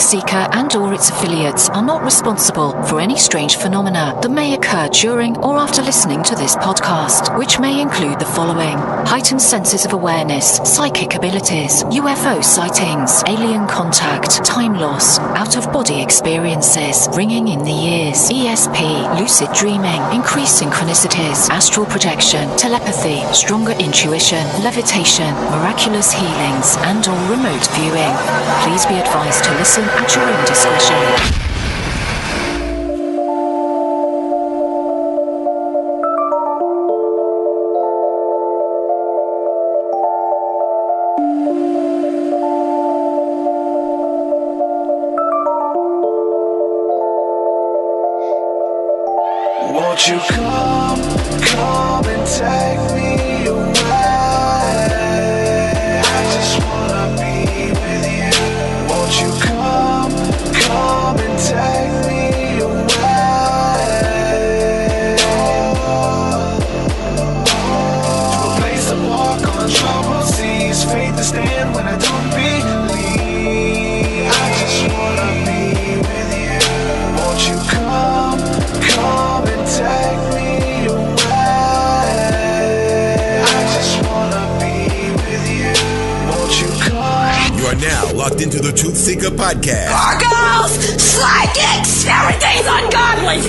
TruthSeekah and or its affiliates are not responsible for any strange phenomena that may occur during or after listening to this podcast, which may include the following: heightened senses of awareness, psychic abilities, UFO sightings, alien contact, time loss, out-of-body experiences, ringing in the ears, ESP, lucid dreaming, increased synchronicities, astral projection, telepathy, stronger intuition, levitation, miraculous healings, and or remote viewing. Please be advised to listen at your own discretion. Won't you come and take me away? I just wanna be with you. Won't you come and take me away? To a place to walk on troubled seas, faith to stand when I don't believe. I just wanna be with you. Won't you come and take me away? I just wanna be with you. Won't you come? You are now locked into the TruthSeekah Podcast. Gargoyles, psychics, everything's ungodly.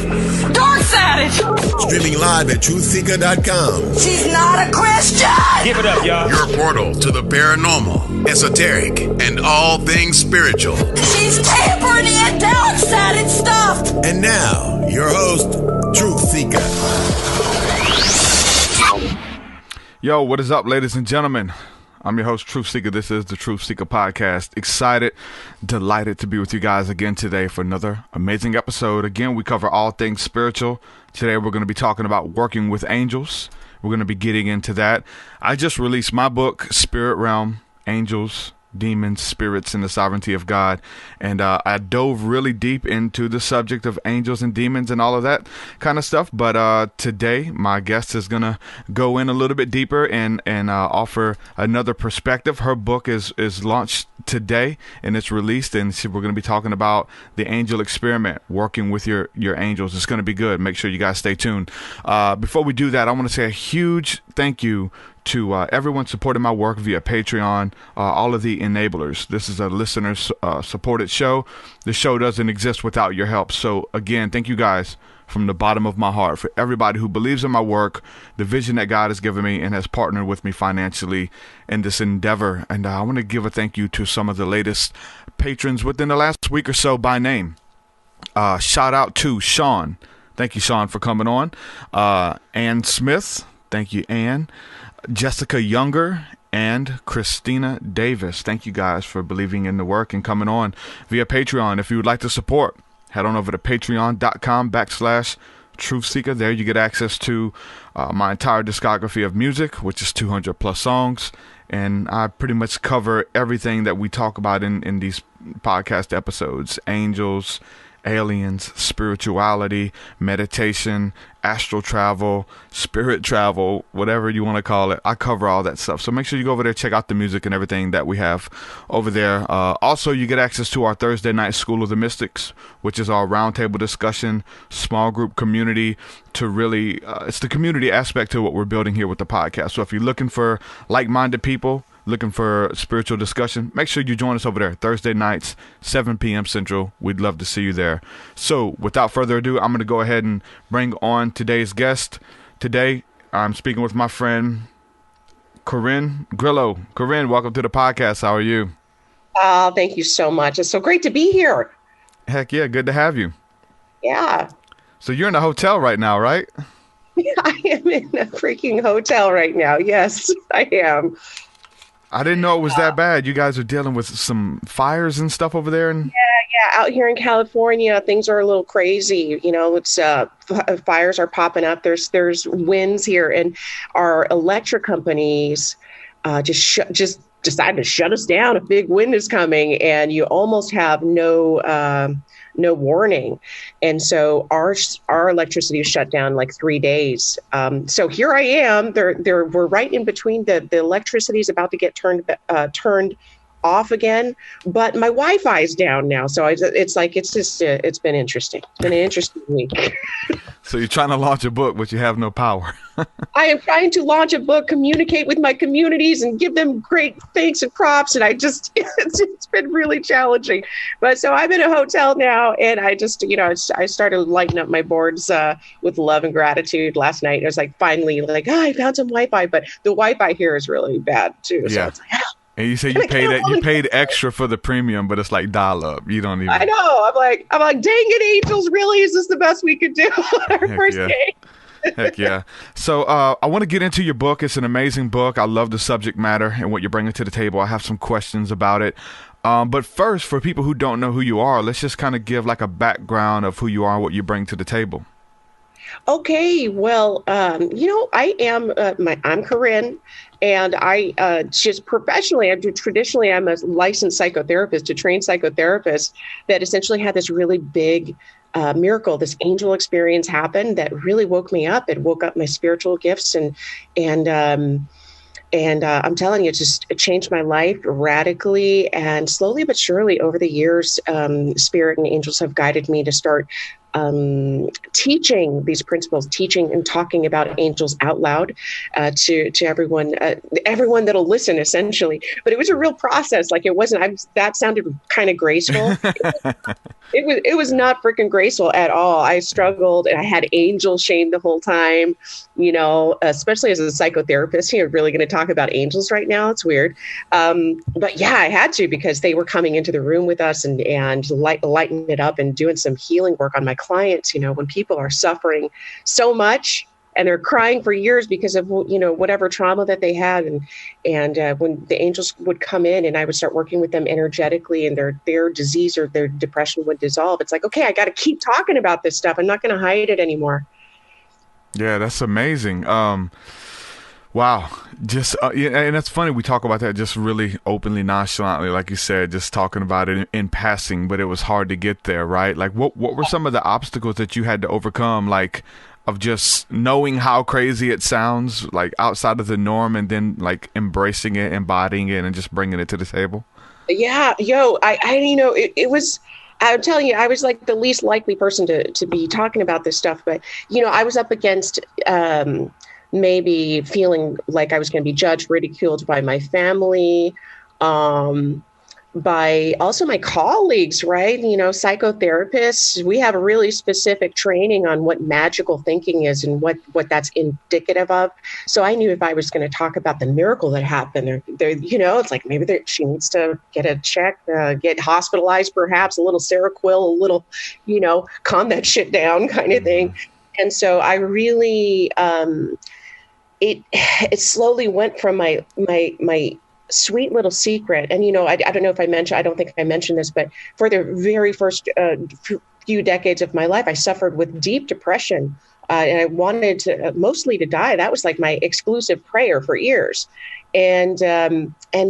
Dark savage. Streaming live at TruthSeekah.com. She's not a Christian. Give it up, y'all. Your portal to the paranormal, esoteric, and all things spiritual. She's tampering in dark-sided stuff. And now, your host, TruthSeekah. Yo, what is up, ladies and gentlemen? I'm your host, TruthSeekah. This is the TruthSeekah Podcast. Excited, delighted to be with you guys again today for another amazing episode. Again, we cover all things spiritual. Today, we're going to be talking about working with angels. We're going to be getting into that. I just released my book, Spirit Realm, Angels, Demons, Spirits, and the Sovereignty of God. And I dove really deep into the subject of angels and demons and all of that kind of stuff. But today, my guest is going to go in a little bit deeper and offer another perspective. Her book is launched today and it's released. And we're going to be talking about the angel experiment, working with your angels. It's going to be good. Make sure you guys stay tuned. Before we do that, I want to say a huge thank you to everyone supporting my work via Patreon, all of the enablers. This is a listener-supported show. The show doesn't exist without your help. So, again, thank you guys from the bottom of my heart for everybody who believes in my work, the vision that God has given me, and has partnered with me financially in this endeavor. And I want to give a thank you to some of the latest patrons within the last week or so by name. Shout out to Sean. Thank you, Sean, for coming on. Ann Smith. Thank you, Ann. Jessica Younger and Christina Davis. Thank you guys for believing in the work and coming on via Patreon. If you would like to support, head on over to patreon.com/TruthSeekah. There you get access to my entire discography of music, which is 200 plus songs. And I pretty much cover everything that we talk about in these podcast episodes: angels, aliens, spirituality, meditation, astral travel, spirit travel, whatever you want to call it. I cover all that stuff. So make sure you go over there, check out the music and everything that we have over there. Also, you get access to our Thursday night School of the Mystics, which is our roundtable discussion, small group community to really, it's the community aspect to what we're building here with the podcast. So if you're looking for like-minded people, looking for spiritual discussion, make sure you join us over there Thursday nights, 7 p.m. Central. We'd love to see you there. So without further ado, I'm going to go ahead and bring on today's guest. Today, I'm speaking with my friend, Corn Grillo. Corin, welcome to the podcast. How are you? Oh, thank you so much. It's so great to be here. Heck yeah, good to have you. Yeah. So you're in a hotel right now, right? Yeah, I am in a freaking hotel right now. Yes, I am. I didn't know it was that bad. You guys are dealing with some fires and stuff over there. And Yeah. Out here in California, things are a little crazy. You know, it's fires are popping up. There's winds here, and our electric companies just decided to shut us down. A big wind is coming, and you almost have no warning. And so our electricity is shut down like 3 days. So here I am. We're right in between. The electricity is about to get turned off again, but my Wi-Fi is down now. So it's been interesting. It's been an interesting week. So you're trying to launch a book, but you have no power. I am trying to launch a book, communicate with my communities, and give them great thanks and props. And it's been really challenging. But so I'm in a hotel now, and I started lighting up my boards with love and gratitude last night. I was like, finally, I found some Wi-Fi, but the Wi-Fi here is really bad too. So it's like, and you say you paid extra for the premium, but it's like dial up. You don't even. I know. I'm like, dang it, angels! Really, is this the best we could do on our first day? Heck yeah. So I want to get into your book. It's an amazing book. I love the subject matter and what you're bringing to the table. I have some questions about it. But first, for people who don't know who you are, let's just kind of give like a background of who you are, what you bring to the table. Okay, well, I am, I'm Corin, and I just professionally, I'm a licensed psychotherapist, a trained psychotherapist that essentially had this really big miracle, this angel experience happen that really woke me up. It woke up my spiritual gifts, and I'm telling you, it changed my life radically, and slowly but surely over the years, spirit and angels have guided me to start teaching these principles, teaching and talking about angels out loud to everyone that'll listen, essentially. But it was a real process. Like, it wasn't. That sounded kind of graceful. It was not freaking graceful at all. I struggled, and I had angel shame the whole time. Especially as a psychotherapist, you're really going to talk about angels right now. It's weird, but yeah, I had to, because they were coming into the room with us and lighting it up and doing some healing work on my clients. When people are suffering so much and they're crying for years because of whatever trauma that they had, and when the angels would come in and I would start working with them energetically, and their disease or their depression would dissolve, it's like, okay, I got to keep talking about this stuff. I'm not going to hide it anymore. Yeah, that's amazing. Wow. Just, and that's funny. We talk about that just really openly, nonchalantly, like you said, just talking about it in passing, but it was hard to get there, right? Like, what were some of the obstacles that you had to overcome, like, of just knowing how crazy it sounds, like outside of the norm, and then like embracing it, embodying it, and just bringing it to the table? Yeah. It was, I'm telling you, I was like the least likely person to be talking about this stuff. But, I was up against maybe feeling like I was going to be judged, ridiculed by my family, by also my colleagues, right? Psychotherapists, we have a really specific training on what magical thinking is and what that's indicative of. So I knew if I was going to talk about the miracle that happened, it's like maybe she needs to get a check, get hospitalized, perhaps a little Seroquel, a little, calm that shit down kind of thing. And so I really, it slowly went from my sweet little secret. And, I don't know if I don't think I mentioned this, but for the very first few decades of my life, I suffered with deep depression. And I wanted mostly to die. That was like my exclusive prayer for years. And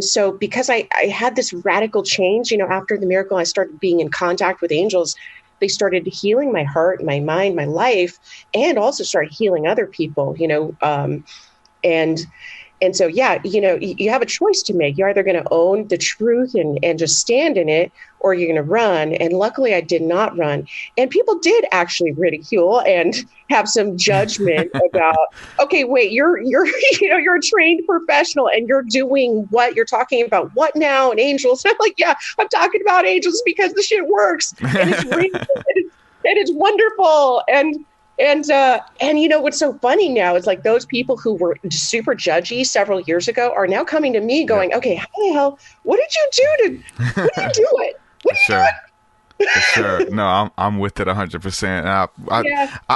so because I had this radical change, after the miracle, I started being in contact with angels. They started healing my heart, my mind, my life, and also started healing other people, and so, yeah, you have a choice to make. You're either going to own the truth and just stand in it, or you're going to run. And luckily I did not run. And people did actually ridicule and have some judgment about, okay, wait, you're a trained professional and you're doing what? You're talking about what now? And angels. And I'm like, yeah, I'm talking about angels because the shit works. And it's real. And it's wonderful. And what's so funny now is like those people who were super judgy several years ago are now coming to me going, okay, how the hell, what did you do what are you doing? What are you doing? For sure. No, I'm with it 100%.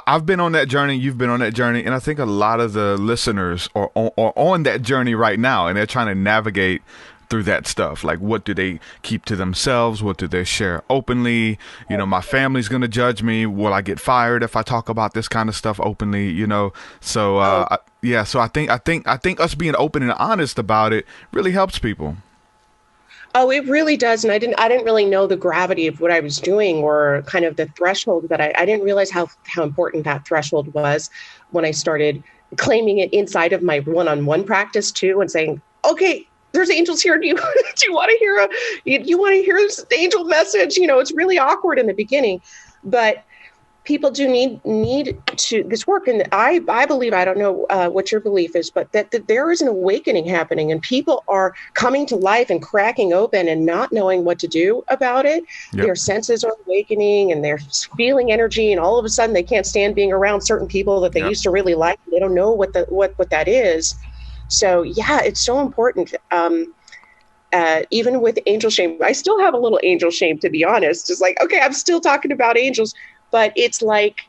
I've been on that journey. You've been on that journey. And I think a lot of the listeners are on that journey right now, and they're trying to navigate through that stuff. Like, what do they keep to themselves? What do they share openly? My family's going to judge me. Will I get fired if I talk about this kind of stuff openly? So I think us being open and honest about it really helps people. Oh, it really does. And I didn't really know the gravity of what I was doing, or kind of the threshold that I didn't realize how important that threshold was when I started claiming it inside of my one-on-one practice too, and saying, okay, there's angels here. Do you want to hear you want to hear this angel message? It's really awkward in the beginning, but people do need to this work. And I believe, I don't know what your belief is, but that there is an awakening happening, and people are coming to life and cracking open and not knowing what to do about it. Yep. Their senses are awakening and they're feeling energy, and all of a sudden they can't stand being around certain people that they Yep. used to really like. They don't know what that is. So yeah, it's so important. Even with angel shame, I still have a little angel shame, to be honest. It's like, okay, I'm still talking about angels. But it's like,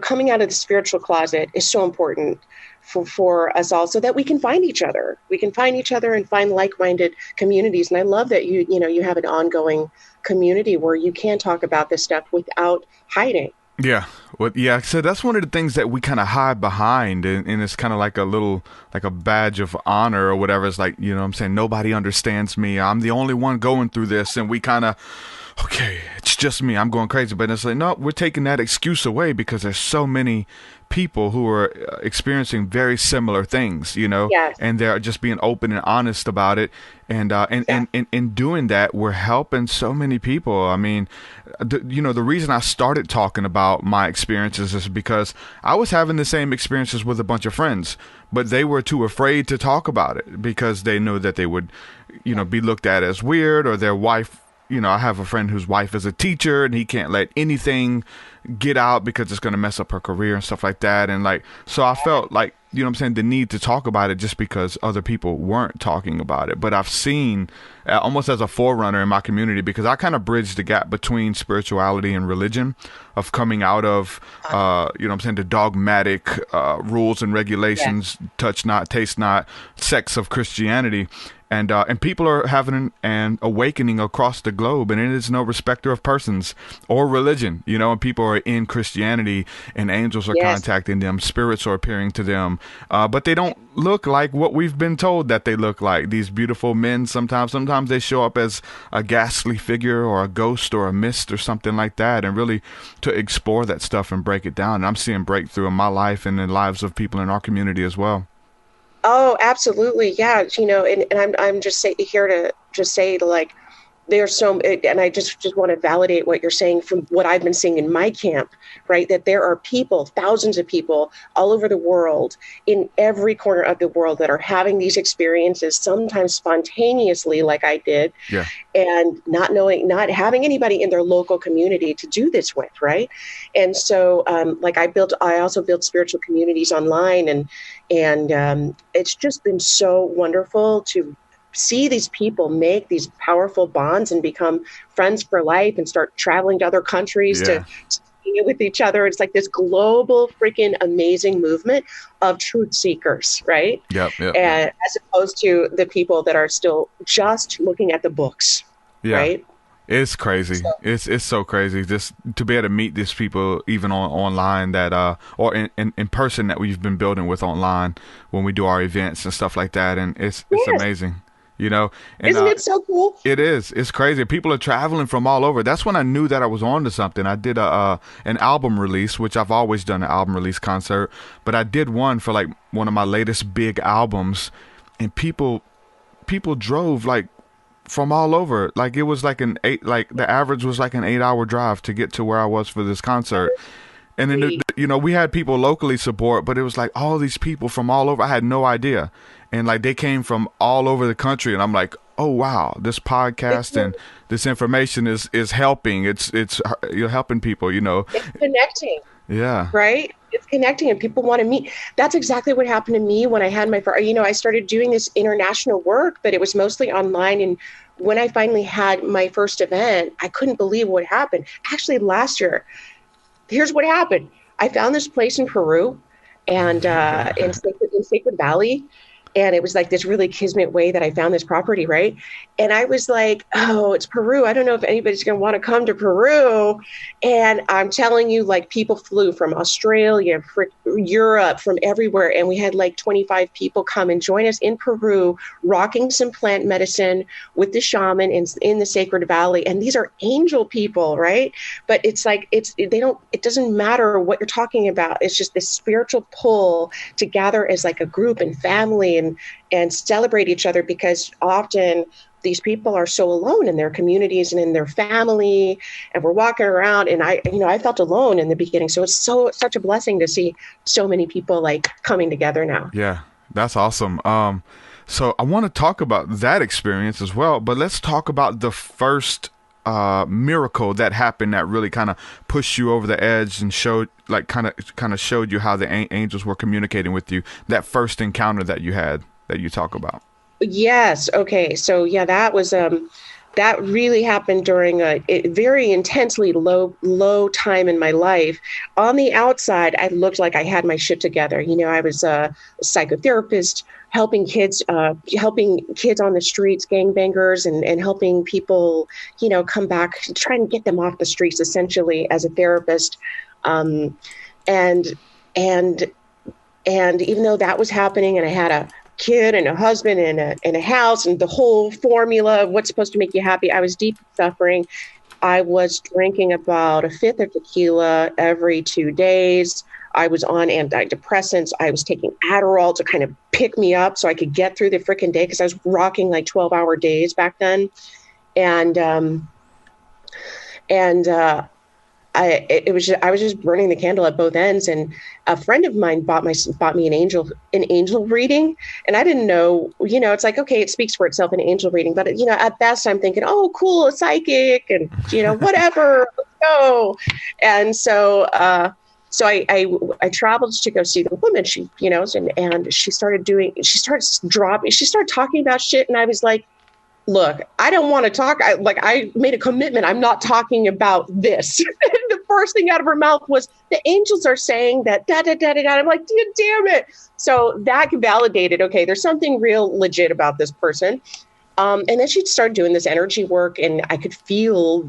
coming out of the spiritual closet is so important for us all, so that we can find each other. We can find each other and find like-minded communities. And I love that you have an ongoing community where you can talk about this stuff without hiding. Yeah. Well, yeah. So that's one of the things that we kind of hide behind, and it's kind of like a badge of honor or whatever. It's like, what I'm saying, nobody understands me. I'm the only one going through this. And we kind of, okay, it's just me, I'm going crazy. But it's like, no, we're taking that excuse away, because there's so many people who are experiencing very similar things, Yes. and they're just being open and honest about it. And in doing that, we're helping so many people. I mean, the reason I started talking about my experiences is because I was having the same experiences with a bunch of friends, but they were too afraid to talk about it because they knew that they would, be looked at as weird, or their wife. I have a friend whose wife is a teacher, and he can't let anything get out because it's going to mess up her career and stuff like that. And so I felt like, the need to talk about it, just because other people weren't talking about it. But I've seen almost as a forerunner in my community, because I kind of bridged the gap between spirituality and religion, of coming out of, the dogmatic rules and regulations, touch not, taste not, sects of Christianity. And people are having an awakening across the globe, and it is no respecter of persons or religion, and people are in Christianity, and angels are contacting them, spirits are appearing to them, but they don't look like what we've been told that they look like. These beautiful men, sometimes they show up as a ghastly figure or a ghost or a mist or something like that, and really to explore that stuff and break it down. And I'm seeing breakthrough in my life and in the lives of people in our community as well. Oh, absolutely. Yeah. And I'm just here to just say, like, there's so, and I just want to validate what you're saying from what I've been seeing in my camp, right? That there are people, thousands of people all over the world, in every corner of the world, that are having these experiences, sometimes spontaneously, like I did, and not having anybody in their local community to do this with, right? And so, I also built spiritual communities online, and it's just been so wonderful to see these people make these powerful bonds and become friends for life, and start traveling to other countries to be with each other. It's like this global freaking amazing movement of truth seekers, right? Yep. And as opposed to the people that are still just looking at the books, right? It's crazy. So, it's so crazy just to be able to meet these people, even online, that or in person, that we've been building with online when we do our events and stuff like that. And it's amazing. And, isn't it so cool? It is. It's crazy. People are traveling from all over. That's when I knew that I was on to something. I did an album release, which I've always done an album release concert, but I did one for like one of my latest big albums, and people drove like from all over. Like it was like the average was like an 8-hour drive to get to where I was for this concert. And then, we had people locally support, but it was like all these people from all over. I had no idea. And like they came from all over the country. And I'm like, oh, wow, this podcast and this information is helping. It's you're helping people, It's connecting. Yeah. Right? It's connecting, and people want to meet. That's exactly what happened to me when I had my first, I started doing this international work, but it was mostly online. And when I finally had my first event, I couldn't believe what happened. Actually, last year, here's what happened. I found this place in Peru, and in Sacred Valley. And it was like this really kismet way that I found this property, right? And I was like, oh, it's Peru. I don't know if anybody's going to want to come to Peru. And I'm telling you, like, people flew from Australia, Europe, from everywhere. And we had like 25 people come and join us in Peru, rocking some plant medicine with the shaman in the Sacred Valley. And these are angel people, right? But it's like, it doesn't matter what you're talking about. It's just this spiritual pull to gather as like a group and family, and and celebrate each other, because often these people are so alone in their communities and in their family, and we're walking around, and I felt alone in the beginning. So it's such a blessing to see so many people like coming together now. Yeah, that's awesome. So I want to talk about that experience as well, but let's talk about the first miracle that happened that really kind of pushed you over the edge and showed, like, kind of showed you how the angels were communicating with you. That first encounter that you had, that you talk about. Yes. Okay. So yeah, that was that really happened during a very intensely low time in my life. On the outside, I looked like I had my shit together. I was a psychotherapist, helping kids on the streets, gangbangers, and helping people, come back, trying to get them off the streets, essentially, as a therapist. And even though that was happening, and I had a kid and a husband and a house and the whole formula of what's supposed to make you happy, I was deep suffering. I was drinking about a fifth of tequila every 2 days. I was on antidepressants. I was taking Adderall to kind of pick me up so I could get through the freaking day, because I was rocking like 12-hour days back then. I was just burning the candle at both ends. And a friend of mine bought me an angel reading. And I didn't know, it's like, okay, it speaks for itself, an angel reading. But, at best I'm thinking, oh, cool, a psychic, and, whatever, let's go. And so I traveled to go see the woman. She, and she started talking about shit. And I was like, look, I don't want to talk. I made a commitment. I'm not talking about this. The first thing out of her mouth was, the angels are saying that da da da da da. I'm like, damn it. So that validated, okay, there's something real legit about this person. And then she'd start doing this energy work, and I could feel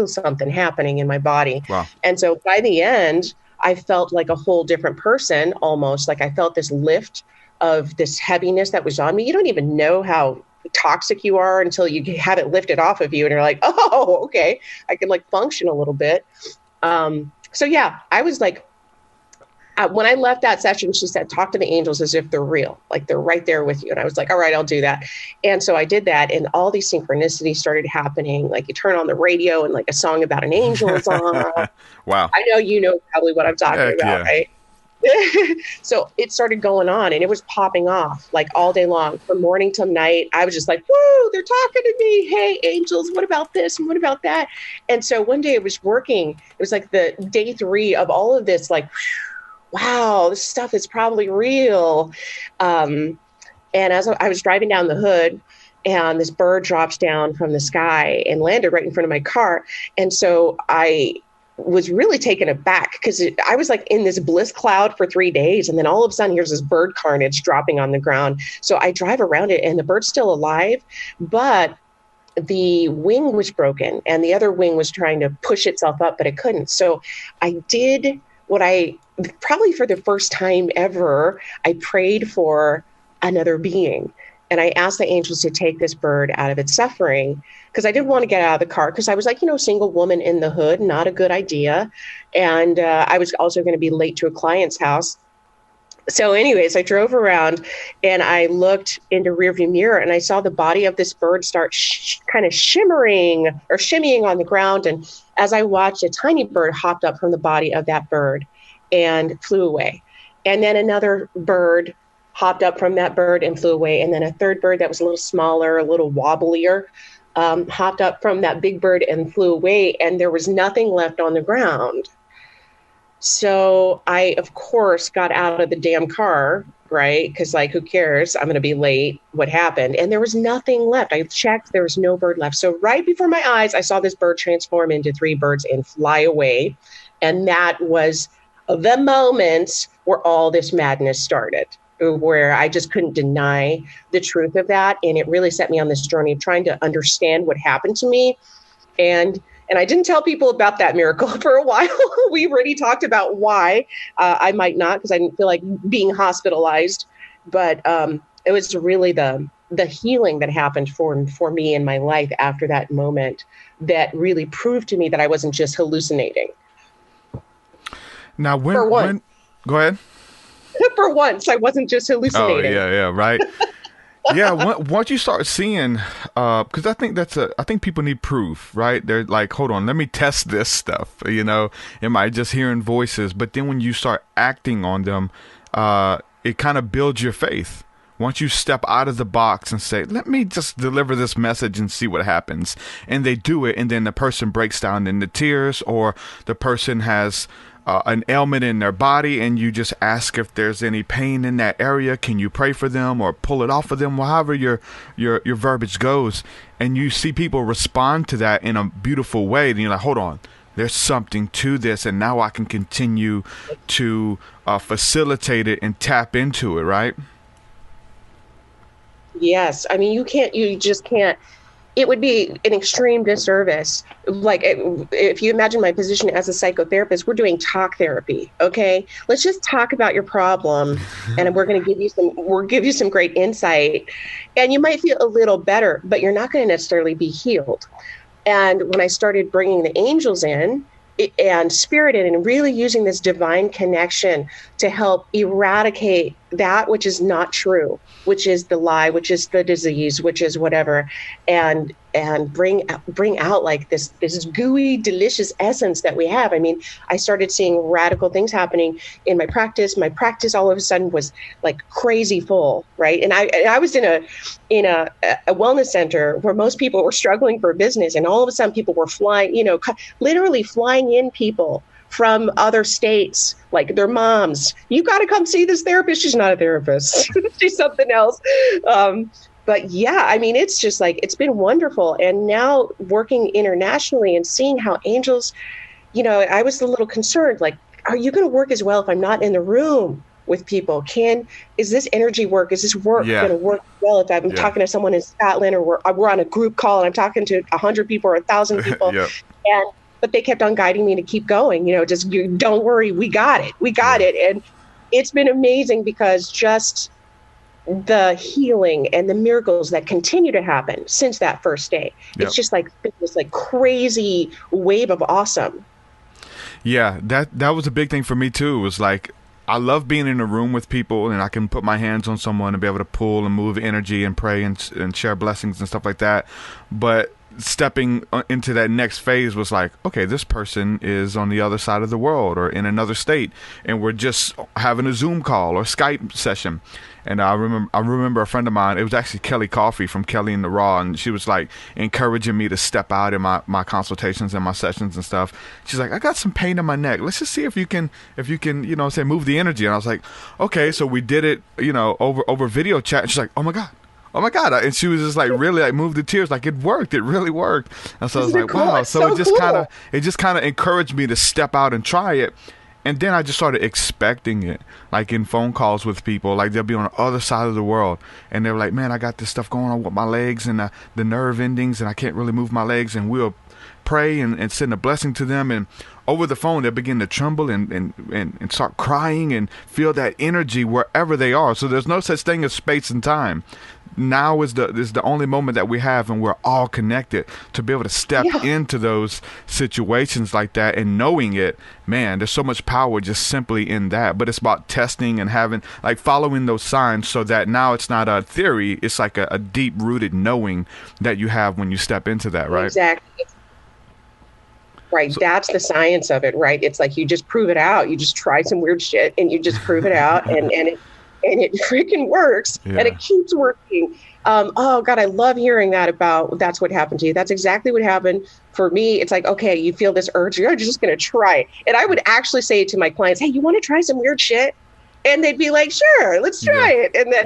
something happening in my body. Wow. And so by the end, I felt like a whole different person, almost like I felt this lift of this heaviness that was on me. You don't even know how toxic you are until you have it lifted off of you, and you're like, oh, okay, I can like function a little bit. So yeah, I was like, when I left that session, she said, talk to the angels as if they're real, like they're right there with you. And I was like, all right, I'll do that. And so I did that, and all these synchronicities started happening. Like, you turn on the radio and like a song about an angel is on. Wow. I know you know probably what I'm talking about, yeah. right? So it started going on, and it was popping off like all day long, from morning till night. I was just like, woo, they're talking to me. Hey, angels, what about this and what about that? And so one day it was working. It was like the day 3 of all of this, like, wow, this stuff is probably real. And as I was driving down the hood, and this bird drops down from the sky and landed right in front of my car. And so I was really taken aback, because I was like in this bliss cloud for 3 days. And then all of a sudden, here's this bird carnage dropping on the ground. So I drive around it, and the bird's still alive, but the wing was broken, and the other wing was trying to push itself up, but it couldn't. So I did what probably for the first time ever, I prayed for another being. And I asked the angels to take this bird out of its suffering, because I didn't want to get out of the car, because I was like, single woman in the hood, not a good idea. And I was also going to be late to a client's house. So anyways, I drove around, and I looked in the rearview mirror, and I saw the body of this bird start kind of shimmering or shimmying on the ground. And as I watched, a tiny bird hopped up from the body of that bird and flew away. And then another bird hopped up from that bird and flew away. And then a third bird that was a little smaller, a little wobblier, hopped up from that big bird and flew away. And there was nothing left on the ground. So I, of course, got out of the damn car, right? Because, like, who cares? I'm going to be late. What happened? And there was nothing left. I checked. There was no bird left. So right before my eyes, I saw this bird transform into 3 birds and fly away. And that was the moment where all this madness started, where I just couldn't deny the truth of that. And it really set me on this journey of trying to understand what happened to me. And I didn't tell people about that miracle for a while. We already talked about why. I might not, because I didn't feel like being hospitalized. But it was really the healing that happened for me in my life after that moment that really proved to me that I wasn't just hallucinating. Now, when go ahead. For once, I wasn't just hallucinating. Oh, yeah, right. Yeah, once you start seeing, because I think people need proof, right? They're like, hold on, let me test this stuff. Am I just hearing voices? But then when you start acting on them, it kind of builds your faith. Once you step out of the box and say, let me just deliver this message and see what happens. And they do it, and then the person breaks down into tears, or the person has an ailment in their body, and you just ask if there's any pain in that area. Can you pray for them or pull it off of them? However your verbiage goes, and you see people respond to that in a beautiful way. Then you're like, hold on, there's something to this, and now I can continue to facilitate it and tap into it, right? Yes. I mean, you just can't. It would be an extreme disservice. Like, if you imagine my position as a psychotherapist, we're doing talk therapy. Okay, let's just talk about your problem, and we'll give you some great insight, and you might feel a little better, but you're not going to necessarily be healed. And when I started bringing the angels in and spirit in, and really using this divine connection to help eradicate that which is not true, which is the lie, which is the disease, which is whatever, and bring out like this gooey, delicious essence that we have. I mean, I started seeing radical things happening in my practice. My practice all of a sudden was like crazy full, right? And I was in a wellness center where most people were struggling for business, and all of a sudden people were flying, literally flying in people from other states, like their moms. You got to come see this therapist. She's not a therapist. She's something else. But yeah, I mean, it's just like, it's been wonderful. And now working internationally and seeing how angels, I was a little concerned, like, are you going to work as well if I'm not in the room with people? Is this energy work? Is this work going to work well if I'm talking to someone in Scotland, or we're on a group call and I'm talking to 100 people or 1,000 people? But they kept on guiding me to keep going, don't worry, we got it. And it's been amazing, because just the healing and the miracles that continue to happen since that first day. It's just like this like crazy wave of awesome. Yeah, that was a big thing for me too. It was like, I love being in a room with people, and I can put my hands on someone and be able to pull and move energy and pray and share blessings and stuff like that. But stepping into that next phase was like, okay, this person is on the other side of the world or in another state, and we're just having a Zoom call or Skype session. And I remember a friend of mine, it was actually Kelly Coffey from Kelly and the Raw, and she was like encouraging me to step out in my consultations and my sessions and stuff. She's like, I got some pain in my neck. Let's just see if you can, say move the energy. And I was like, okay. So we did it, over video chat. And she's like, oh my God. And she was just like, really, like, moved to tears. Like, it worked. It really worked. And so I was like, cool? wow. It's So it just cool. kind of encouraged me to step out and try it. And then I just started expecting it, like in phone calls with people, like they'll be on the other side of the world, and they're like, man, I got this stuff going on with my legs and the nerve endings, and I can't really move my legs. And we'll pray and send a blessing to them. And over the phone, they begin to tremble and start crying and feel that energy wherever they are. So there's no such thing as space and time. Now is the only moment that we have, and we're all connected to be able to step into those situations like that and knowing it. Man, there's so much power just simply in that. But it's about testing and following those signs, so that now it's not a theory. It's like a deep rooted knowing that you have when you step into that, right? Exactly. Right. So, that's the science of it, right? It's like, you just prove it out. You just try some weird shit and you just prove it out, and it freaking works, and it keeps working. Oh God, I love hearing that's what happened to you. That's exactly what happened for me. It's like, okay, you feel this urge, you're just going to try it. And I would actually say to my clients, hey, you want to try some weird shit? And they'd be like, sure, let's try it. And then,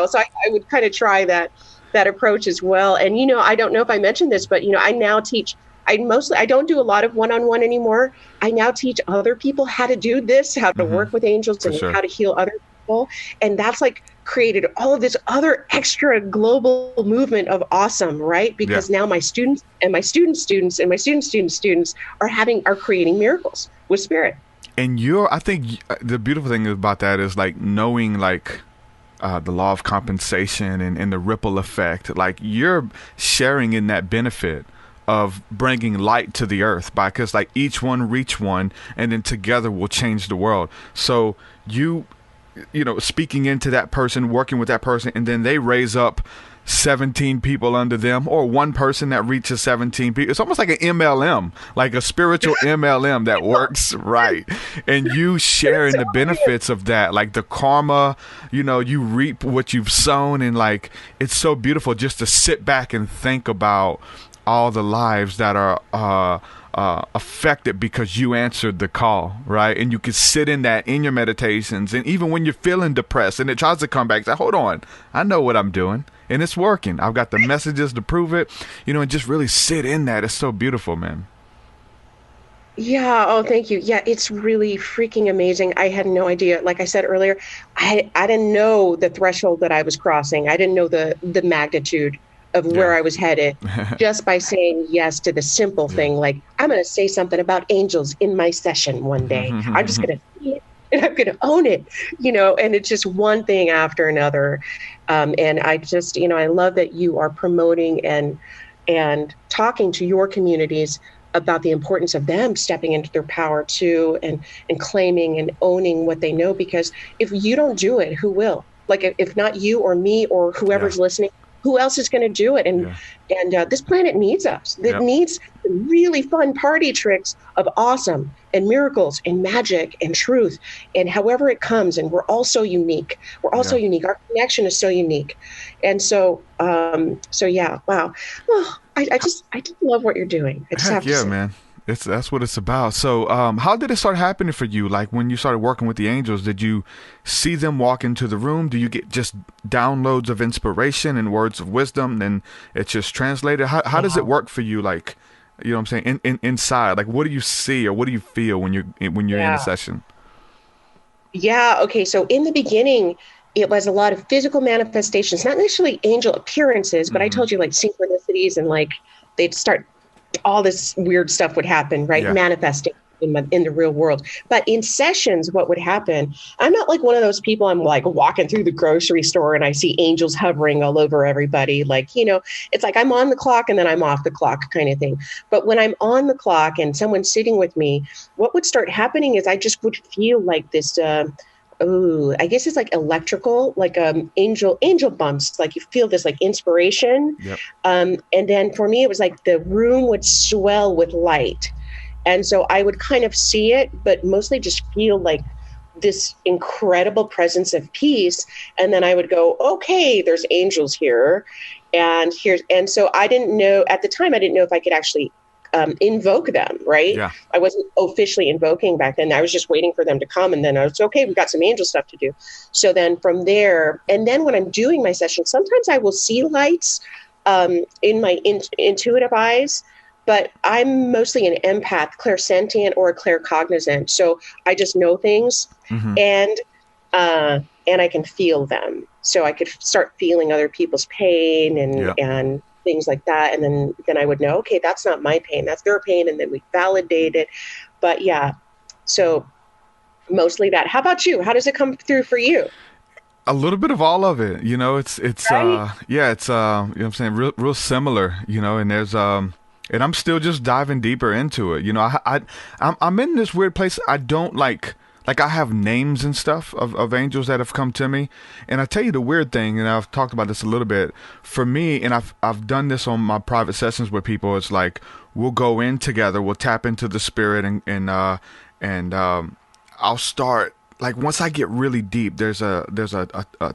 so I would kind of try that approach as well. And, I don't know if I mentioned this, but, I now teach. I don't do a lot of one-on-one anymore. I now teach other people how to do this, how to work with angels, and how to heal other people. And that's like created all of this other extra global movement of awesome, right? Because now my students and my students' students and my students' students are creating miracles with spirit. And I think the beautiful thing about that is like knowing the law of compensation and the ripple effect. Like, you're sharing in that benefit of bringing light to the earth, because like each one reach one, and then together we'll change the world. So speaking into that person, working with that person, and then they raise up 17 people under them, or one person that reaches 17 people. It's almost like an MLM, like a spiritual MLM that works right. And you sharing the benefits of that, like the karma, you reap what you've sown. And like, it's so beautiful just to sit back and think about all the lives that are affected because you answered the call, right? And you can sit in that in your meditations, and even when you're feeling depressed and it tries to come back, say, hold on, I know what I'm doing and it's working. I've got the messages to prove it, and just really sit in that. It's so beautiful, man. Yeah. Oh, thank you. Yeah, it's really freaking amazing. I had no idea. Like I said earlier, I didn't know the threshold that I was crossing. I didn't know the magnitude of where I was headed just by saying yes to the simple thing. Like, I'm going to say something about angels in my session one day. I'm just going to see it and I'm going to own it, and it's just one thing after another. And I just, I love that you are promoting and talking to your communities about the importance of them stepping into their power too, and claiming and owning what they know, because if you don't do it, who will? Like, if not you or me or whoever's listening, who else is going to do it? And this planet needs us. It needs really fun party tricks of awesome and miracles and magic and truth, and however it comes. And we're all so unique. We're all so unique. Our connection is so unique. And so yeah, wow. Well, I just love what you're doing. I just have to say. Man. That's what it's about. So how did it start happening for you? Like, when you started working with the angels, did you see them walk into the room? Do you get just downloads of inspiration and words of wisdom, and it's just translated? How does it work for you? Like, you know what I'm saying? Inside, like, what do you see or what do you feel when you're in a session? Yeah. Okay. So in the beginning, it was a lot of physical manifestations, not necessarily angel appearances, but I told you, like, synchronicities, and like they'd start, all this weird stuff would happen, right? Manifesting in the real world. But in sessions, what would happen, I'm not like one of those people, I'm like walking through the grocery store and I see angels hovering all over everybody. Like, it's like I'm on the clock and then I'm off the clock kind of thing. But when I'm on the clock and someone's sitting with me, what would start happening is I just would feel like this, I guess it's like electrical, like angel bumps. Like, you feel this like inspiration. Yep. And then for me, it was like the room would swell with light. And so I would kind of see it, but mostly just feel like this incredible presence of peace. And then I would go, okay, there's angels here. And so I didn't know at the time, I didn't know if I could actually invoke them, right? Yeah. I wasn't officially invoking back then. I was just waiting for them to come, and then I was okay, we've got some angel stuff to do. So then from there, and then when I'm doing my session, sometimes I will see lights in my intuitive eyes, but I'm mostly an empath, clairsentient, or a claircognizant. So I just know things, and I can feel them. So I could start feeling other people's pain and things like that. And then I would know, okay, that's not my pain, that's their pain. And then we validate it. But yeah, so mostly that. How about you? How does it come through for you? A little bit of all of it, it's right? it's you know what I'm saying, real similar, and there's and I'm still just diving deeper into it. I'm in this weird place. I don't like I have names and stuff of angels that have come to me. And I tell you the weird thing, and I've talked about this a little bit, for me, and I've done this on my private sessions with people. It's like, we'll go in together, we'll tap into the spirit, and I'll start, like, once I get really deep, there's a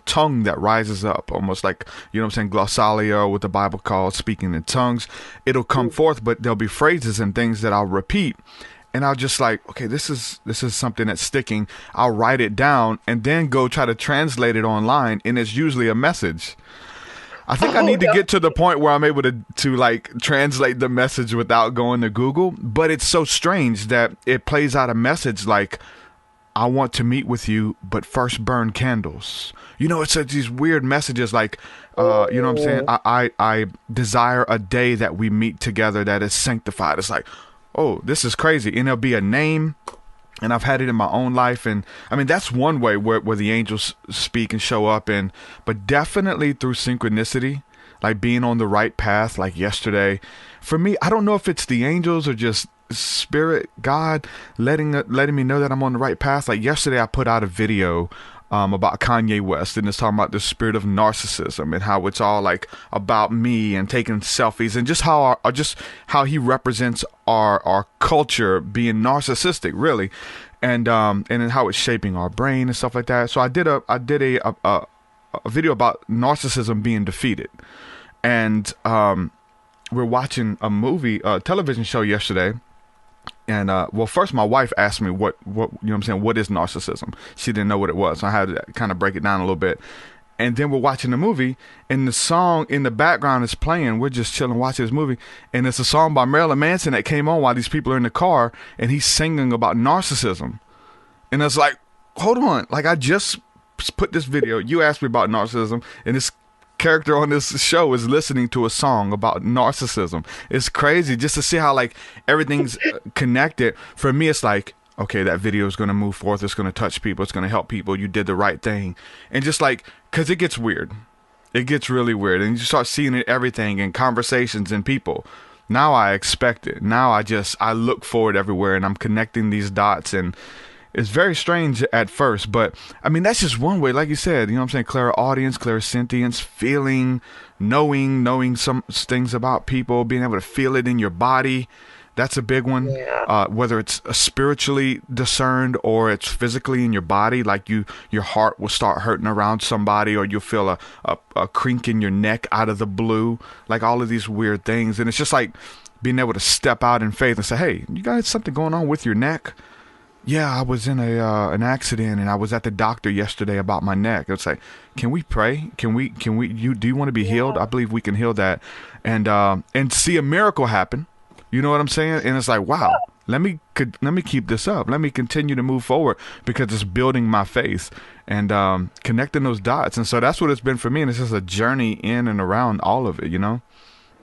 tongue that rises up, almost like, glossolalia, or what the Bible calls speaking in tongues. It'll come forth, but there'll be phrases and things that I'll repeat. And I'll just like, okay, this is something that's sticking. I'll write it down and then go try to translate it online. And it's usually a message. I think I need to get to the point where I'm able to like translate the message without going to Google. But it's so strange that it plays out a message like, I want to meet with you, but first burn candles. It's these weird messages like, you know what I'm saying? I desire a day that we meet together that is sanctified. It's like, oh, this is crazy. And it'll be a name. And I've had it in my own life. And I mean, that's one way where the angels speak and show up in, but definitely through synchronicity, like being on the right path. Like yesterday, for me, I don't know if it's the angels or just spirit, God letting me know that I'm on the right path. Like yesterday, I put out a video about Kanye West, and it's talking about the spirit of narcissism and how it's all like about me and taking selfies, and just how he represents our culture being narcissistic, really, and then how it's shaping our brain and stuff like that. So I did a video about narcissism being defeated, and we're watching a television show yesterday. And, well, first my wife asked me what is narcissism? She didn't know what it was. So I had to kind of break it down a little bit. And then we're watching the movie, and the song in the background is playing. We're just chilling, watching this movie. And it's a song by Marilyn Manson that came on while these people are in the car, and he's singing about narcissism. And it's like, hold on. Like, I just put this video. You asked me about narcissism, and this character on this show is listening to a song about narcissism. It's crazy just to see how like everything's connected. For me, it's like, okay, that video is going to move forth. It's going to touch people. It's going to help people. You did the right thing. And just like, because it gets weird. It gets really weird. And you start seeing it, everything in conversations and people. Now I expect it. Now I look forward everywhere, and I'm connecting these dots, and it's very strange at first, but I mean, that's just one way. Like you said, you know what I'm saying? Clairaudience, clairsentience, feeling, knowing some things about people, being able to feel it in your body. That's a big one. Yeah. Whether it's spiritually discerned or it's physically in your body, like your heart will start hurting around somebody, or you'll feel a crink in your neck out of the blue, like all of these weird things. And it's just like being able to step out in faith and say, hey, you got something going on with your neck? Yeah, I was in an accident, and I was at the doctor yesterday about my neck. It's like, can we pray? Do you want to be healed? I believe we can heal that, and see a miracle happen. You know what I'm saying? And it's like, wow, let me keep this up. Let me continue to move forward, because it's building my faith and connecting those dots. And so that's what it's been for me. And it's just a journey in and around all of it, you know?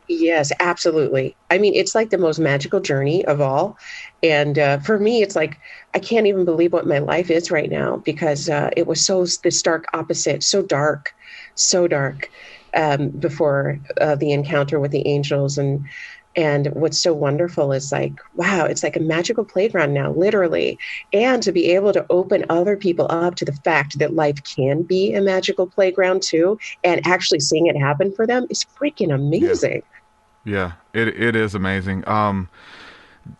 Yes, absolutely. I mean, it's like the most magical journey of all. And for me, it's like, I can't even believe what my life is right now, because it was the stark opposite, so dark before the encounter with the angels. And what's so wonderful is like, wow, it's like a magical playground now, literally. And to be able to open other people up to the fact that life can be a magical playground too, and actually seeing it happen for them is freaking amazing. Yeah, it is amazing.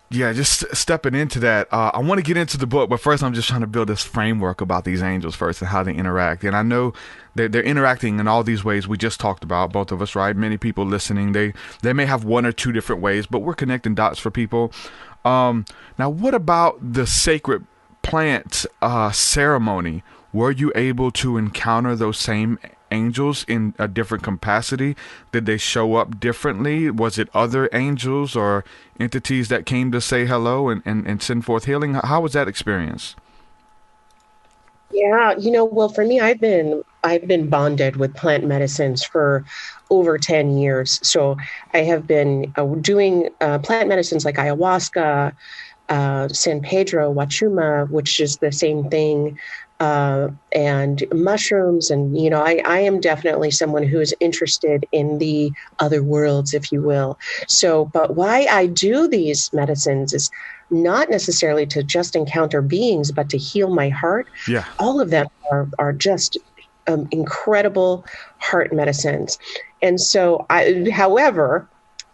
Just stepping into that. I want to get into the book, but first I'm just trying to build this framework about these angels first and how they interact. And I know they're interacting in all these ways we just talked about, both of us, right? Many people listening, they may have one or two different ways, but we're connecting dots for people. Now, what about the sacred plant ceremony? Were you able to encounter those same angels in a different capacity? Did they show up differently? Was it other angels or entities that came to say hello and send forth healing? How was that experience? Yeah, well, for me, I've been bonded with plant medicines for over 10 years. So I have been doing plant medicines like ayahuasca, San Pedro, Wachuma, which is the same thing, and mushrooms. And, I am definitely someone who is interested in the other worlds, if you will. So, but why I do these medicines is not necessarily to just encounter beings, but to heal my heart. Yeah. All of them are just incredible heart medicines. And so however,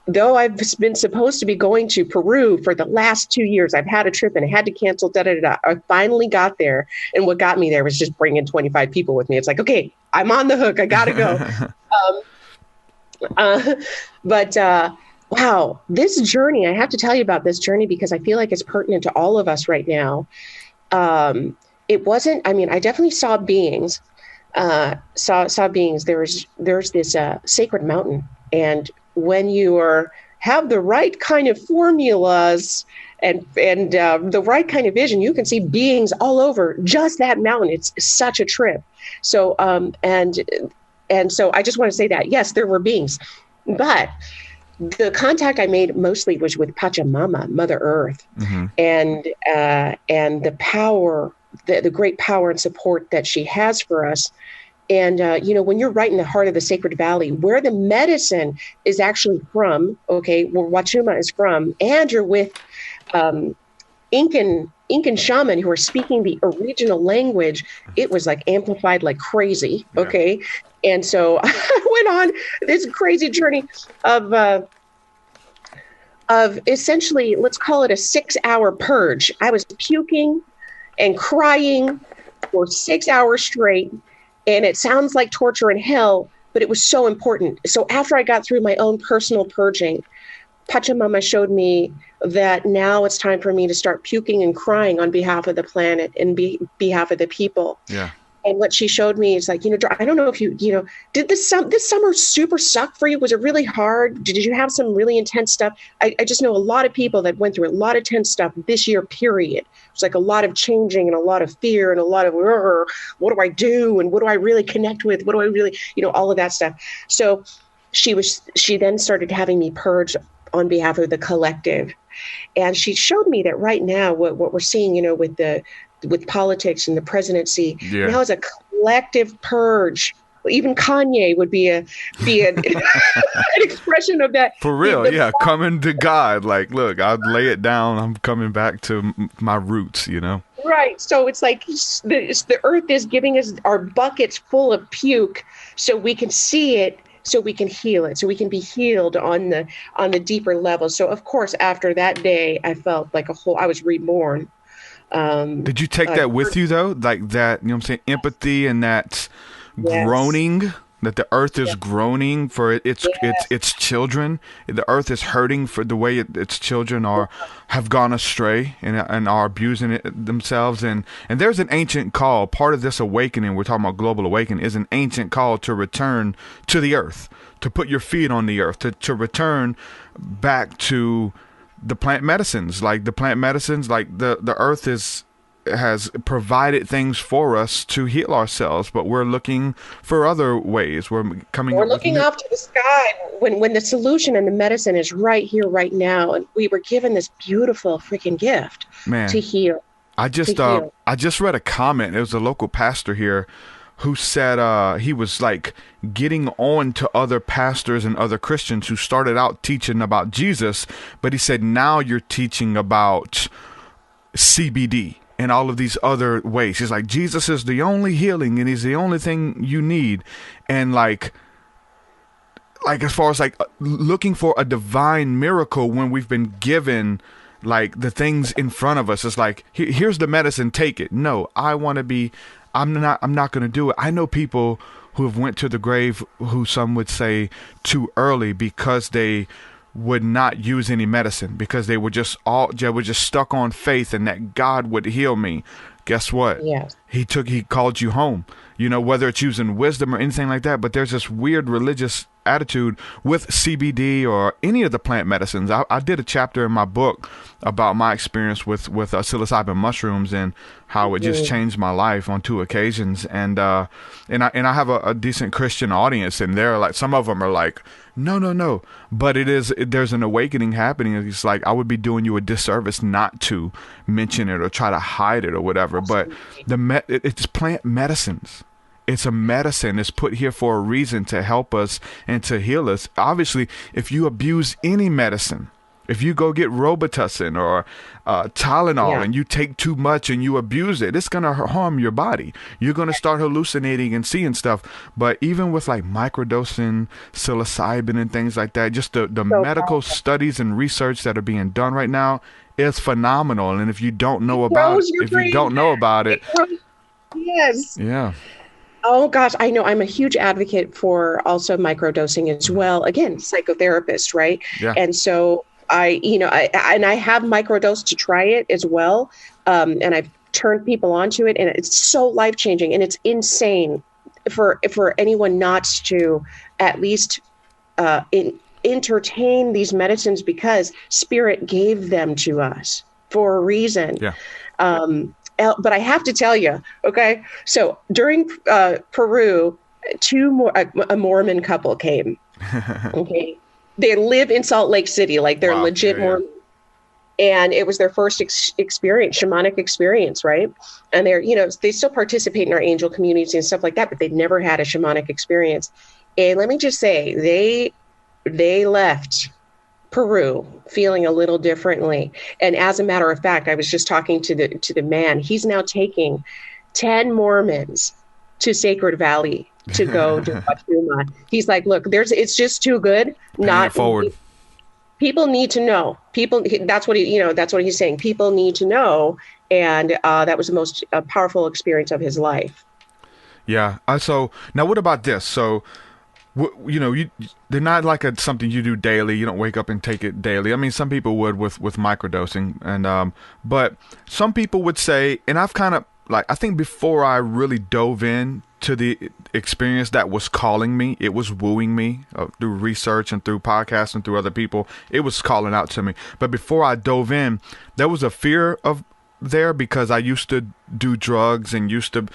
though I've been supposed to be going to Peru for the last 2 years, I've had a trip and I had to cancel, I finally got there. And what got me there was just bringing 25 people with me. It's like, okay, I'm on the hook. I got to go. Wow, this journey, I have to tell you about this journey because I feel like it's pertinent to all of us right now. It wasn't, I definitely saw beings, saw beings. There's this sacred mountain. And when you have the right kind of formulas and the right kind of vision, you can see beings all over just that mountain. It's such a trip. So, and so I just want to say that, yes, there were beings, but the contact I made mostly was with Pachamama, Mother Earth, mm-hmm. and the power, the great power and support that she has for us. And, when you're right in the heart of the Sacred Valley, where the medicine is actually from, okay, where Wachuma is from, and you're with Incan shaman who were speaking the original language. It was like amplified like crazy. Okay. Yeah. And so I went on this crazy journey of essentially, let's call it a 6-hour purge. I was puking and crying for 6 hours straight. And it sounds like torture in hell, but it was so important. So after I got through my own personal purging, Pachamama showed me that now it's time for me to start puking and crying on behalf of the planet and behalf of the people. Yeah. And what she showed me is like, I don't know if did this summer super suck for you? Was it really hard? Did you have some really intense stuff? I just know a lot of people that went through a lot of intense stuff this year, period. It's like a lot of changing and a lot of fear and a lot of, what do I do? And what do I really connect with? What do I really, all of that stuff. So she then started having me purge on behalf of the collective. And she showed me that right now, what we're seeing, with politics and the presidency, now is a collective purge. Even Kanye would be an expression of that. For real, coming to God. Like, look, I'll lay it down. I'm coming back to my roots, Right. So it's like the earth is giving us our buckets full of puke so we can see it, so we can heal it, so we can be healed on the deeper level. So, of course, after that day, I felt like I was reborn. Did you take that with you though? Like that, empathy and that groaning, that the earth is groaning for its children. The earth is hurting for the way its children have gone astray and are abusing it themselves. And there's an ancient call. Part of this awakening, we're talking about global awakening, is an ancient call to return to the earth, to put your feet on the earth, to return back to the plant medicines. Like the earth has provided things for us to heal ourselves, but we're looking for other ways. We're looking up to the sky when the solution and the medicine is right here, right now. And we were given this beautiful freaking gift to heal. I just read a comment. It was a local pastor here who said he was like getting on to other pastors and other Christians who started out teaching about Jesus, but he said, now you're teaching about CBD and all of these other ways. He's like, Jesus is the only healing and he's the only thing you need. And like as far as like looking for a divine miracle when we've been given like the things in front of us, it's like, here's the medicine, take it. No, I'm not going to do it. I know people who have went to the grave who some would say too early because they would not use any medicine, because they were just stuck on faith and that God would heal me. Guess what? Yes. He called you home, whether it's using wisdom or anything like that. But there's this weird religious attitude with CBD or any of the plant medicines. I did a chapter in my book about my experience with psilocybin mushrooms and how it just changed my life on 2 occasions. And I have a decent Christian audience, and they're like, some of them are like, no, but there's an awakening happening. It's like, I would be doing you a disservice not to mention it or try to hide it or whatever. Absolutely. But it's plant medicines. It's a medicine. It's put here for a reason, to help us and to heal us. Obviously, if you abuse any medicine, if you go get Robitussin or Tylenol and you take too much and you abuse it, it's going to harm your body. You're going to start hallucinating and seeing stuff. But even with like microdosing, psilocybin and things like that, just the medical studies and research that are being done right now is phenomenal. And if you don't know about it, yes. Yeah. Oh gosh, I know. I'm a huge advocate for also microdosing as well. Again, psychotherapist, right? Yeah. And so I have microdosed to try it as well. And I've turned people onto it, and it's so life-changing, and it's insane for anyone not to at least entertain these medicines, because Spirit gave them to us for a reason. Yeah. But I have to tell you, okay, so during Peru, a Mormon couple came. Okay, they live in Salt Lake City, like they're legit Mormon. And it was their first experience, shamanic experience, right? And they still participate in our angel communities and stuff like that, but they've never had a shamanic experience. And let me just say, they left Peru, feeling a little differently. And as a matter of fact, I was just talking to the man. He's now taking 10 Mormons to Sacred Valley to go to Wachuma. He's like, look, it's just too good. Not forward. People need to know. That's what he's saying. People need to know. And that was the most powerful experience of his life. Yeah. So now what about this? So, they're not like something you do daily. You don't wake up and take it daily. I mean, some people would with microdosing, and but some people would say, and I've kind of I think before I really dove in to the experience that was calling me, it was wooing me through research and through podcasts and through other people. It was calling out to me. But before I dove in, there was a fear of there because I used to do drugs and used to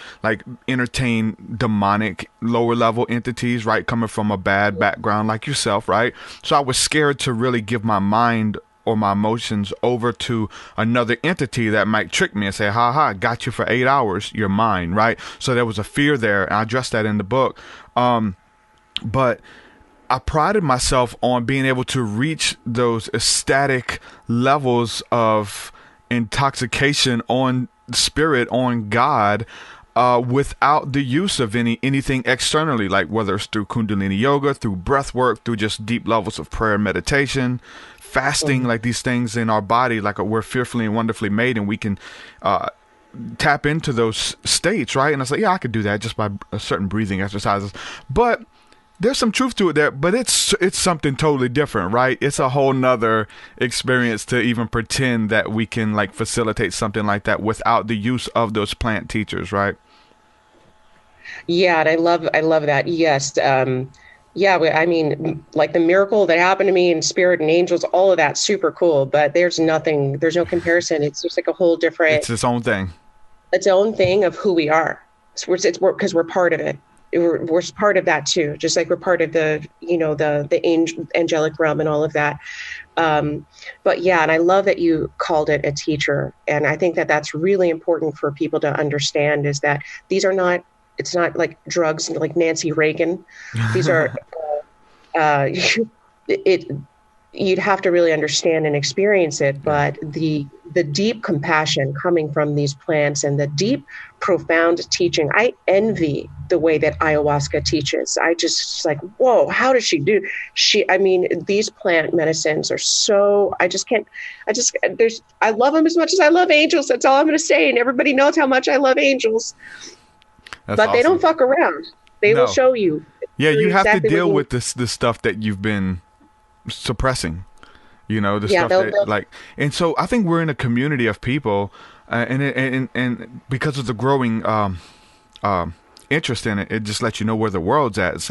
entertain demonic lower level entities, right? Coming from a bad background like yourself, right? So I was scared to really give my mind or my emotions over to another entity that might trick me and say, got you for 8 hours, you're mine, right? So there was a fear there, and I addressed that in the book. But I prided myself on being able to reach those ecstatic levels of intoxication on spirit, on God, without the use of anything externally, like whether it's through Kundalini yoga, through breath work, through just deep levels of prayer and meditation, fasting, like these things in our body, like we're fearfully and wonderfully made, and we can tap into those states, right? And I was like, yeah, I could do that just by certain breathing exercises. But there's some truth to it there, but it's something totally different, right? It's a whole nother experience to even pretend that we can facilitate something like that without the use of those plant teachers, right? Yeah, and I love that. Yes. I mean, the miracle that happened to me in spirit and angels, all of that, super cool, but there's no comparison. It's just a whole different, it's its own thing. Its own thing of who we are. It's because we're part of it. We're part of that too, just like we're part of the angelic realm and all of that. But yeah, and I love that you called it a teacher. And I think that that's really important for people to understand, is that it's not like drugs like Nancy Reagan. These are, you'd have to really understand and experience it, but the deep compassion coming from these plants and the deep, profound teaching. I envy the way that ayahuasca teaches. I just whoa, how does she do? These plant medicines are so, I love them as much as I love angels. That's all I'm going to say. And everybody knows how much I love angels. That's but awesome. They don't fuck around. They will show you. Yeah, you have to deal with this stuff that you've been suppressing, the stuff that and so I think we're in a community of people, and because of the growing interest in it, it just lets you know where the world's at. It's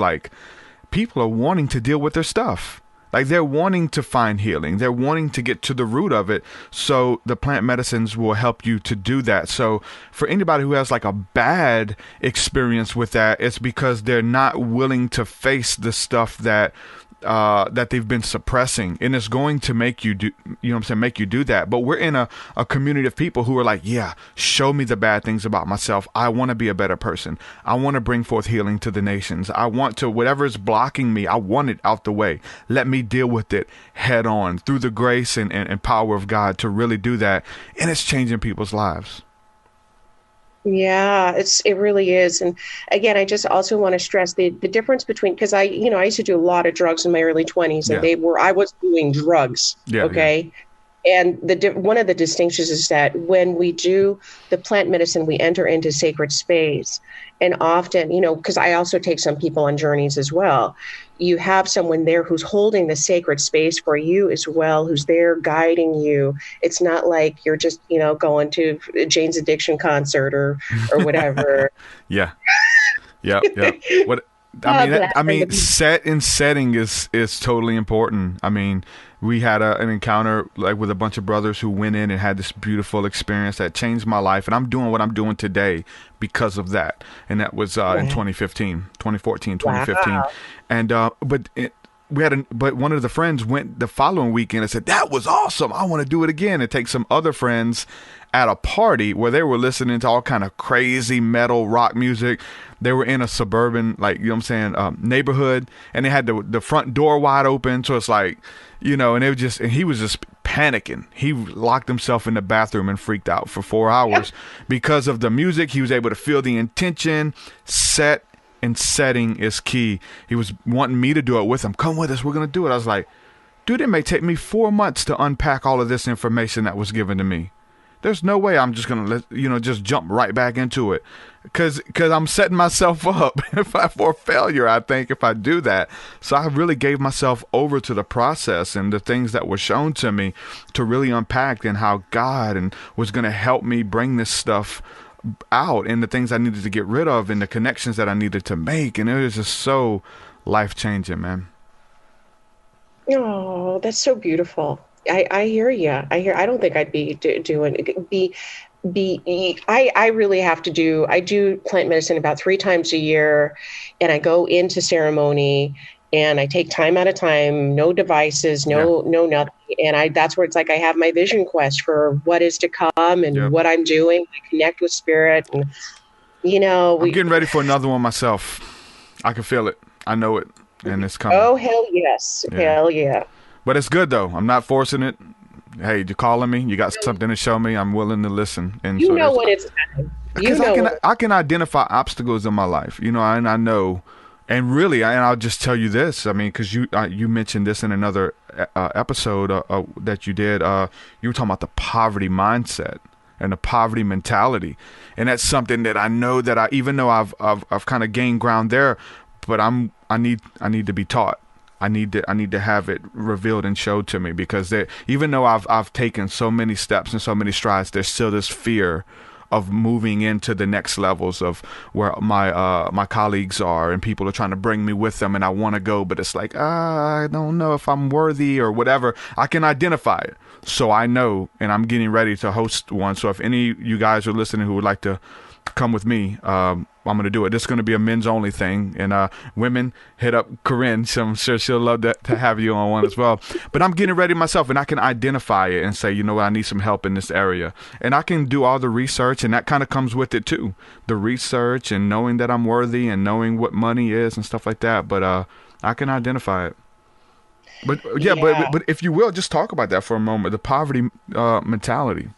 people are wanting to deal with their stuff. They're wanting to find healing. They're wanting to get to the root of it. So the plant medicines will help you to do that. So for anybody who has a bad experience with that, it's because they're not willing to face the stuff that they've been suppressing, and it's going to make you do, make you do that. But we're in a community of people who are yeah, show me the bad things about myself. I want to be a better person. I want to bring forth healing to the nations. I want to, whatever is blocking me, I want it out the way. Let me deal with it head on through the grace and power of God to really do that. And it's changing people's lives. Yeah, it really is. And again, I just also want to stress the difference between, because I used to do a lot of drugs in my early 20s, and I was doing drugs. Yeah, okay. Yeah. And one of the distinctions is that when we do the plant medicine, we enter into sacred space. And often, because I also take some people on journeys as well, you have someone there who's holding the sacred space for you as well, who's there guiding you. It's not like you're just, going to a Jane's Addiction concert or whatever. Yeah. Yeah. What I mean, setting is totally important. I mean, we had an encounter with a bunch of brothers who went in and had this beautiful experience that changed my life. And I'm doing what I'm doing today because of that. And that was in 2014, 2015. Wow. And, but but one of the friends went the following weekend and said, that was awesome. I want to do it again, and take some other friends at a party where they were listening to all kind of crazy metal rock music. They were in a suburban, like, you know what I'm saying, neighborhood, and they had the front door wide open. So it's like, you know, and he was just panicking. He locked himself in the bathroom and freaked out for 4 hours because of the music. He was able to feel the intention. Set and setting is key. He was wanting me to do it with him. Come with us. We're going to do it. I was like, dude, it may take me 4 months to unpack all of this information that was given to me. There's no way I'm just going to just jump right back into it, because I'm setting myself up for failure, I think, if I do that. So I really gave myself over to the process and the things that were shown to me to really unpack, and how God was going to help me bring this stuff out, and the things I needed to get rid of, and the connections that I needed to make. And it was just so life-changing, man. Oh, that's so beautiful. I hear you. I don't think I'd be I really have to do, I do plant medicine about 3 times a year, and I go into ceremony, and I take time out of time, no devices, no nothing. And that's where it's like, I have my vision quest for what is to come and what I'm doing. I connect with spirit, and, you know, I'm getting ready for another one myself. I can feel it. I know it. And it's coming. Oh, hell yes. Yeah. Hell yeah. But it's good, though. I'm not forcing it. Hey, you're calling me. You got something to show me. I'm willing to listen. And you know when it's time. Because I can identify obstacles in my life, you know, and I know. And really, and I'll just tell you this. I mean, because you mentioned this in another episode that you did. You were talking about the poverty mindset and the poverty mentality, and that's something that I know that even though I've kind of gained ground there, but I need to be taught. I need to have it revealed and showed to me, because even though I've taken so many steps and so many strides, there's still this fear of moving into the next levels of where my colleagues are, and people are trying to bring me with them, and I want to go, but it's like, I don't know if I'm worthy or whatever. I can identify it, so I know, and I'm getting ready to host one. So if any of you guys are listening who would like to come with me, I'm going to do it. This is going to be a men's only thing, and women, hit up Corin. I'm sure she'll love to have you on one as well. But I'm getting ready myself, and I can identify it and say, you know what, I need some help in this area. And I can do all the research, and that kind of comes with it too. The research and knowing that I'm worthy and knowing what money is and stuff like that. But I can identify it. But but if you will, just talk about that for a moment, the poverty mentality.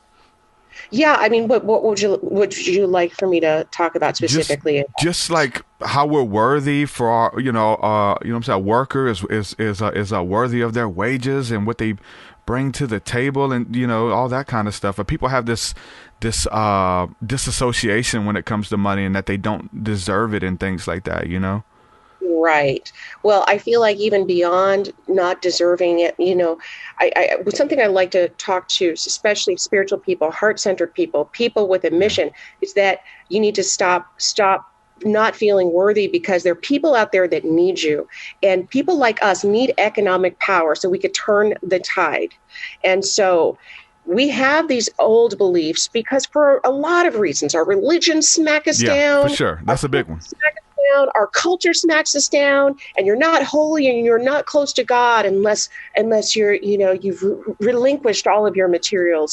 Yeah, I mean, what would you like for me to talk about specifically? Just like how we're worthy for our, what I'm saying, a worker is worthy of their wages and what they bring to the table, and all that kind of stuff. But people have this disassociation when it comes to money, and that they don't deserve it and things like that. Right. Well, I feel like even beyond not deserving it, I something I like to talk to, especially spiritual people, heart-centered people with a mission, is that you need to stop not feeling worthy, because there are people out there that need you, and people like us need economic power so we could turn the tide. And so we have these old beliefs because for a lot of reasons, our religion smack us down. For sure. That's a big one. Our culture smacks us down, and you're not holy and you're not close to God unless you're, you've relinquished all of your material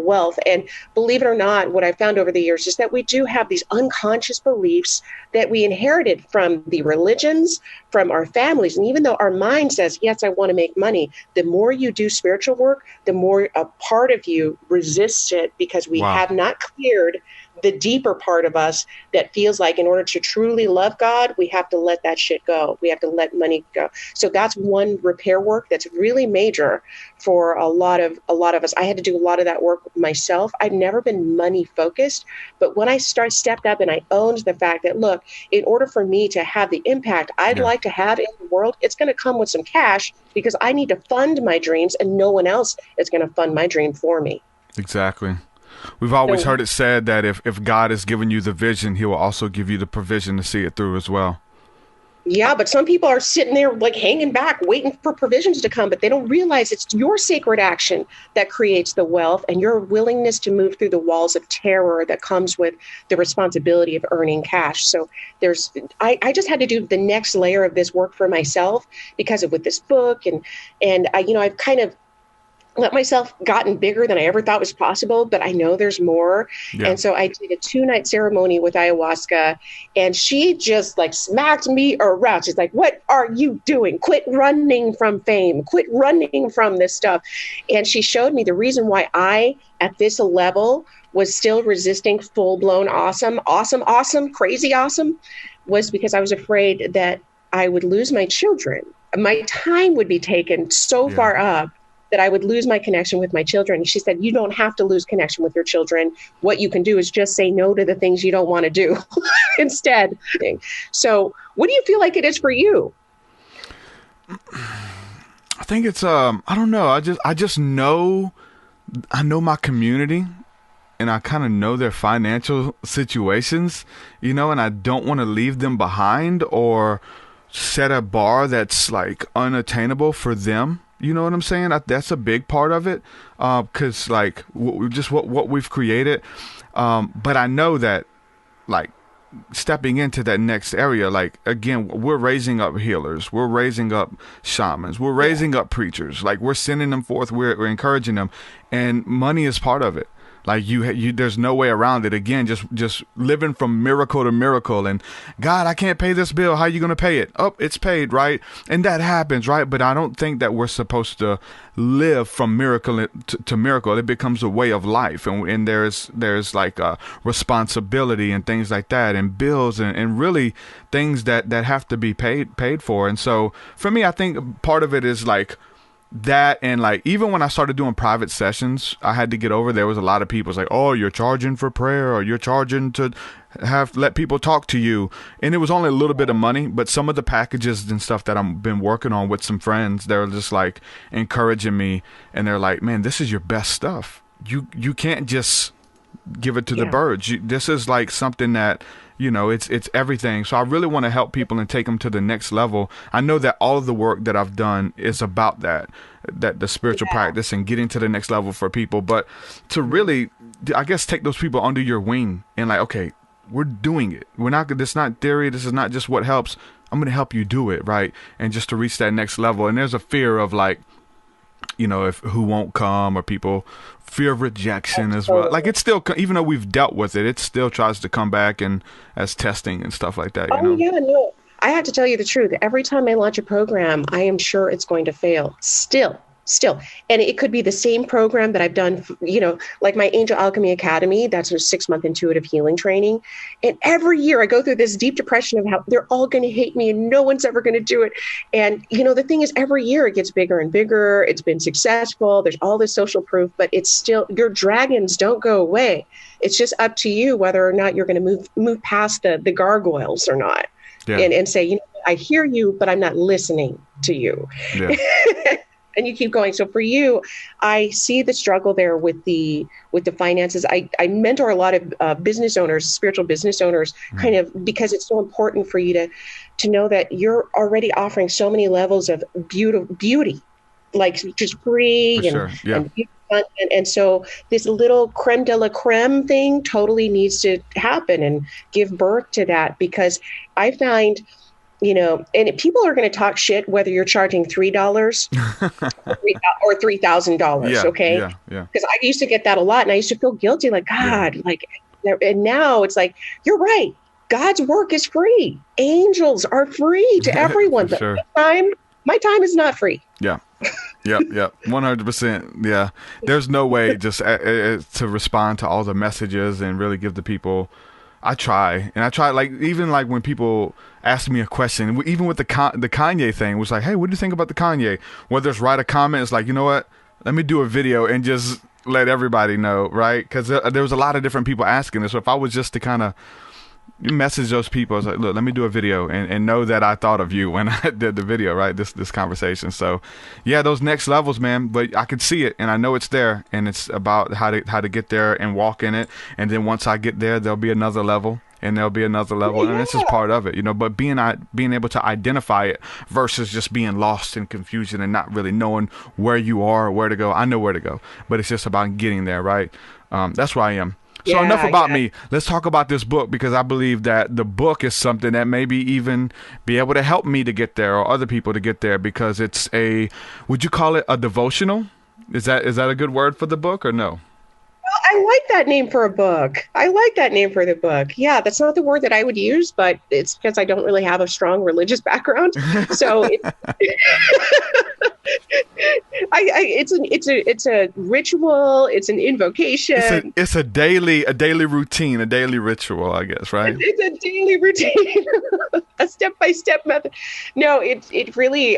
wealth. And believe it or not, what I've found over the years is that we do have these unconscious beliefs that we inherited from the religions, from our families. And even though our mind says, yes, I want to make money, the more you do spiritual work, the more a part of you resists it, because we have not cleared the deeper part of us that feels like in order to truly love God, we have to let that shit go. We have to let money go. So that's one repair work that's really major for a lot of us. I had to do a lot of that work myself. I've never been money focused, but when I stepped up and I owned the fact that, look, in order for me to have the impact I'd like to have in the world, it's going to come with some cash, because I need to fund my dreams, and no one else is going to fund my dream for me. Exactly. We've always heard it said that if God has given you the vision, he will also give you the provision to see it through as well. Yeah, but some people are sitting there like hanging back, waiting for provisions to come, but they don't realize it's your sacred action that creates the wealth and your willingness to move through the walls of terror that comes with the responsibility of earning cash. So I just had to do the next layer of this work for myself because of with this book and I've kind of let myself gotten bigger than I ever thought was possible, but I know there's more. Yeah. And so I did a 2-night ceremony with ayahuasca and she just like smacked me around. She's like, what are you doing? Quit running from fame, quit running from this stuff. And she showed me the reason why I, at this level, was still resisting full-blown awesome, crazy awesome, was because I was afraid that I would lose my children. My time would be taken so far up that I would lose my connection with my children. She said, you don't have to lose connection with your children. What you can do is just say no to the things you don't want to do instead. So what do you feel like it is for you? I think it's, I don't know. I just know, I know my community and I kind of know their financial situations, and I don't want to leave them behind or set a bar that's like unattainable for them. You know what I'm saying? That's a big part of it, because like what we've created. But I know that, like, stepping into that next area, like, again, we're raising up healers, we're raising up shamans, we're raising up preachers. Like, we're sending them forth, we're encouraging them, and money is part of it. Like you, there's no way around it. Again, just living from miracle to miracle. And God, I can't pay this bill. How are you going to pay it? Oh, it's paid, right? And that happens, right? But I don't think that we're supposed to live from miracle to miracle. It becomes a way of life, and there's like a responsibility and things like that, and bills and really things that have to be paid for. And so for me, I think part of it is like that, and like even when I started doing private sessions, I had to get over, there was a lot of people like, oh, you're charging for prayer, or you're charging to let people talk to you. And it was only a little bit of money, but some of the packages and stuff that I've been working on with some friends, they're just like encouraging me, and they're like, man, this is your best stuff. You can't just give it to the birds. This is like something that, it's everything. So I really want to help people and take them to the next level. I know that all of the work that I've done is about that the spiritual practice and getting to the next level for people. But to really, I guess, take those people under your wing and like, okay, we're doing it. This is not theory. This is not just what helps. I'm going to help you do it, right? And just to reach that next level. And there's a fear of like, if who won't come, or people fear of rejection as well. Like, it's still, even though we've dealt with it, it still tries to come back and as testing and stuff like that. Yeah, no. I have to tell you the truth. Every time I launch a program, I am sure it's going to fail. Still. And it could be the same program that I've done, like my Angel Alchemy Academy. That's a 6-month intuitive healing training. And every year I go through this deep depression of how they're all going to hate me and no one's ever going to do it. And, the thing is, every year it gets bigger and bigger. It's been successful. There's all this social proof, but it's still, your dragons don't go away. It's just up to you whether or not you're going to move past the gargoyles or not. Yeah. And say, I hear you, but I'm not listening to you. Yeah. And you keep going. So for you, I see the struggle there with the finances. I mentor a lot of business owners, spiritual business owners, kind of because it's so important for you to know that you're already offering so many levels of beauty, like just free and beauty. And so this little creme de la creme thing totally needs to happen and give birth to that, because I find, and people are going to talk shit whether you're charging $3 or $3,000. Okay. Yeah. Because I used to get that a lot, and I used to feel guilty, like, God, and now it's like, you're right. God's work is free. Angels are free to everyone. But sure. My time is not free. Yeah. Yep. 100%. Yeah. There's no way just to respond to all the messages and really give the people. I try, like, even like when people ask me a question, even with the Kanye thing, it was like, hey, what do you think about the Kanye? Whether it's write a comment, it's like, you know what? Let me do a video and just let everybody know, right? Because there was a lot of different people asking this. So if I was just to kind of message those people, I was like, look, let me do a video and know that I thought of you when I did the video, right? This conversation. So yeah, those next levels, man, but I can see it and I know it's there, and it's about how to get there and walk in it. And then once I get there, there'll be another level. and there'll be another level, and this is part of it, but being able to identify it versus just being lost in confusion and not really knowing where you are or where to go. I know where to go, but it's just about getting there, right? That's where I am. So enough about me. Let's talk about this book, because I believe that the book is something that maybe even be able to help me to get there or other people to get there, because it's would you call it a devotional? Is that a good word for the book or no? Well, I like that name for a book. I like that name for the book. Yeah, that's not the word that I would use, but it's because I don't really have a strong religious background. So it's a ritual. It's an invocation. It's a daily routine, a daily ritual, I guess, right? It's a daily routine, a step-by-step method. No, it really.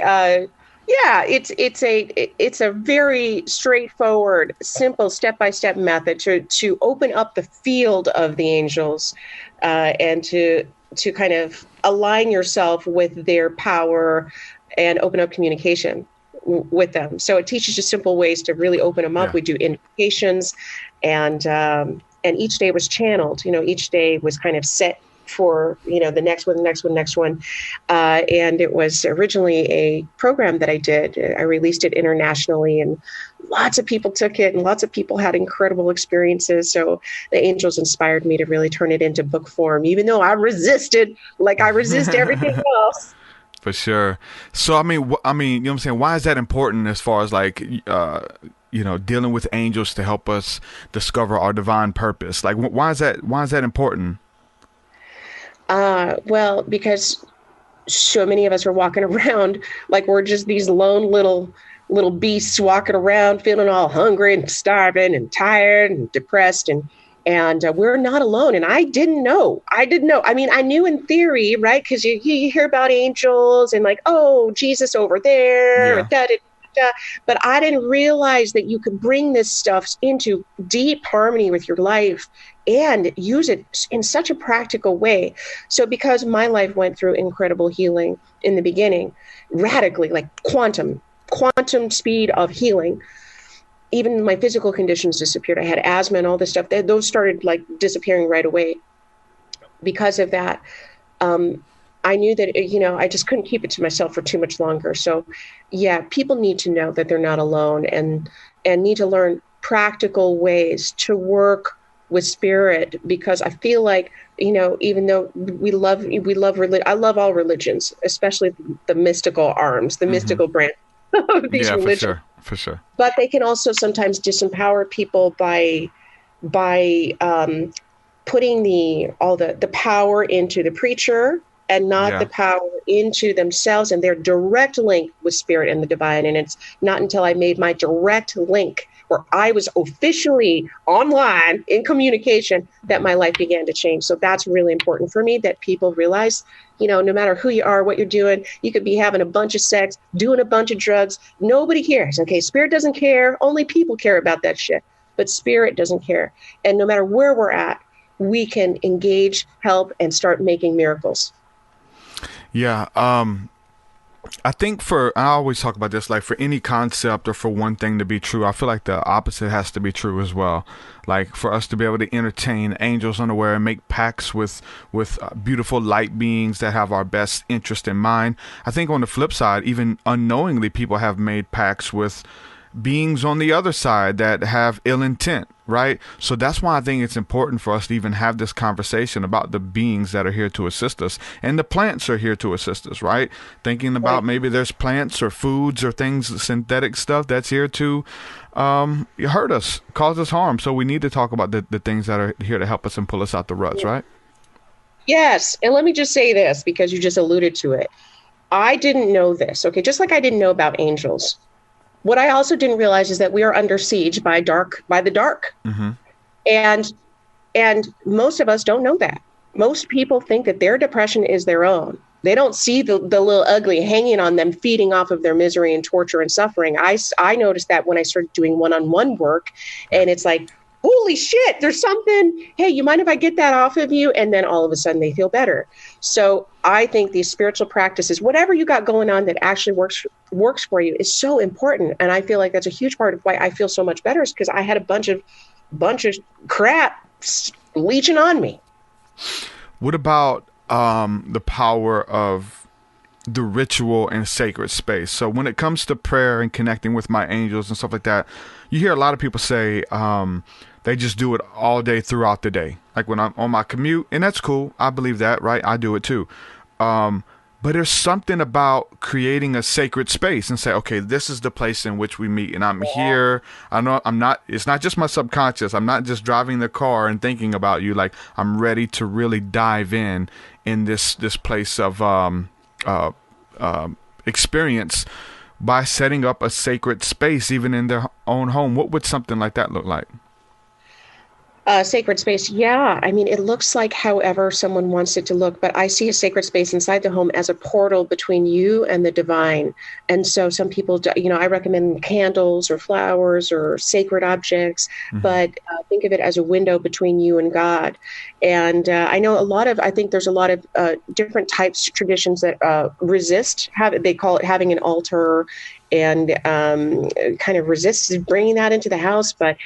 It's a very straightforward, simple step-by-step method to open up the field of the angels, and to kind of align yourself with their power and open up communication with them. So it teaches you simple ways to really open them up. Yeah. We do invocations, and each day was channeled. Each day was kind of set for the next one, and it was originally a program that I did. I released it internationally, and lots of people took it, and lots of people had incredible experiences. So the angels inspired me to really turn it into book form, even though I resisted, like I resist everything else. For sure. So I mean, you know what I'm saying? Why is that important as far as like dealing with angels to help us discover our divine purpose? Like, why is that important? Well, because so many of us are walking around like we're just these lone little beasts walking around feeling all hungry and starving and tired and depressed, and we're not alone. And I didn't know. I mean, I knew in theory, right? Because you hear about angels and like, oh, Jesus over there, but I didn't realize that you could bring this stuff into deep harmony with your life and use it in such a practical way. So because my life went through incredible healing in the beginning, radically, like quantum speed of healing, even my physical conditions disappeared. I had asthma and all this stuff. Those started like disappearing right away. Because of that, I knew that, I just couldn't keep it to myself for too much longer. So yeah, people need to know that they're not alone, and need to learn practical ways to work with spirit, because I feel like, even though we love religion, I love all religions, especially the mystical arms, the mystical branch of these religions. For sure. But they can also sometimes disempower people by putting the power into the preacher and not the power into themselves and their direct link with spirit and the divine. And it's not until I made my direct link where I was officially online in communication that my life began to change. So that's really important for me, that people realize, no matter who you are, what you're doing, you could be having a bunch of sex, doing a bunch of drugs. Nobody cares. Okay. Spirit doesn't care. Only people care about that shit, but spirit doesn't care. And no matter where we're at, we can engage, help, and start making miracles. Yeah. I think I always talk about this, like for any concept or for one thing to be true, I feel like the opposite has to be true as well. Like for us to be able to entertain angels unaware and make pacts with beautiful light beings that have our best interest in mind. I think on the flip side, even unknowingly, people have made pacts with beings on the other side that have ill intent, right? So that's why I think it's important for us to even have this conversation about the beings that are here to assist us, and the plants are here to assist us, right? Thinking about maybe there's plants or foods or things, synthetic stuff that's here to hurt us, cause us harm. So we need to talk about the things that are here to help us and pull us out the ruts, right? Yes. And let me just say this, because you just alluded to it. I didn't know this, okay? Just like I didn't know about angels. What I also didn't realize is that we are under siege by the dark. Mm-hmm. And most of us don't know that. Most people think that their depression is their own. They don't see the little ugly hanging on them, feeding off of their misery and torture and suffering. I noticed that when I started doing one-on-one work, and it's like, holy shit, there's something. Hey, you mind if I get that off of you? And then all of a sudden they feel better. So I think these spiritual practices, whatever you got going on that actually works for you, is so important. And I feel like that's a huge part of why I feel so much better, is because I had a bunch of crap leeching on me. What about the power of the ritual and sacred space? So when it comes to prayer and connecting with my angels and stuff like that, you hear a lot of people say they just do it all day throughout the day. Like when I'm on my commute, and that's cool. I believe that, right? I do it too. But there's something about creating a sacred space and say, okay, this is the place in which we meet, and I'm here. I know it's not just my subconscious. I'm not just driving the car and thinking about you. Like, I'm ready to really dive in this place of experience by setting up a sacred space, even in their own home. What would something like that look like? Sacred space. Yeah. I mean, it looks like however someone wants it to look, but I see a sacred space inside the home as a portal between you and the divine. And so some people, I recommend candles or flowers or sacred objects, but think of it as a window between you and God. And I know I think there's a lot of different types of traditions that they call it having an altar, and kind of resists bringing that into the house. But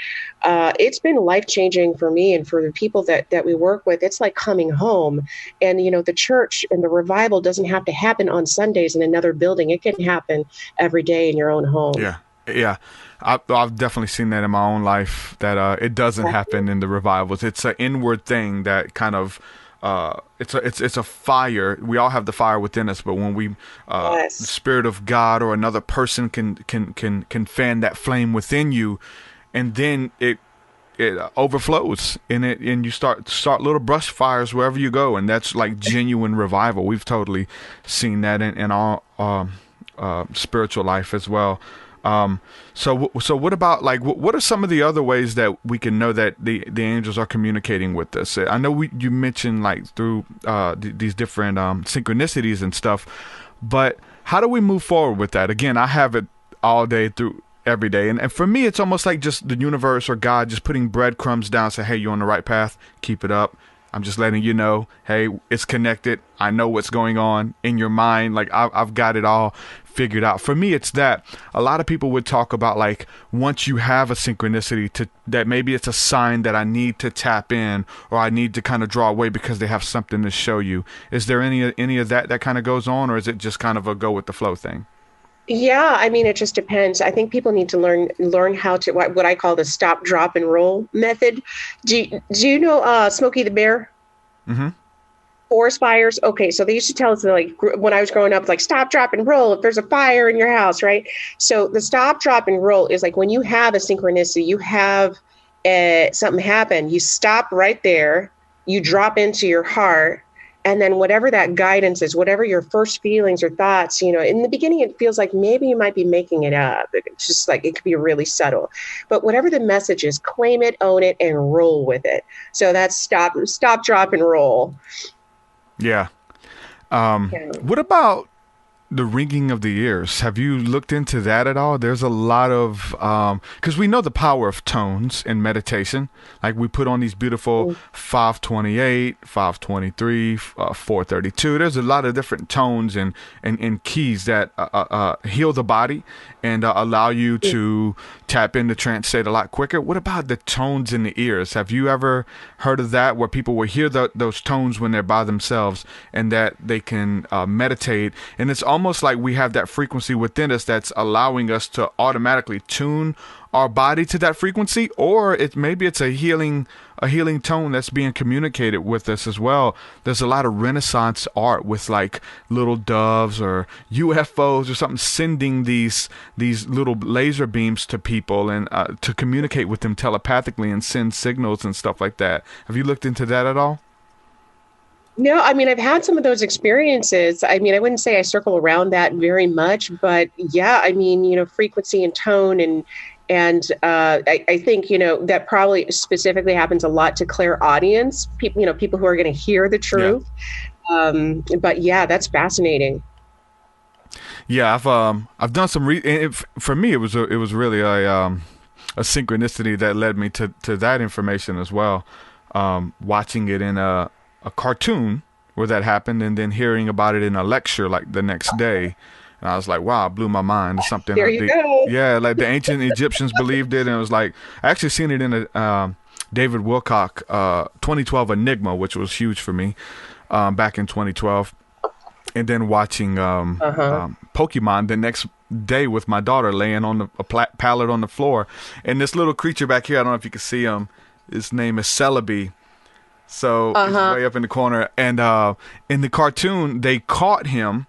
it's been life-changing for me and for the people that we work with. It's like coming home. And, the church and the revival doesn't have to happen on Sundays in another building. It can happen every day in your own home. Yeah. I've definitely seen that in my own life, that it doesn't happen in the revivals. It's an inward thing that kind of it's a fire. We all have the fire within us, but when we the Spirit of God or another person can fan that flame within you, and then it overflows and you start little brush fires wherever you go, and that's like genuine revival. We've totally seen that in our spiritual life as well. So what about, like, what are some of the other ways that we can know that the angels are communicating with us? I know you mentioned, like, through these different synchronicities and stuff, but how do we move forward with that? Again, I have it all day through every day, and for me, it's almost like just the universe or God just putting breadcrumbs down, say, hey, you're on the right path, keep it up. I'm just letting you know, hey, it's connected. I know what's going on in your mind. Like, I've got it all figured out. For me, it's that a lot of people would talk about, like, once you have a synchronicity, that maybe it's a sign that I need to tap in, or I need to kind of draw away because they have something to show you. Is there any of that kind of goes on, or is it just kind of a go with the flow thing? Yeah, I mean, it just depends. I think people need to learn how to, what I call the stop, drop, and roll method. Do you know Smokey the Bear? Mm-hmm. Forest fires. Okay, so they used to tell us, like, when I was growing up, like, stop, drop, and roll if there's a fire in your house, right? So the stop, drop, and roll is like when you have a synchronicity, you have something happen, you stop right there, you drop into your heart. And then whatever that guidance is, whatever your first feelings or thoughts, in the beginning, it feels like maybe you might be making it up. It's just like, it could be really subtle. But whatever the message is, claim it, own it, and roll with it. So that's stop, drop, and roll. Yeah. What about the ringing of the ears? Have you looked into that at all? There's a lot of, because we know the power of tones in meditation. Like, we put on these beautiful 528, 523, 432. There's a lot of different tones and keys that heal the body and allow you to tap into trance state a lot quicker. What about the tones in the ears? Have you ever heard of that, where people will hear those tones when they're by themselves, and that they can meditate? And it's almost like we have that frequency within us that's allowing us to automatically tune our body to that frequency, or maybe it's a healing tone that's being communicated with us as well. There's a lot of Renaissance art with, like, little doves or UFOs or something sending these little laser beams to people and to communicate with them telepathically and send signals and stuff like that. Have you looked into that at all? No, I mean, I've had some of those experiences. I mean, I wouldn't say I circle around that very much, but yeah, I mean, frequency and tone and I think, that probably specifically happens a lot to clairaudience, people who are going to hear the truth. Yeah. But yeah, that's fascinating. Yeah, I've done some. For me, it was really a synchronicity that led me to that information as well. Watching it in a cartoon where that happened, and then hearing about it in a lecture like the next day. And I was like, wow, it blew my mind. It's something. There you go. Yeah, like the ancient Egyptians believed it. And it was like, I actually seen it in David Wilcock 2012 Enigma, which was huge for me back in 2012. And then watching Pokemon the next day with my daughter, laying on a pallet on the floor. And this little creature back here, I don't know if you can see him, his name is Celebi. So he's way up in the corner. And in the cartoon, they caught him,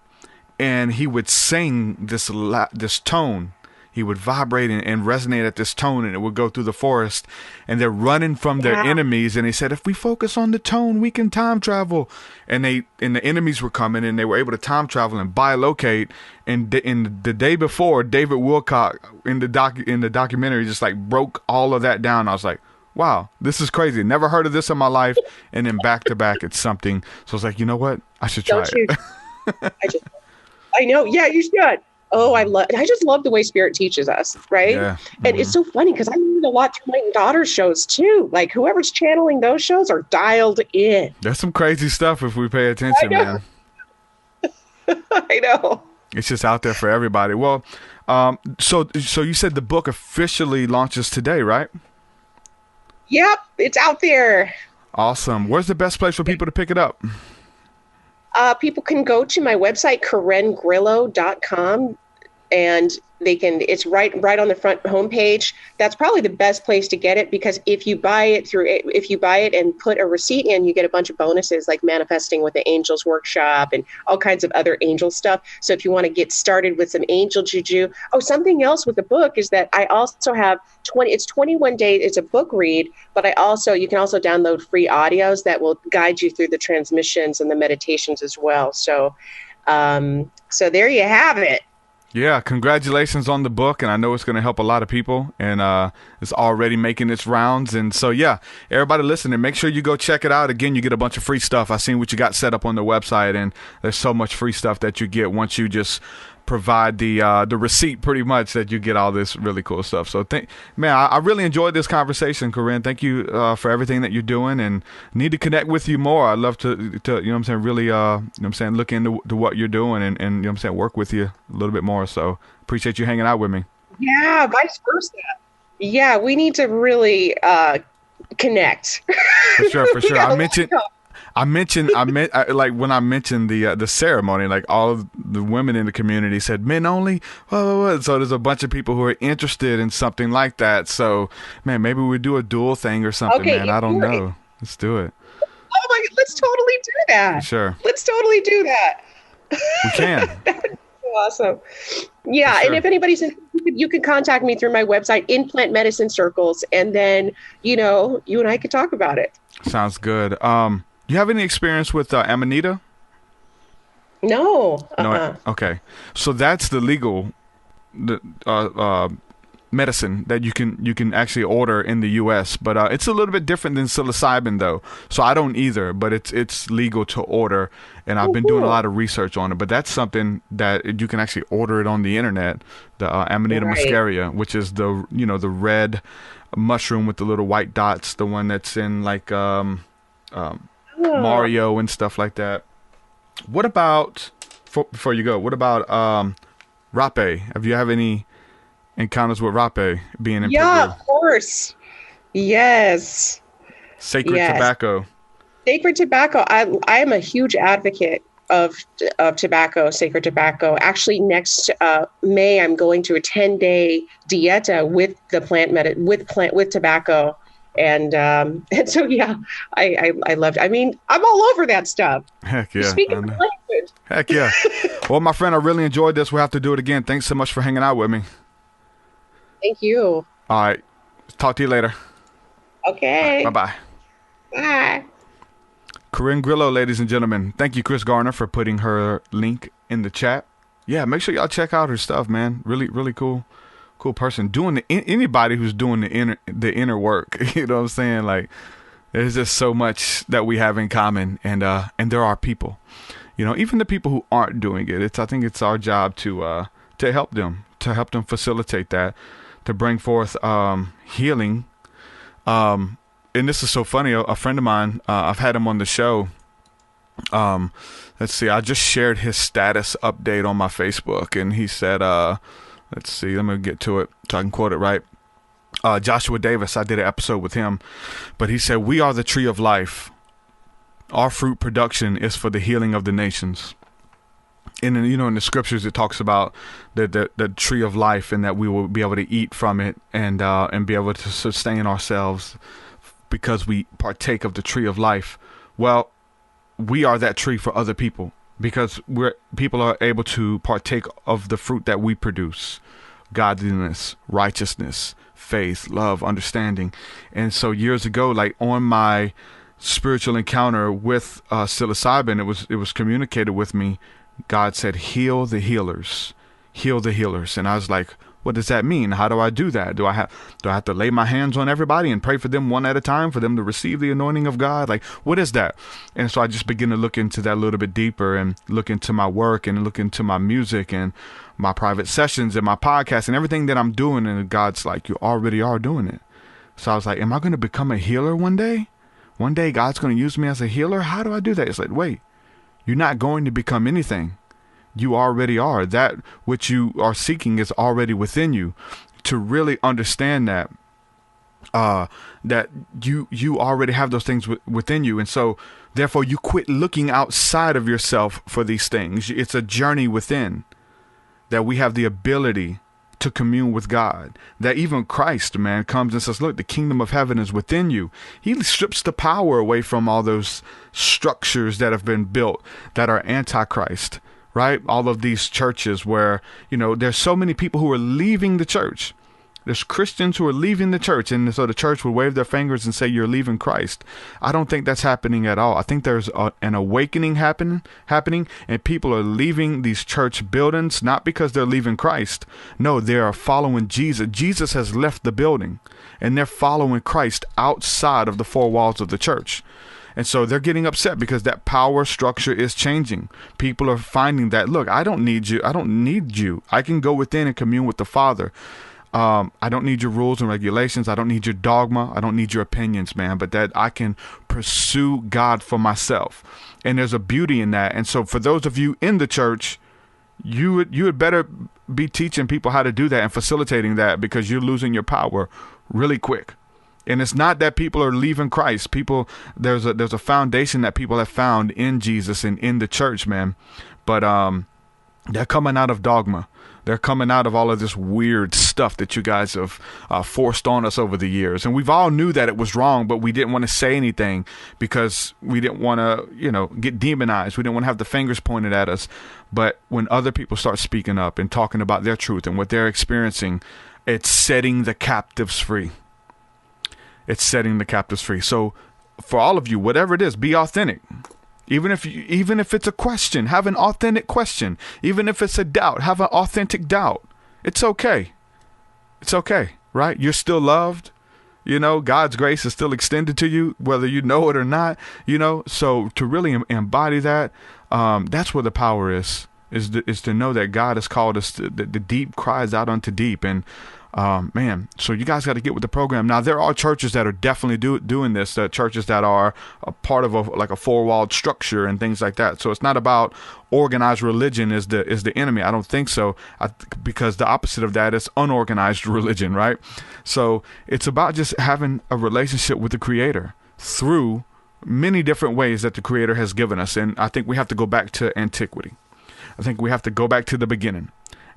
and he would sing this tone. He would vibrate and resonate at this tone, and it would go through the forest. And they're running from their enemies. And they said, if we focus on the tone, we can time travel. And the enemies were coming, and they were able to time travel and bilocate. And in the day before, David Wilcock in the documentary just like broke all of that down. I was like, wow, this is crazy. Never heard of this in my life. And then back to back, it's something. So I was like, you know what? I should try it. I know. Yeah, you should. Oh, I just love the way Spirit teaches us, right? Yeah. And it's so funny because I learned a lot through my daughter's shows too. Like whoever's channeling those shows are dialed in. There's some crazy stuff if we pay attention, man. I know. It's just out there for everybody. Well, so you said the book officially launches today, right? Yep, it's out there. Awesome. Where's the best place for people to pick it up? People can go to my website, corngrillo.com, and it's right on the front homepage. That's probably the best place to get it, because if you buy it and put a receipt in, you get a bunch of bonuses like manifesting with the Angels Workshop and all kinds of other angel stuff. So if you want to get started with some angel juju. Oh, something else with the book is that I also have 21 days. It's a book read, but you can also download free audios that will guide you through the transmissions and the meditations as well. So there you have it. Yeah, congratulations on the book, and I know it's going to help a lot of people, and it's already making its rounds. And so, yeah, everybody listening, make sure you go check it out. Again, you get a bunch of free stuff. I seen what you got set up on the website, and there's so much free stuff that you get once you just provide the receipt, pretty much, that you get all this really cool stuff. So, I really enjoyed this conversation, Corin. Thank you for everything that you're doing, and need to connect with you more. I'd love to you know what I'm saying, really, look into what you're doing and you know what I'm saying, work with you a little bit more. So, appreciate you hanging out with me. Yeah, vice versa. Yeah, we need to really connect. For sure. I mentioned when I mentioned the ceremony, like all of the women in the community said men only. So there's a bunch of people who are interested in something like that. So, man, maybe we do a dual thing or something, man. I don't know. Let's do it. Oh my God, let's totally do that. Sure. Let's totally do that. We can. That's so awesome. Yeah, sure. And if anybody's interested, you can contact me through my website, In Plant Medicine Circles, and then, you and I could talk about it. Sounds good. You have any experience with Amanita? No. No. Okay. So that's the legal medicine that you can actually order in the U.S. But it's a little bit different than psilocybin, though. So I don't either, but it's legal to order, and I've been doing a lot of research on it. But that's something that you can actually order it on the internet. The Amanita muscaria, which is the the red mushroom with the little white dots, the one that's in like Mario and stuff like that. What about before you go? What about rape? Have you any encounters with rape being in Peru? Of course. Yes. Sacred tobacco. Sacred tobacco. I am a huge advocate of tobacco, sacred tobacco. Actually, next May, I'm going to a 10-day dieta with the with tobacco. And so, yeah, I loved it. I mean, I'm all over that stuff. Heck yeah. Speaking of language. Heck yeah. Well, my friend, I really enjoyed this. We'll have to do it again. Thanks so much for hanging out with me. Thank you. All right. Talk to you later. Okay. Right, bye-bye. Bye. Corn Grillo, ladies and gentlemen. Thank you, Chris Garner, for putting her link in the chat. Yeah, make sure y'all check out her stuff, man. Really, really cool person. Doing anybody who's doing the inner work. You know what I'm saying? Like, there's just so much that we have in common, and there are people. Even the people who aren't doing it. I think it's our job to help them, facilitate that, to bring forth healing. And this is so funny. A friend of mine, I've had him on the show. Let's see. I just shared his status update on my Facebook, and he said, let's see. Let me get to it so I can quote it right. Joshua Davis. I did an episode with him, but he said, we are the tree of life. Our fruit production is for the healing of the nations. And then, in the scriptures, it talks about the tree of life, and that we will be able to eat from it and be able to sustain ourselves because we partake of the tree of life. Well, we are that tree for other people, because people are able to partake of the fruit that we produce: godliness, righteousness, faith, love, understanding. And so years ago, like on my spiritual encounter with psilocybin, it was communicated with me. God said, heal the healers, heal the healers. And I was like, what does that mean? How do I do that? Do I have to lay my hands on everybody and pray for them one at a time for them to receive the anointing of God? Like, what is that? And so I just began to look into that a little bit deeper, and look into my work, and look into my music and my private sessions and my podcast and everything that I'm doing. And God's like, you already are doing it. So I was like, am I going to become a healer one day? One day God's going to use me as a healer? How do I do that? It's like, wait, you're not going to become anything. You already are. That which you are seeking is already within you. To really understand that, that you already have those things within you. And so therefore you quit looking outside of yourself for these things. It's a journey within, that we have the ability to commune with God. That even Christ, man, comes and says, look, the kingdom of heaven is within you. He strips the power away from all those structures that have been built that are antichrist, right? All of these churches where, there's so many people who are leaving the church. There's Christians who are leaving the church, and so the church would wave their fingers and say, you're leaving Christ. I don't think that's happening at all. I think there's an awakening happening, and people are leaving these church buildings, not because they're leaving Christ. No, they are following Jesus. Jesus has left the building, and they're following Christ outside of the four walls of the church. And so they're getting upset because that power structure is changing. People are finding that, look, I don't need you. I don't need you. I can go within and commune with the Father. I don't need your rules and regulations. I don't need your dogma. I don't need your opinions, man, but that I can pursue God for myself. And there's a beauty in that. And so for those of you in the church, you would better be teaching people how to do that and facilitating that, because you're losing your power really quick. And it's not that people are leaving Christ. There's a foundation that people have found in Jesus and in the church, man. But they're coming out of dogma. They're coming out of all of this weird stuff that you guys have forced on us over the years. And we've all knew that it was wrong, but we didn't want to say anything because we didn't want to, get demonized. We didn't want to have the fingers pointed at us. But when other people start speaking up and talking about their truth and what they're experiencing, it's setting the captives free. It's setting the captives free. So for all of you, whatever it is, be authentic. Even if it's a question, have an authentic question. Even if it's a doubt, have an authentic doubt. It's okay. It's okay, right? You're still loved. God's grace is still extended to you, whether you know it or not. So to really embody that, that's where the power is to know that God has called us. The deep cries out unto deep, and man, so you guys got to get with the program. Now, there are churches that are definitely doing this, churches that are a part of a four-walled structure and things like that. So it's not about organized religion is the enemy. I don't think so, because the opposite of that is unorganized religion, right? So it's about just having a relationship with the Creator through many different ways that the Creator has given us. And I think we have to go back to antiquity. I think we have to go back to the beginning.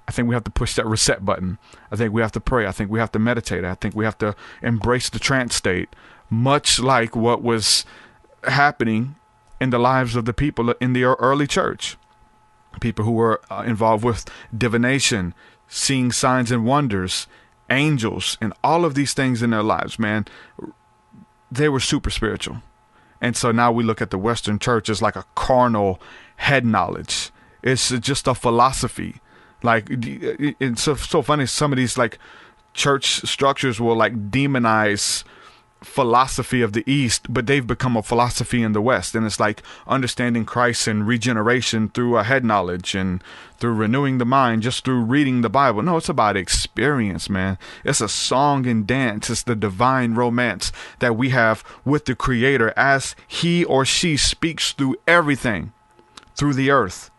I think we have to push that reset button. I think we have to pray. I think we have to meditate. I think we have to embrace the trance state, much like what was happening in the lives of the people in the early church. People who were involved with divination, seeing signs and wonders, angels, and all of these things in their lives, man. They were super spiritual. And so now we look at the Western church as like a carnal head knowledge. It's just a philosophy. Like, it's so funny. Some of these like church structures will like demonize philosophy of the East, but they've become a philosophy in the West. And it's like understanding Christ and regeneration through a head knowledge and through renewing the mind, just through reading the Bible. No, it's about experience, man. It's a song and dance. It's the divine romance that we have with the Creator as he or she speaks through everything, through the earth.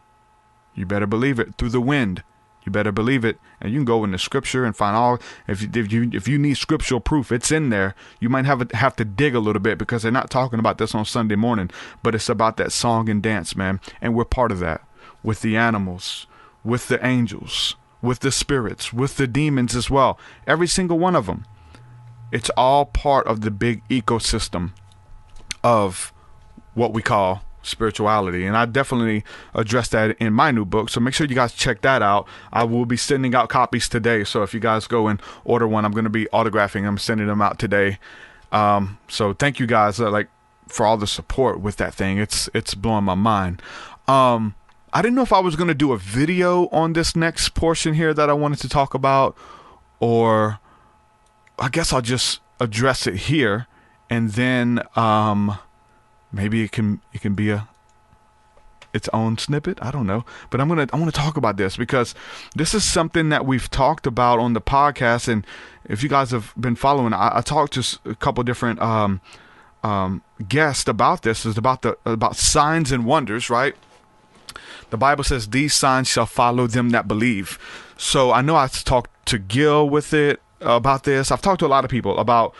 You better believe it. Through the wind. You better believe it. And you can go into scripture and find all, if you need scriptural proof, it's in there. You might have to dig a little bit, because they're not talking about this on Sunday morning, but it's about that song and dance, man. And we're part of that, with the animals, with the angels, with the spirits, with the demons as well. Every single one of them. It's all part of the big ecosystem of what we call spirituality. And I definitely address that in my new book, so make sure you guys check that out. I will be sending out copies today, so if you guys go and order one, I'm going to be autographing them, sending them out today. So thank you guys for all the support with that thing. It's blowing my mind. I didn't know if I was going to do a video on this next portion here that I wanted to talk about, or I guess I'll just address it here, and then maybe it can be its own snippet. I don't know, but I want to talk about this, because this is something that we've talked about on the podcast. And if you guys have been following, I talked to a couple different guests about this. It's about signs and wonders, right? The Bible says these signs shall follow them that believe. So I know I talked to Gil with it about this. I've talked to a lot of people about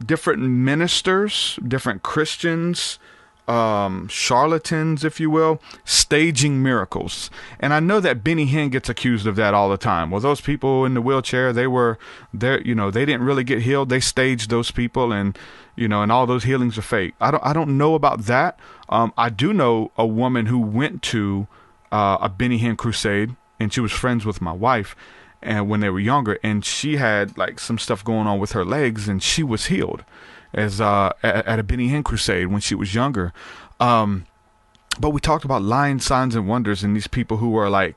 different ministers, different Christians, charlatans, if you will, staging miracles. And I know that Benny Hinn gets accused of that all the time. Well, those people in the wheelchair, they didn't really get healed. They staged those people, and and all those healings are fake. I don't know about that. I do know a woman who went to a Benny Hinn crusade, and she was friends with my wife, and when they were younger, and she had some stuff going on with her legs, and she was healed as at a Benny Hinn crusade when she was younger. But we talked about lying signs and wonders, and these people who were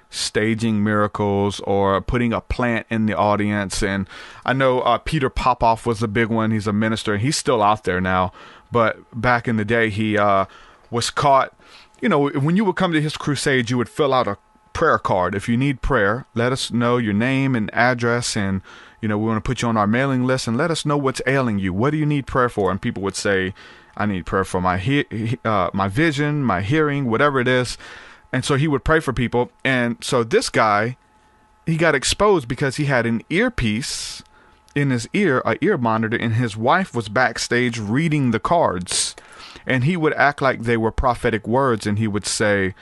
staging miracles or putting a plant in the audience. And I know Peter Popoff was a big one. He's a minister, and he's still out there now, but back in the day he was caught. When you would come to his crusade, you would fill out a prayer card. If you need prayer, let us know your name and address, and we want to put you on our mailing list, and let us know what's ailing you. What do you need prayer for? And people would say, I need prayer for my vision, my hearing, whatever it is. And so he would pray for people. And so this guy, he got exposed because he had an earpiece in his ear, an ear monitor, and his wife was backstage reading the cards, and he would act like they were prophetic words, and he would say,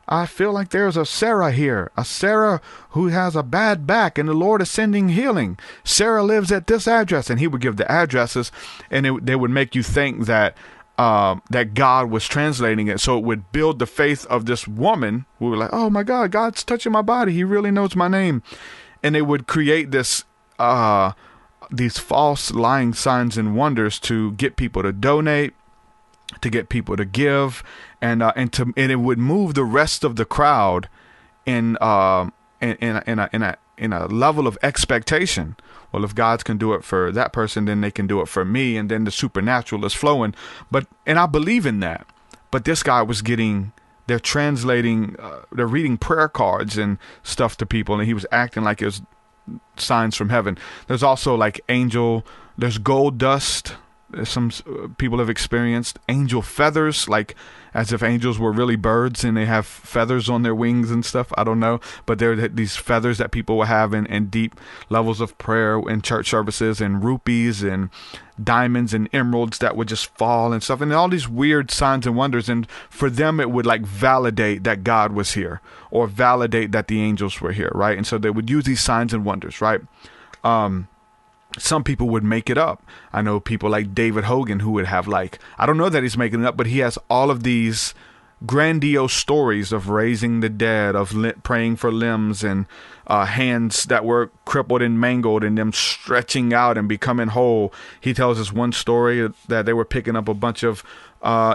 I feel like there's a Sarah here, a Sarah who has a bad back, and the Lord is sending healing. Sarah lives at this address. And he would give the addresses, and they would make you think that that God was translating it. So it would build the faith of this woman who were like, oh my God, God's touching my body. He really knows my name. And they would create these false lying signs and wonders to get people to donate, to get people to give, and it would move the rest of the crowd in a level of expectation. Well, if God can do it for that person, then they can do it for me, and then the supernatural is flowing. And I believe in that. But this guy was they're translating, they're reading prayer cards and stuff to people, and he was acting like it was signs from heaven. There's also there's gold dust. Some people have experienced angel feathers, as if angels were really birds and they have feathers on their wings and stuff. I don't know, but there are these feathers that people will have in deep levels of prayer in church services, and rupees and diamonds and emeralds that would just fall and stuff, and all these weird signs and wonders. And for them, it would validate that God was here, or validate that the angels were here, right? And so they would use these signs and wonders, right? Some people would make it up. I know people like David Hogan who would have I don't know that he's making it up, but he has all of these grandiose stories of raising the dead, of praying for limbs, and hands that were crippled and mangled, and them stretching out and becoming whole. He tells us one story that they were picking up a bunch of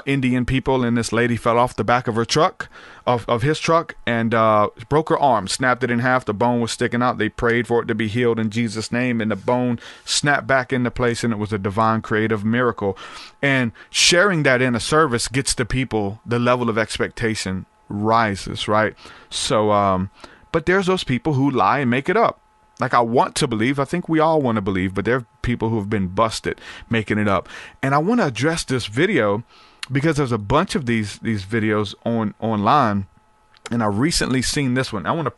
Indian people, and this lady fell off the back of her truck, of his truck, and broke her arm, snapped it in half. The bone was sticking out. They prayed for it to be healed in Jesus' name, and the bone snapped back into place, and it was a divine creative miracle. And sharing that in a service gets the people, the level of expectation rises, right? So but there's those people who lie and make it up. I want to believe, I think we all want to believe, but there are people who have been busted making it up. And I want to address this video because there's a bunch of these videos online, And I recently seen this one. I'm gonna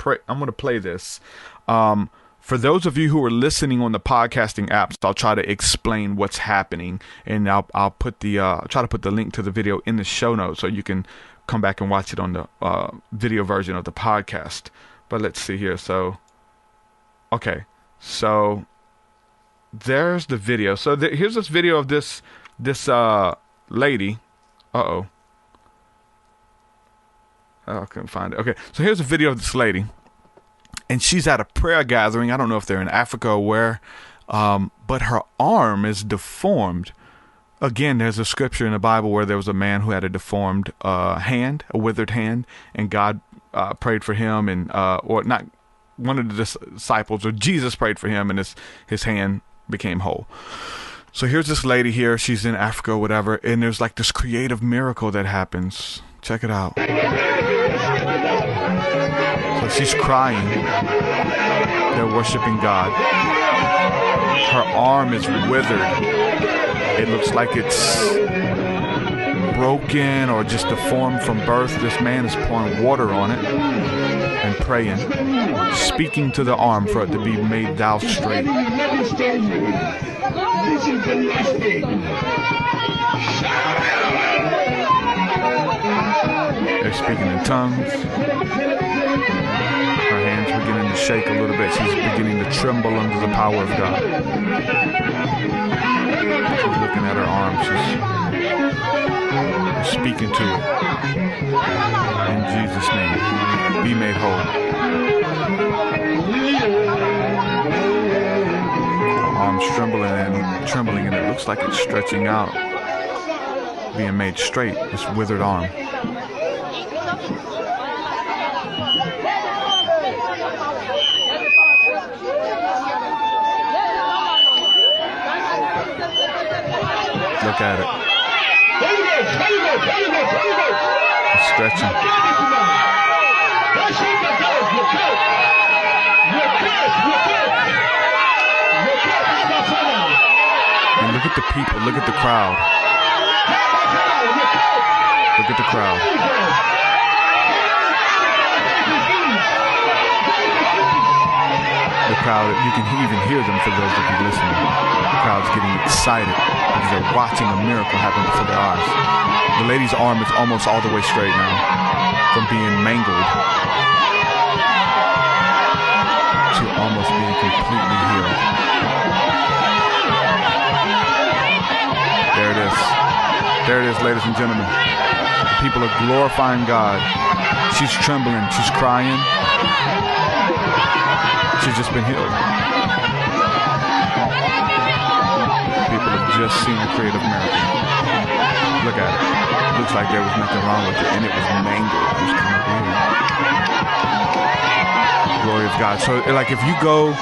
play this. For those of you who are listening on the podcasting apps, I'll try to explain what's happening, and I'll put try to put the link to the video in the show notes so you can come back and watch it on the video version of the podcast. But let's see here. So, okay, so there's the video. So here's this video of this lady. I couldn't find it. Okay, so here's a video of this lady. And she's at a prayer gathering. I don't know if they're in Africa or where, but her arm is deformed. Again, there's a scripture in the Bible where there was a man who had a deformed hand, a withered hand, and God prayed for him, and or not one of the disciples, or Jesus prayed for him, and his hand became whole. So here's this lady here. She's in Africa or whatever, and there's like this creative miracle that happens. Check it out. So she's crying. They're worshiping God. Her arm is withered. It looks like it's broken or just deformed from birth. This man is pouring water on it and praying, speaking to the arm for it to be made thou straight. They're speaking in tongues. Her hands beginning to shake a little bit. She's beginning to tremble under the power of God. She's looking at her arm. She's speaking to it. In Jesus' name, be made whole. Her arm's trembling, and it looks like it's stretching out, being made straight. This withered arm. Look at it. It's stretching. And look at the people. Look at the crowd. Look at the crowd. The crowd, you can even hear them for those of you listening. The crowd's getting excited because they're watching a miracle happen before their eyes. The lady's arm is almost all the way straight now from being mangled to almost being completely healed. There it is. There it is, ladies and gentlemen. The people are glorifying God. She's trembling. She's crying. She's just been healed. People have just seen a creative miracle. Look at it. Looks like there was nothing wrong with it, and it was mangled. It was kind of weird. Glory of God. So, like, if you go,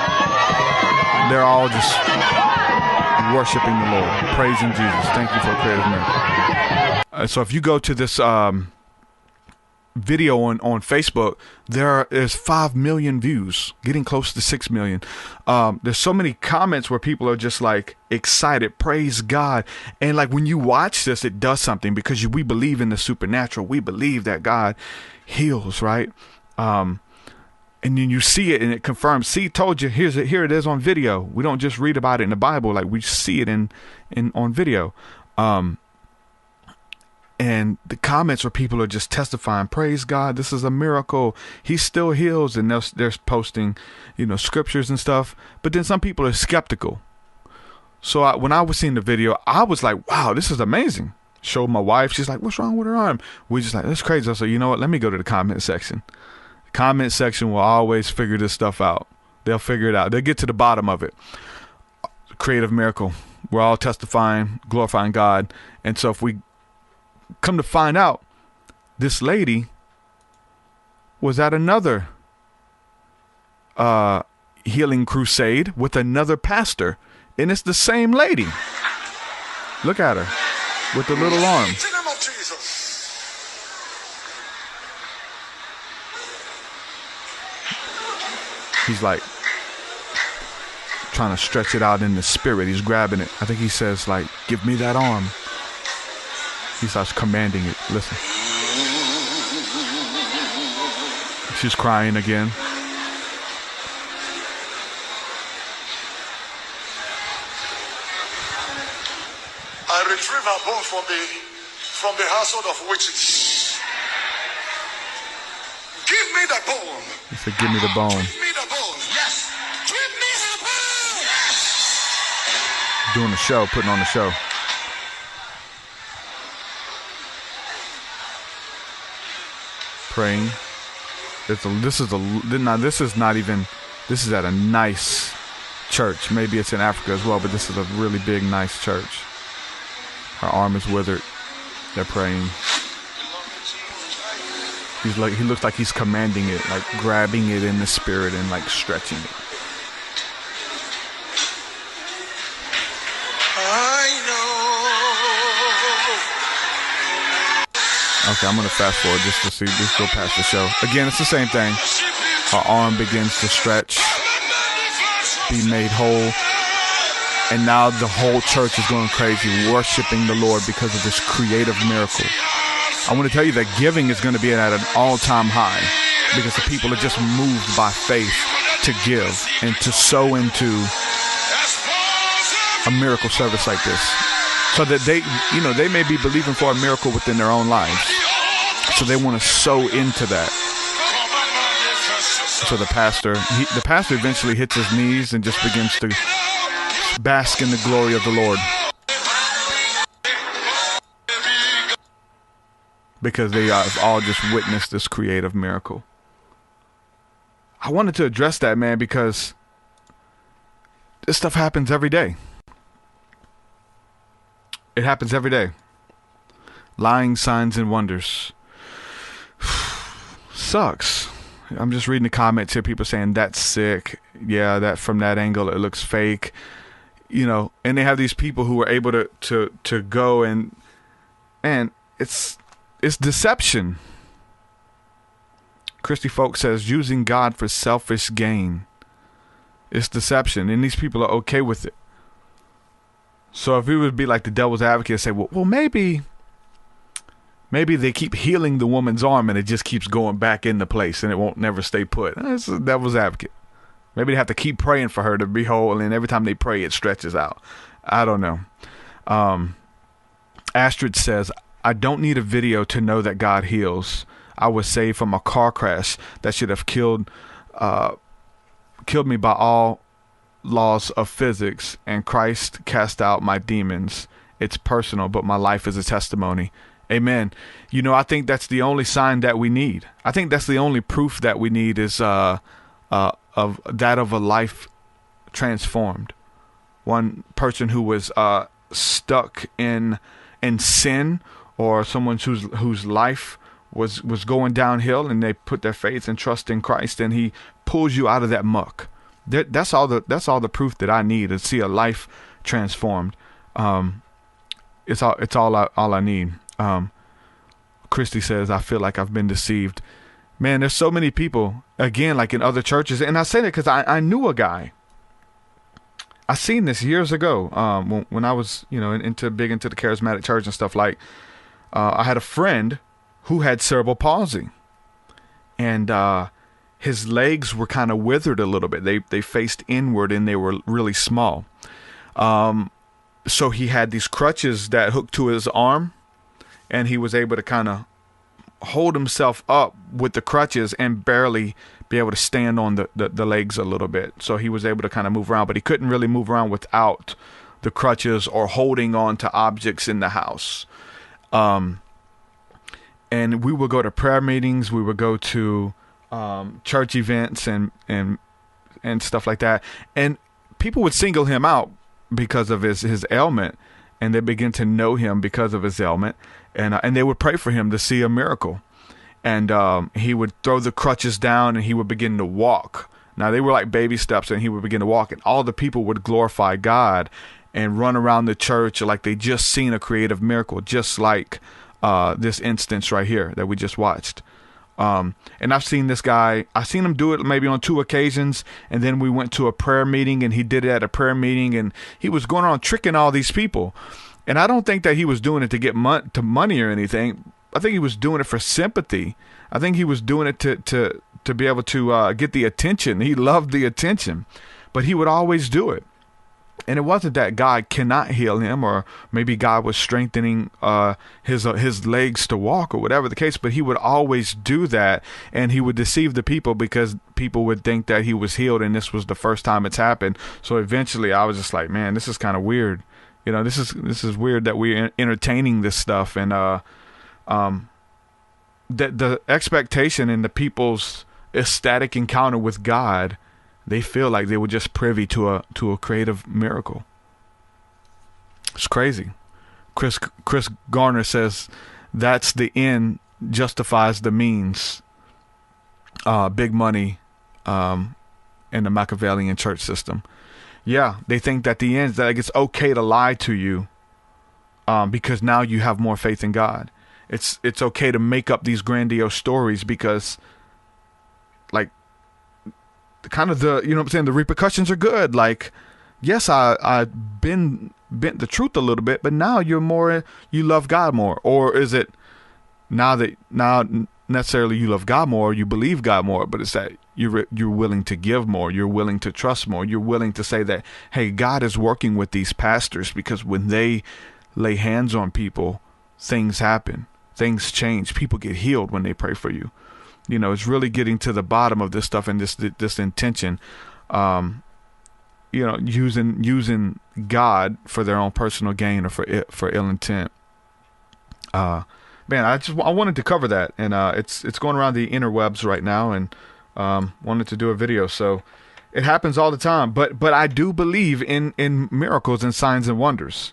they're all just worshiping the Lord, praising Jesus. Thank you for a creative miracle. So, if you go to this video on Facebook, there's 5 million views, getting close to 6 million. There's so many comments where people are just like excited, praise God. And like when you watch this, it does something because we believe in the supernatural. We believe that God heals, right? And then you see it and it confirms. See, told you, here it is on video. We don't just read about it in the Bible, like we see it in on video. And the comments where people are just testifying, praise God, this is a miracle. He still heals. And they're posting, scriptures and stuff. But then some people are skeptical. So when I was seeing the video, I was like, wow, this is amazing. Showed my wife. She's like, what's wrong with her arm? We just like, that's crazy. I said, you know what? Let me go to the comment section. The comment section will always figure this stuff out. They'll figure it out. They'll get to the bottom of it. Creative miracle. We're all testifying, glorifying God. And so if we come to find out, this lady was at another healing crusade with another pastor, and it's the same lady. Look at her with the little arm. He's like trying to stretch it out in the spirit. He's grabbing it. I think he says, like, give me that arm. He starts commanding it. Listen. She's crying again. I retrieve her bone from the household of witches. Give me the bone. He said, give me the bone. Give me the bone. Yes. Give me the bone. Yes. Doing a show, putting on a show. Praying. This is at a nice church. Maybe it's in Africa as well, but this is a really big, nice church. Her arm is withered. They're praying. He looks like he's commanding it, like grabbing it in the spirit and like stretching it. Okay, I'm going to fast forward just to see this go past the show. Again, it's the same thing. Her arm begins to stretch, be made whole. And now the whole church is going crazy, worshiping the Lord because of this creative miracle. I want to tell you that giving is going to be at an all-time high because the people are just moved by faith to give and to sow into a miracle service like this. So that they may be believing for a miracle within their own lives. So they want to sow into that. So the pastor eventually hits his knees and just begins to bask in the glory of the Lord. Because they have all just witnessed this creative miracle. I wanted to address that, man, because this stuff happens every day. It happens every day. Lying signs and wonders. Sucks. I'm just reading the comments here. People saying that's sick. Yeah, that from that angle it looks fake. You know, and they have these people who are able to go and it's deception. Christy Folk says using God for selfish gain. It's deception, and these people are okay with it. So if we would be like the devil's advocate and say, well, maybe they keep healing the woman's arm and it just keeps going back into place and it won't never stay put. That's the devil's advocate. Maybe they have to keep praying for her to be whole, and every time they pray, it stretches out. I don't know. Astrid says, I don't need a video to know that God heals. I was saved from a car crash that should have killed me by all laws of physics, and Christ cast out my demons. It's personal, but my life is a testimony. Amen. You know, I think that's the only sign that we need. I think that's the only proof that we need is of a life transformed. One person who was stuck in sin, or someone whose life was going downhill, and they put their faith and trust in Christ, and he pulls you out of that muck. That's all the proof that I need to see a life transformed. It's all I need. Christy says, I feel like I've been deceived. Man, there's so many people, again, like in other churches, and I say that because I knew a guy. I seen this years ago when I was, big into the charismatic church and stuff. Like, I had a friend who had cerebral palsy, and his legs were kind of withered a little bit. They faced inward, and they were really small. So he had these crutches that hooked to his arm, and he was able to kind of hold himself up with the crutches and barely be able to stand on the legs a little bit. So he was able to kind of move around, but he couldn't really move around without the crutches or holding on to objects in the house. And we would go to prayer meetings. We would go to church events and stuff like that. And people would single him out because of his ailment, and they begin to know him because of his ailment, and they would pray for him to see a miracle. And he would throw the crutches down, and he would begin to walk. Now, they were like baby steps, and he would begin to walk, and all the people would glorify God and run around the church like they just seen a creative miracle, just like this instance right here that we just watched. And I've seen this guy, I've seen him do it maybe on 2 occasions. And then we went to a prayer meeting, and he did it at a prayer meeting, and he was going around tricking all these people. And I don't think that he was doing it to get money or anything. I think he was doing it for sympathy. I think he was doing it to be able to get the attention. He loved the attention, but he would always do it. And it wasn't that God cannot heal him, or maybe God was strengthening his legs to walk, or whatever the case, but he would always do that, and he would deceive the people because people would think that he was healed and this was the first time it's happened. So eventually I was just like, man, this is kind of weird. This is weird that we're entertaining this stuff. And the expectation in the people's ecstatic encounter with God, they feel like they were just privy to a creative miracle. It's crazy. Chris Garner says that's the end justifies the means. Big money in the Machiavellian church system. Yeah, they think that the end, that it's okay to lie to you because now you have more faith in God. It's okay to make up these grandiose stories because, like, kind of the repercussions are good. Like, yes, I bent the truth a little bit, but now you love God more. Or is it now necessarily you love God more, you believe God more, but it's that you're willing to give more, you're willing to trust more, you're willing to say that, hey, God is working with these pastors, because when they lay hands on people, things happen, things change, people get healed when they pray for you. It's really getting to the bottom of this stuff and this intention, using God for their own personal gain or for ill intent. Man, I wanted to cover that, and it's going around the interwebs right now, and wanted to do a video. So it happens all the time, but I do believe in miracles and signs and wonders,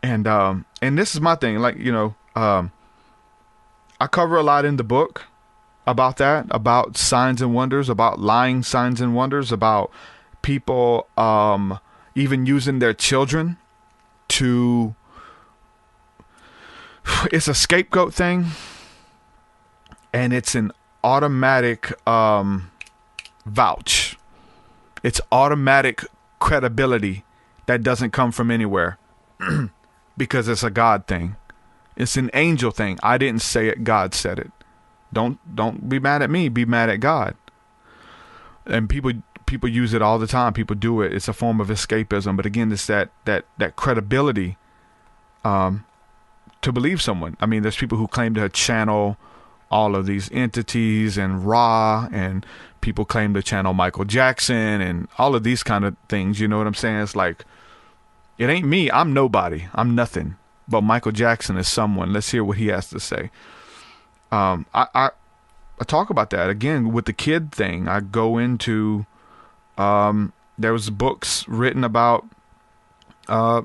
and this is my thing. Like, I cover a lot in the book about that, about signs and wonders, about lying signs and wonders, about people even using their children to, it's a scapegoat thing, and it's an automatic vouch. It's automatic credibility that doesn't come from anywhere because it's a God thing. It's an angel thing. I didn't say it. God said it. Don't be mad at me. Be mad at God. And people use it all the time. People do it. It's a form of escapism. But again, it's that credibility to believe someone. I mean, there's people who claim to channel all of these entities and Ra, and people claim to channel Michael Jackson and all of these kind of things. You know what I'm saying? It's like, it ain't me. I'm nobody. I'm nothing. But Michael Jackson is someone. Let's hear what he has to say. I talk about that again with the kid thing. I go into, there was books written about a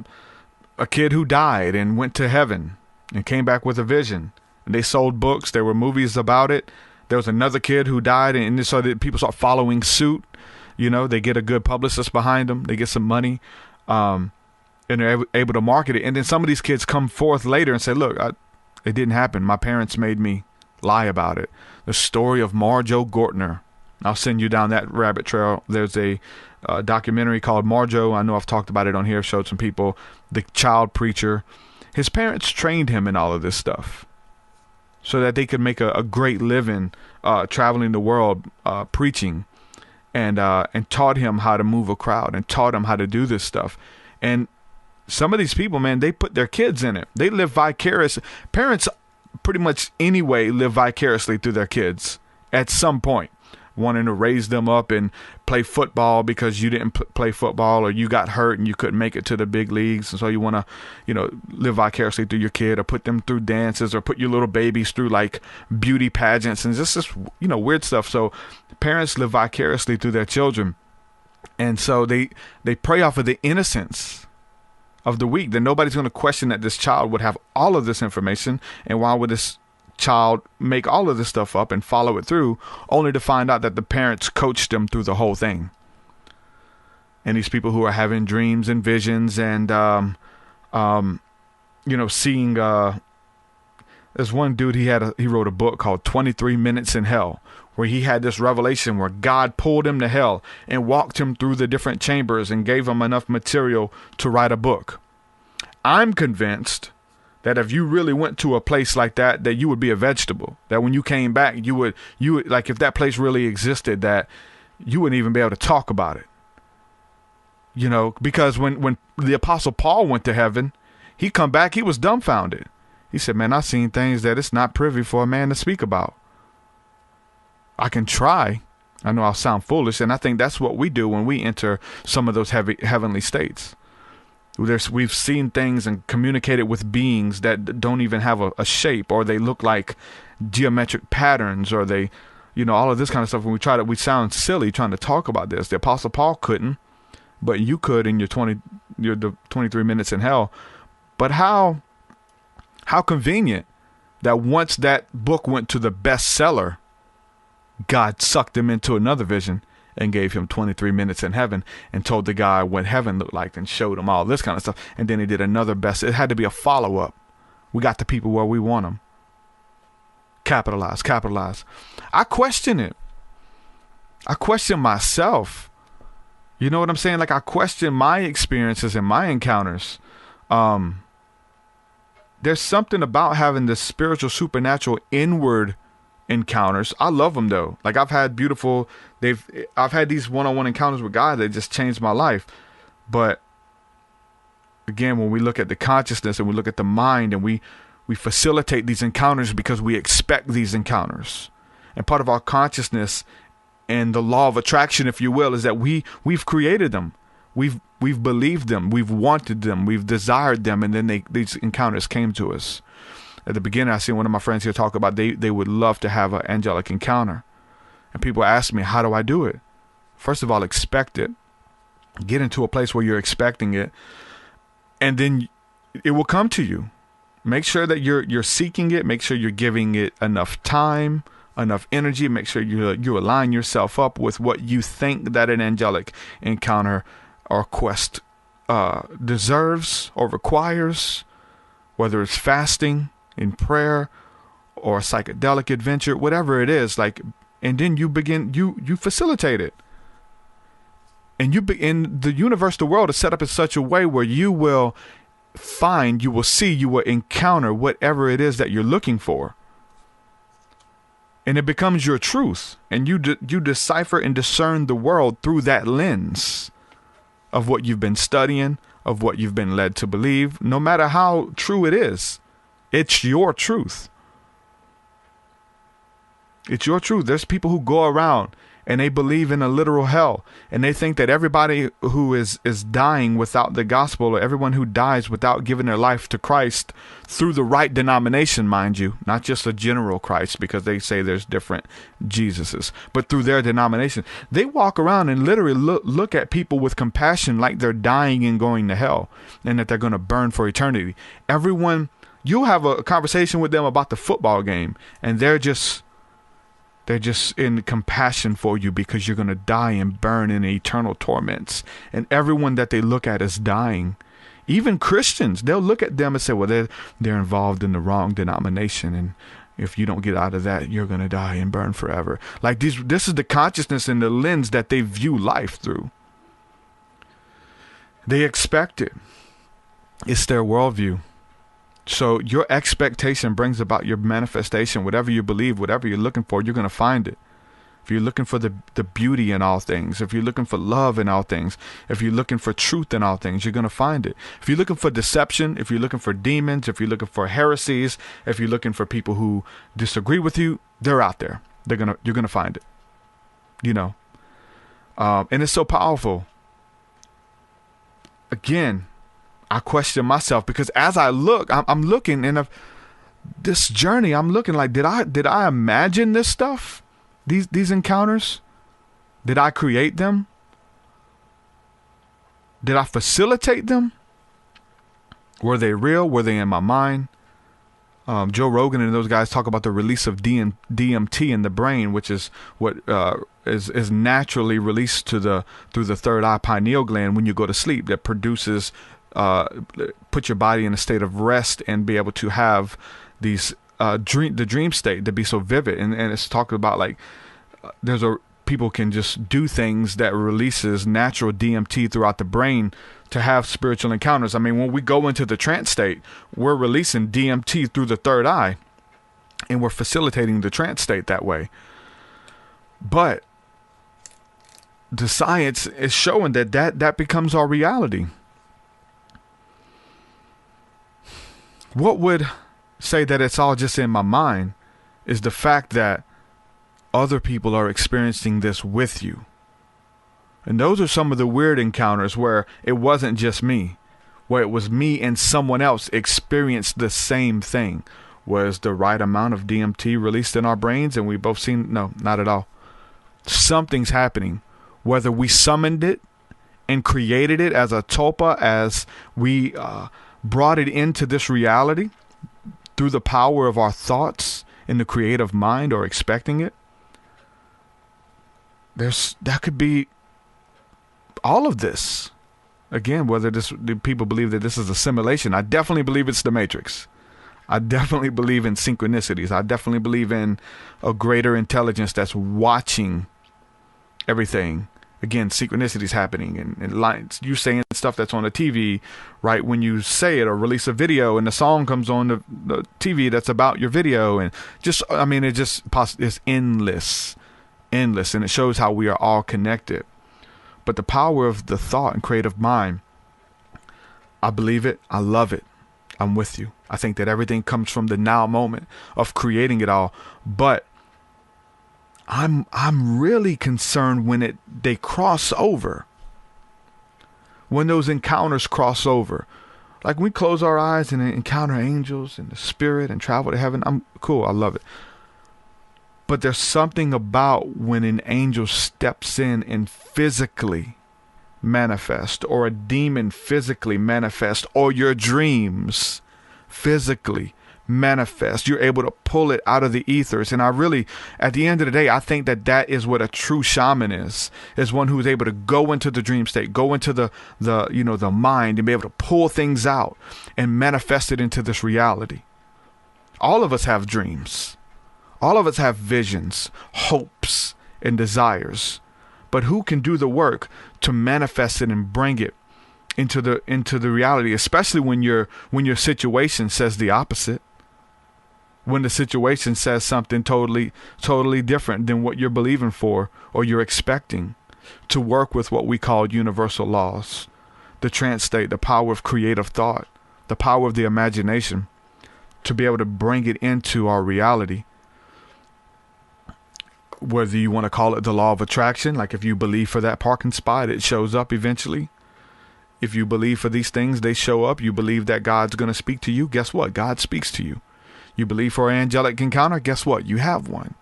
kid who died and went to heaven and came back with a vision. And they sold books. There were movies about it. There was another kid who died, and so that people start following suit. They get a good publicist behind them. They get some money, and they're able to market it. And then some of these kids come forth later and say, look, it didn't happen. My parents made me lie about it. The story of Marjo Gortner. I'll send you down that rabbit trail. There's a documentary called Marjo. I know I've talked about it on here, showed some people. The child preacher. His parents trained him in all of this stuff so that they could make a great living traveling the world preaching, and taught him how to move a crowd and taught him how to do this stuff. And some of these people, man, they put their kids in it. They live vicariously. Parents pretty much anyway live vicariously through their kids at some point, wanting to raise them up and play football because you didn't play football, or you got hurt and you couldn't make it to the big leagues. And so you want to, live vicariously through your kid, or put them through dances, or put your little babies through like beauty pageants and just this, weird stuff. So parents live vicariously through their children. And so they prey off of the innocence of the weak. Then nobody's going to question that this child would have all of this information, and why would this child make all of this stuff up and follow it through, only to find out that the parents coached them through the whole thing. And these people who are having dreams and visions and seeing there's one dude, he wrote a book called 23 Minutes in Hell, where he had this revelation where God pulled him to hell and walked him through the different chambers and gave him enough material to write a book. I'm convinced that if you really went to a place like that, that you would be a vegetable. That when you came back, you would like, if that place really existed, that you wouldn't even be able to talk about it. You know, because when the Apostle Paul went to heaven, he come back, he was dumbfounded. He said, man, I've seen things that it's not privy for a man to speak about. I can try. I know I'll sound foolish, and I think that's what we do when we enter some of those heavenly states. We've seen things and communicated with beings that don't even have a shape, or they look like geometric patterns, or they, you know, all of this kind of stuff. When we sound silly trying to talk about this. The Apostle Paul couldn't, but you could in your 23 minutes in hell. But how convenient that once that book went to the bestseller, God sucked him into another vision and gave him 23 minutes in heaven and told the guy what heaven looked like and showed him all this kind of stuff. And then he did another best. It had to be a follow-up. We got the people where we want them. Capitalize. I question it. I question myself. You know what I'm saying? Like, I question my experiences and my encounters. There's something about having this spiritual, supernatural, inward encounters. I love them though. Like, I've had these one-on-one encounters with God that just changed my life. But again, when we look at the consciousness and we look at the mind, and we facilitate these encounters because we expect these encounters. And part of our consciousness and the law of attraction, if you will, is that we've created them. We've believed them. We've wanted them. We've desired them. And then these encounters came to us. At the beginning, I seen one of my friends here talk about they would love to have an angelic encounter. And people ask me, how do I do it? First of all, expect it. Get into a place where you're expecting it. And then it will come to you. Make sure that you're seeking it. Make sure you're giving it enough time, enough energy. Make sure you align yourself up with what you think that an angelic encounter or quest deserves or requires, whether it's fasting, in prayer, or a psychedelic adventure, whatever it is, like, and then you facilitate it. And in the universe, the world is set up in such a way where you will encounter whatever it is that you're looking for. And it becomes your truth. And you decipher and discern the world through that lens of what you've been studying, of what you've been led to believe, no matter how true it is. It's your truth. It's your truth. There's people who go around and they believe in a literal hell, and they think that everybody who is dying without the gospel, or everyone who dies without giving their life to Christ through the right denomination, mind you, not just a general Christ, because they say there's different Jesuses, but through their denomination, they walk around and literally look at people with compassion like they're dying and going to hell, and that they're going to burn for eternity. You'll have a conversation with them about the football game, and they're just in compassion for you because you're going to die and burn in eternal torments. And everyone that they look at is dying. Even Christians, they'll look at them and say, well, they're involved in the wrong denomination, and if you don't get out of that, you're going to die and burn forever. Like, this is the consciousness and the lens that they view life through. They expect it. It's their worldview. So your expectation brings about your manifestation. Whatever you believe, whatever you're looking for, you're going to find it. If you're looking for the beauty in all things, if you're looking for love in all things, if you're looking for truth in all things, you're going to find it. If you're looking for deception, if you're looking for demons, if you're looking for heresies, if you're looking for people who disagree with you, they're out there. You're going to find it. You know, and it's so powerful. Again, I question myself, because as I look, I'm looking, and this journey, I'm looking like, did I imagine this stuff? These encounters? Did I create them? Did I facilitate them? Were they real? Were they in my mind? Joe Rogan and those guys talk about the release of DMT in the brain, which is what is naturally released through the third eye pineal gland when you go to sleep, that produces put your body in a state of rest and be able to have the dream state to be so vivid. And it's talked about, like, people can just do things that releases natural DMT throughout the brain to have spiritual encounters. I mean, when we go into the trance state, we're releasing DMT through the third eye, and we're facilitating the trance state that way. But the science is showing that becomes our reality. What would say that it's all just in my mind is the fact that other people are experiencing this with you. And those are some of the weird encounters where it wasn't just me, where it was me and someone else experienced the same thing. Was the right amount of DMT released in our brains and we both seen? No, not at all. Something's happening. Whether we summoned it and created it as a tulpa, as we brought it into this reality through the power of our thoughts in the creative mind or expecting it, that could be all of this. Again, whether people believe that this is a simulation, I definitely believe it's the Matrix. I definitely believe in synchronicities. I definitely believe in a greater intelligence that's watching everything. Again, synchronicities happening and lines. You saying stuff that's on the TV right when you say it, or release a video and the song comes on the TV that's about your video. And just, I mean, it's endless. And it shows how we are all connected. But the power of the thought and creative mind, I believe it. I love it. I'm with you. I think that everything comes from the now moment of creating it all. But I'm really concerned when they cross over. When those encounters cross over. Like we close our eyes and encounter angels and the spirit and travel to heaven. I'm cool. I love it. But there's something about when an angel steps in and physically manifest, or a demon physically manifest, or your dreams physically manifest. You're able to pull it out of the ethers. And I really, at the end of the day, I think that is what a true shaman is one who's able to go into the dream state, go into the mind, and be able to pull things out and manifest it into this reality. All of us have dreams. All of us have visions, hopes, and desires. But who can do the work to manifest it and bring it into the reality, especially when your situation says the opposite? When the situation says something totally different than what you're believing for or you're expecting, to work with what we call universal laws, the trance state, the power of creative thought, the power of the imagination, to be able to bring it into our reality. Whether you want to call it the law of attraction, like if you believe for that parking spot, it shows up eventually. If you believe for these things, they show up. You believe that God's going to speak to you. Guess what? God speaks to you. You believe for an angelic encounter. Guess what? You have one.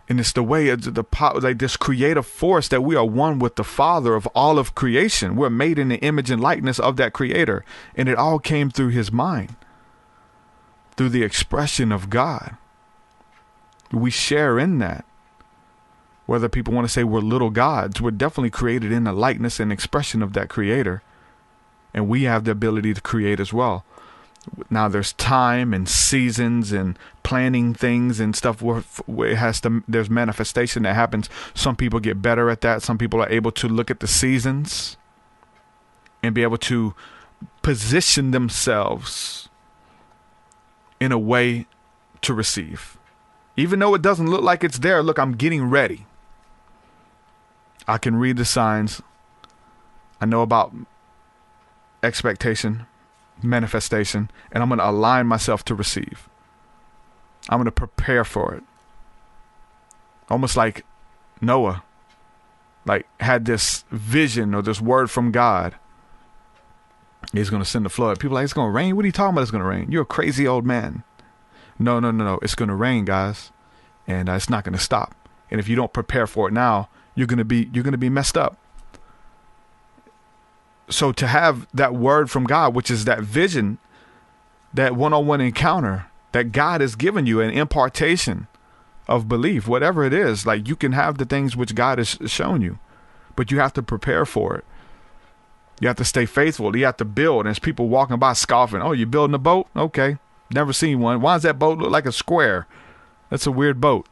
And it's the way of the power, like this creative force, that we are one with the Father of all of creation. We're made in the image and likeness of that Creator. And it all came through His mind, through the expression of God. We share in that. Whether people want to say we're little gods, we're definitely created in the likeness and expression of that Creator. And we have the ability to create as well. Now there's time and seasons and planning things and stuff where there's manifestation that happens. Some people get better at that. Some people are able to look at the seasons and be able to position themselves in a way to receive. Even though it doesn't look like it's there, look, I'm getting ready. I can read the signs. I know about expectation, manifestation, and I'm going to align myself to receive. I'm going to prepare for it. Almost like Noah, had this vision or this word from God. He's going to send the flood. People are like, it's going to rain? What are you talking about? It's going to rain. You're a crazy old man. No. It's going to rain, guys. And it's not going to stop. And if you don't prepare for it now, you're going to be messed up. So to have that word from God, which is that vision, that one-on-one encounter that God has given you, an impartation of belief, whatever it is, like you can have the things which God has shown you, but you have to prepare for it. You have to stay faithful. You have to build. And there's people walking by scoffing. Oh, you building a boat? Okay. Never seen one. Why does that boat look like a square? That's a weird boat.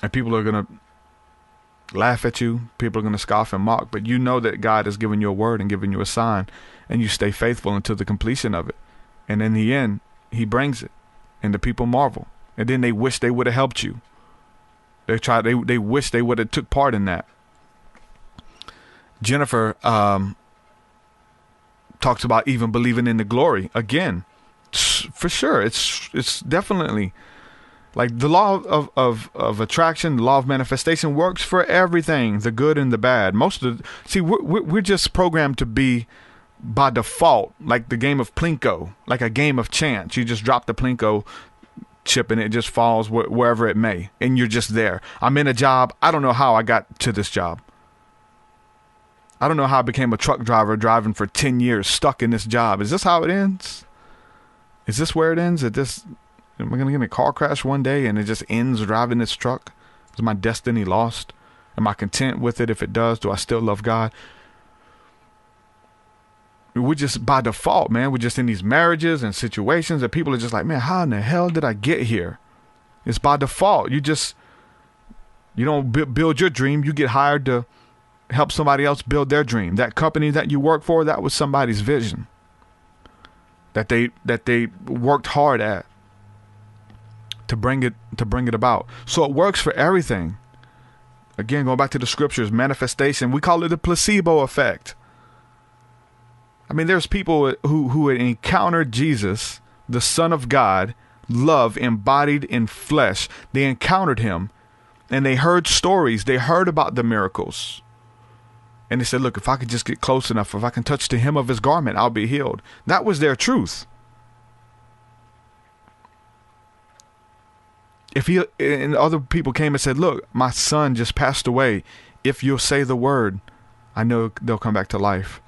And people are going to laugh at you. People are going to scoff and mock. But you know that God has given you a word and given you a sign. And you stay faithful until the completion of it. And in the end, he brings it. And the people marvel. And then they wish they would have helped you. They wish they would have took part in that. Jennifer talks about even believing in the glory. Again, for sure. It's definitely like the law of attraction, the law of manifestation works for everything, the good and the bad. We're just programmed to be by default, like the game of Plinko, like a game of chance. You just drop the Plinko chip and it just falls wherever it may. And you're just there. I'm in a job. I don't know how I got to this job. I don't know how I became a truck driver driving for 10 years, stuck in this job. Is this how it ends? Is this where it ends? Am I going to get in a car crash one day and it just ends driving this truck? Is my destiny lost? Am I content with it? If it does, do I still love God? We're just by default, man. We're just in these marriages and situations that people are just like, man, how in the hell did I get here? It's by default. You don't build your dream. You get hired to help somebody else build their dream. That company that you work for, that was somebody's vision that they worked hard at to bring it about. So it works for everything. Again, going back to the scriptures, manifestation, we call it the placebo effect. I mean, there's people who had encountered Jesus, the Son of God, love embodied in flesh. They encountered him and they heard stories. They heard about the miracles. And they said, look, if I could just get close enough, if I can touch the hem of his garment, I'll be healed. That was their truth. And other people came and said, look, my son just passed away. If you'll say the word, I know they'll come back to life.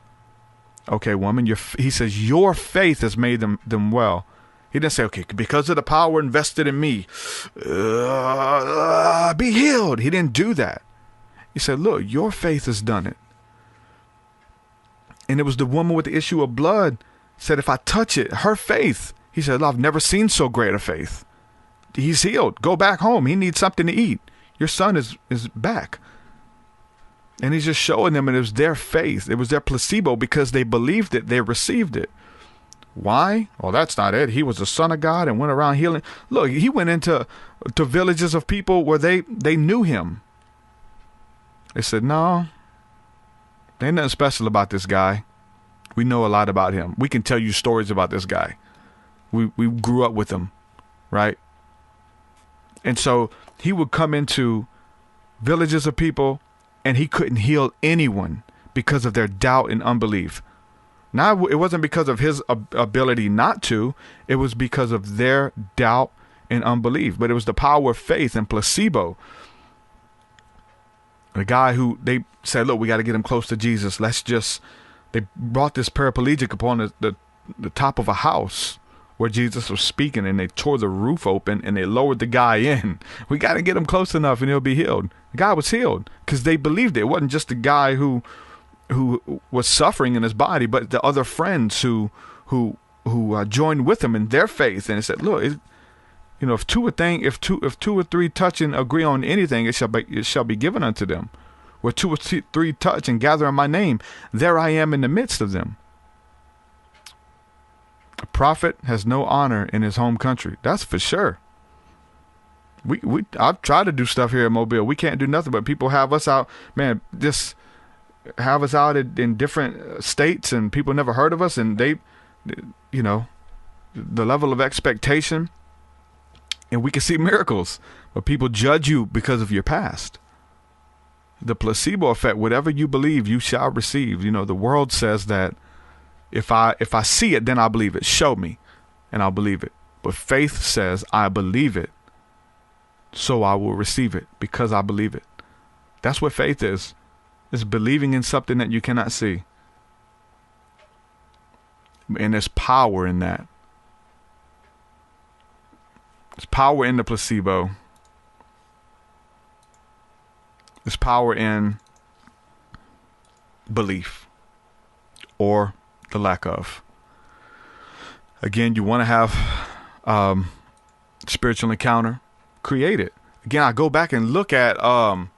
Okay, woman, he says, your faith has made them well. He didn't say, okay, because of the power invested in me, be healed. He didn't do that. He said, look, your faith has done it. And it was the woman with the issue of blood said, if I touch it, her faith. He said, I've never seen so great a faith. He's healed. Go back home. He needs something to eat. Your son is back. And he's just showing them, and it was their faith. It was their placebo because they believed it. They received it. Why? Well, that's not it. He was the Son of God and went around healing. Look, he went into villages of people where they knew him. They said, no, there ain't nothing special about this guy. We know a lot about him. We can tell you stories about this guy. We grew up with him, right? And so he would come into villages of people and he couldn't heal anyone because of their doubt and unbelief. Now, it wasn't because of his ability not to. It was because of their doubt and unbelief. But it was the power of faith and placebo. The guy who they said, look, we got to get him close to Jesus. They brought this paraplegic upon the top of a house where Jesus was speaking, and they tore the roof open and they lowered the guy in. We got to get him close enough and he'll be healed. The guy was healed because they believed it. It wasn't just the guy who was suffering in his body, but the other friends who joined with him in their faith. And it said, look, if two or three touch and agree on anything, it shall be given unto them. Where two or three touch and gather in my name, there I am in the midst of them. A prophet has no honor in his home country. That's for sure. I've tried to do stuff here in Mobile. We can't do nothing, but people have us out, man, just have us out in different states, and people never heard of us, and they, the level of expectation, and we can see miracles, but people judge you because of your past. The placebo effect, whatever you believe, you shall receive. The world says that if I see it, then I believe it. Show me, and I'll believe it. But faith says, I believe it, so I will receive it because I believe it. That's what faith is. It's believing in something that you cannot see. And there's power in that. There's power in the placebo. There's power in belief or the lack of. Again, you want to have spiritual encounter, create it. again, I go back and look at all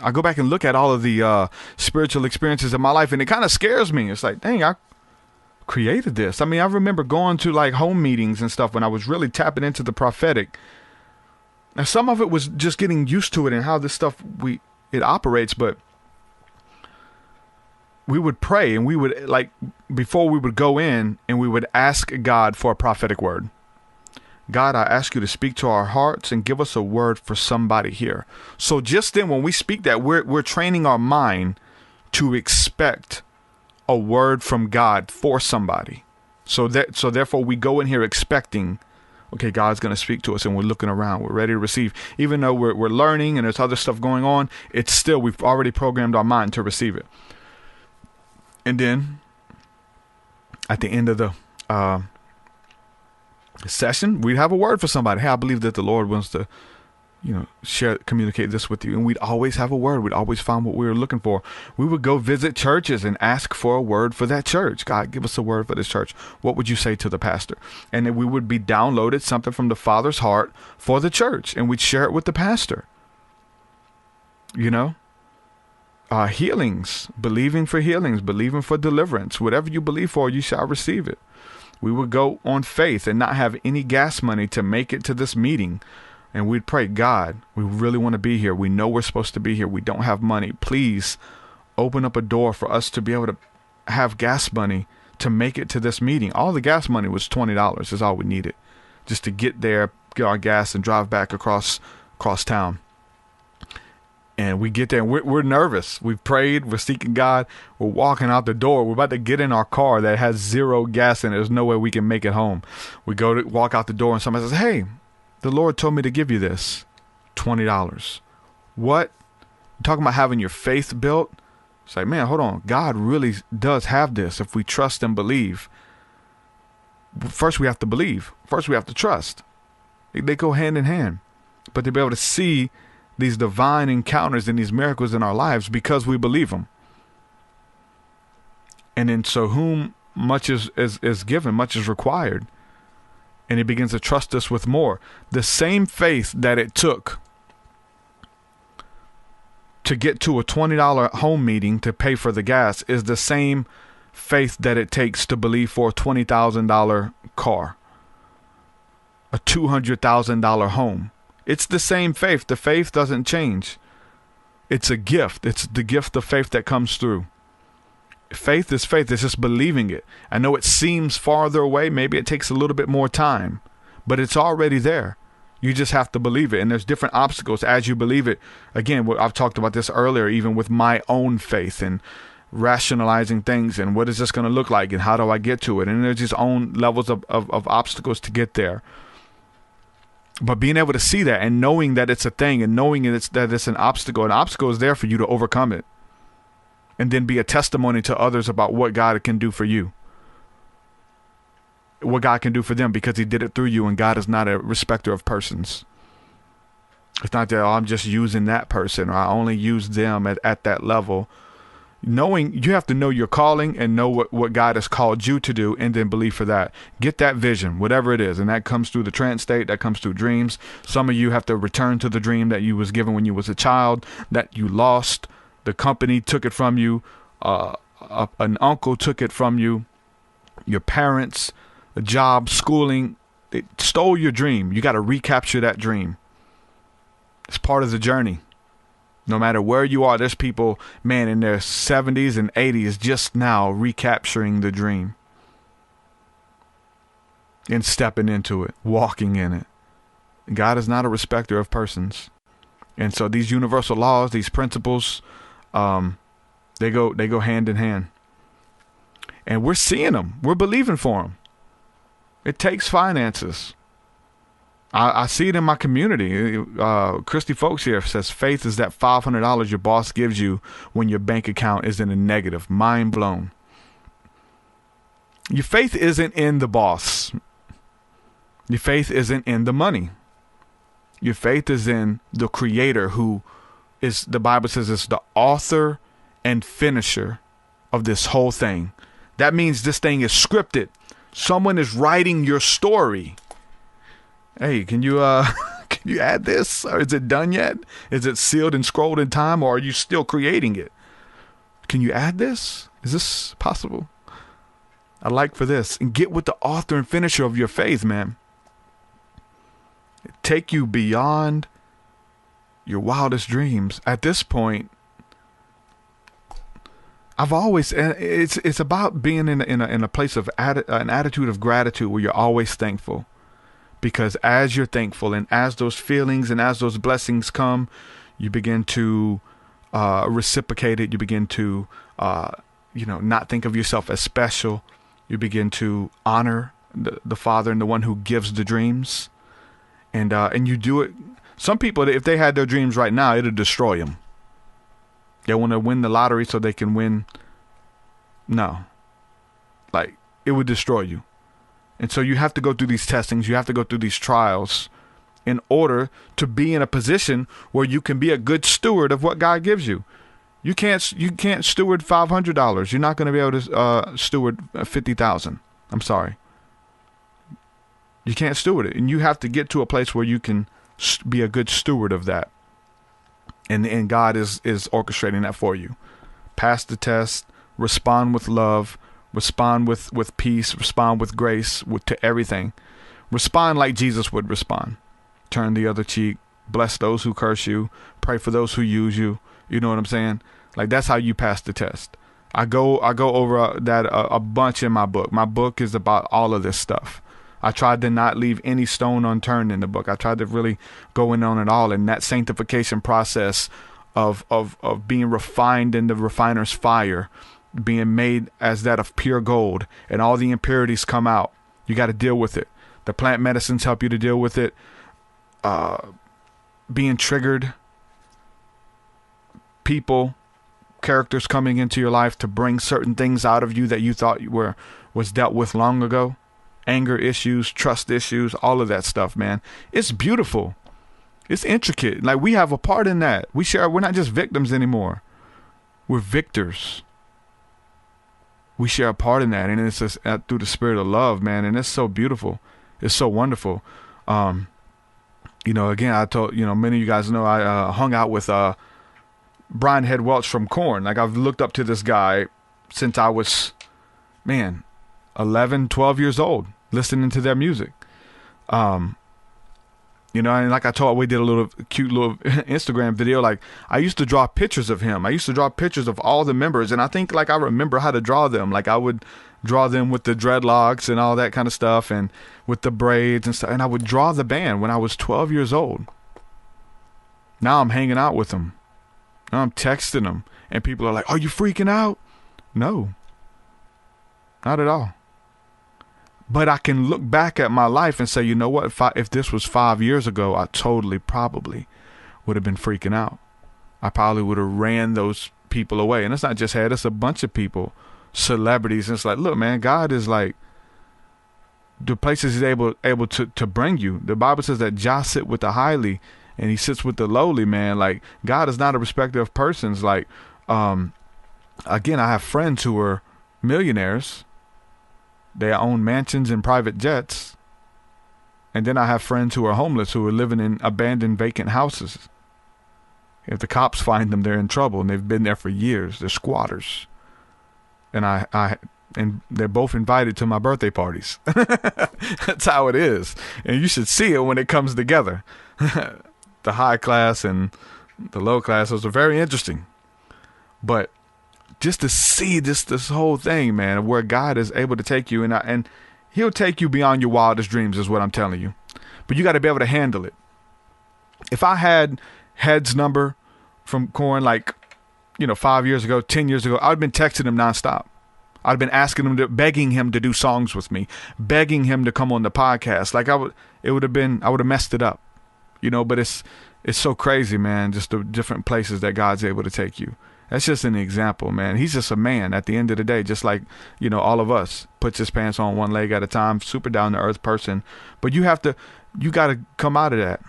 of the spiritual experiences in my life, and it kind of scares me. It's like, dang, I created this. I mean, I remember going to like home meetings and stuff when I was really tapping into the prophetic. Now, some of it was just getting used to it and how this stuff it operates, but we would pray, and we would, like, before we would go in, and we would ask God for a prophetic word. God, I ask you to speak to our hearts and give us a word for somebody here. So just then, when we speak that, we're training our mind to expect a word from God for somebody. So therefore we go in here expecting, okay, God's going to speak to us, and we're looking around. We're ready to receive. Even though we're learning and there's other stuff going on, it's still, we've already programmed our mind to receive it. And then at the end of the session, we'd have a word for somebody. Hey, I believe that the Lord wants to, communicate this with you. And we'd always have a word. We'd always find what we were looking for. We would go visit churches and ask for a word for that church. God, give us a word for this church. What would you say to the pastor? And then we would be downloaded something from the Father's heart for the church, and we'd share it with the pastor. Healings, believing for healings, believing for deliverance. Whatever you believe for, you shall receive it. We would go on faith and not have any gas money to make it to this meeting. And we'd pray, God, we really want to be here. We know we're supposed to be here. We don't have money. Please open up a door for us to be able to have gas money to make it to this meeting. All the gas money was $20 is all we needed, just to get there, get our gas, and drive back across town. And we get there, and we're nervous. We've prayed. We're seeking God. We're walking out the door. We're about to get in our car that has zero gas in it. There's no way we can make it home. We go to walk out the door, and somebody says, hey, the Lord told me to give you this, $20. What? You're talking about having your faith built? It's like, man, hold on. God really does have this if we trust and believe. First, we have to believe. First, we have to trust. They go hand in hand. But to be able to see these divine encounters and these miracles in our lives because we believe them. And then so whom much is given, much is required. And he begins to trust us with more. The same faith that it took to get to a $20 home meeting to pay for the gas is the same faith that it takes to believe for a $20,000 car, a $200,000 home. It's the same faith. The faith doesn't change. It's a gift. It's the gift of faith that comes through. Faith is faith. It's just believing it. I know it seems farther away. Maybe it takes a little bit more time, but it's already there. You just have to believe it. And there's different obstacles as you believe it. Again, I've talked about this earlier, even with my own faith and rationalizing things and what is this going to look like and how do I get to it? And there's his own levels of obstacles to get there. But being able to see that and knowing that it's a thing and knowing that it's an obstacle is there for you to overcome it. And then be a testimony to others about what God can do for you. What God can do for them because he did it through you, and God is not a respecter of persons. It's not that, I'm just using that person or I only use them at that level. Knowing, you have to know your calling and know what God has called you to do, and then believe for that. Get that vision, whatever it is. And that comes through the trance state, that comes through dreams. Some of you have to return to the dream that you was given when you was a child, that you lost. The company took it from you. An uncle took it from you. Your parents, a job, schooling, they stole your dream. You got to recapture that dream. It's part of the journey. No matter where you are, there's people, man, in their 70s and 80s just now recapturing the dream and stepping into it, walking in it. God is not a respecter of persons. And so these universal laws, these principles, they go hand in hand. And we're seeing them. We're believing for them. It takes finances. I see it in my community. Christy Folks here says faith is that $500 your boss gives you when your bank account is in a negative. Mind blown. Your faith isn't in the boss. Your faith isn't in the money. Your faith is in the Creator, who is, the Bible says, is the author and finisher of this whole thing. That means this thing is scripted. Someone is writing your story. Hey, can you you add this? Or is it done yet? Is it sealed and scrolled in time, or are you still creating it? Can you add this? Is this possible? I'd like for this. And get with the author and finisher of your faith, man. Take you beyond your wildest dreams. At this point, I've always, it's about being in a place of an attitude of gratitude where you're always thankful. Because as you're thankful and as those feelings and as those blessings come, you begin to reciprocate it. You begin to, not think of yourself as special. You begin to honor the Father and the one who gives the dreams. And you do it. Some people, if they had their dreams right now, it'll destroy them. They want to win the lottery so they can win. No. Like, it would destroy you. And so you have to go through these testings. You have to go through these trials in order to be in a position where you can be a good steward of what God gives you. You can't steward $500. You're not going to be able to steward $50,000. I'm sorry. You can't steward it. And you have to get to a place where you can be a good steward of that. And God is orchestrating that for you. Pass the test, respond with love, respond with peace, respond with grace, to everything. Respond like Jesus would respond. Turn the other cheek, bless those who curse you, pray for those who use you. You know what I'm saying? Like, that's how you pass the test. I go over that a bunch in my book. My book is about all of this stuff. I tried to not leave any stone unturned in the book. I tried to really go in on it all. And that sanctification process of being refined in the refiner's fire, being made as that of pure gold, and all the impurities come out. You got to deal with it. The plant medicines help you to deal with it. Being triggered, people, characters coming into your life to bring certain things out of you that you thought was dealt with long ago. Anger issues, trust issues, all of that stuff, man. It's beautiful. It's intricate. Like, we have a part in that. We're not just victims anymore. We're victors. We share a part in that. And it's just through the spirit of love, man. And it's so beautiful. It's so wonderful. Again, I told, many of you guys know I hung out with Brian Head Welch from Corn. Like, I've looked up to this guy since I was, 11, 12 years old, listening to their music. And like I told, we did a cute little Instagram video. Like, I used to draw pictures of him. I used to draw pictures of all the members. And I think, like, I remember how to draw them. Like, I would draw them with the dreadlocks and all that kind of stuff, and with the braids and stuff. And I would draw the band when I was 12 years old. Now I'm hanging out with them. Now I'm texting them. And people are like, "Are you freaking out?" No, not at all. But I can look back at my life and say, you know what? If this was 5 years ago, I probably would have been freaking out. I probably would have ran those people away. And it's not just Head, it's a bunch of people, celebrities. And it's like, look, man, God is like, the places he's able to bring you. The Bible says that Jah sit with the highly and he sits with the lowly, man. Like, God is not a respecter of persons. Like, again, I have friends who are millionaires. They own mansions and private jets. And then I have friends who are homeless, who are living in abandoned vacant houses. If the cops find them, they're in trouble, and they've been there for years. They're squatters. And and they're both invited to my birthday parties. That's how it is. And you should see it when it comes together. The high class and the low class, those are very interesting. But just to see this whole thing, man, where God is able to take you, and he'll take you beyond your wildest dreams, is what I'm telling you. But you got to be able to handle it. If I had Head's number from Corin, 5 years ago, 10 years ago, I'd been texting him nonstop. I'd been asking him, begging him to do songs with me, begging him to come on the podcast. Like, I would have messed it up, but it's so crazy, man. Just the different places that God's able to take you. That's just an example, man. He's just a man at the end of the day, just like, all of us. Puts his pants on one leg at a time, super down to earth person. But you got to come out of that.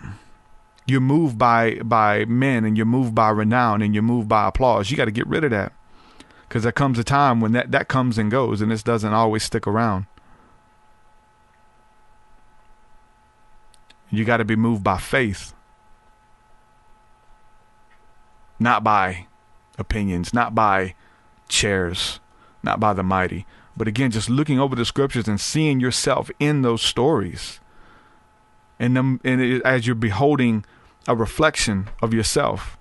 You're moved by men, and you're moved by renown, and you're moved by applause. You got to get rid of that. Because there comes a time when that comes and goes, and this doesn't always stick around. You got to be moved by faith, not by opinions, not by chairs, not by the mighty. But again, just looking over the scriptures and seeing yourself in those stories. As you're beholding a reflection of yourself,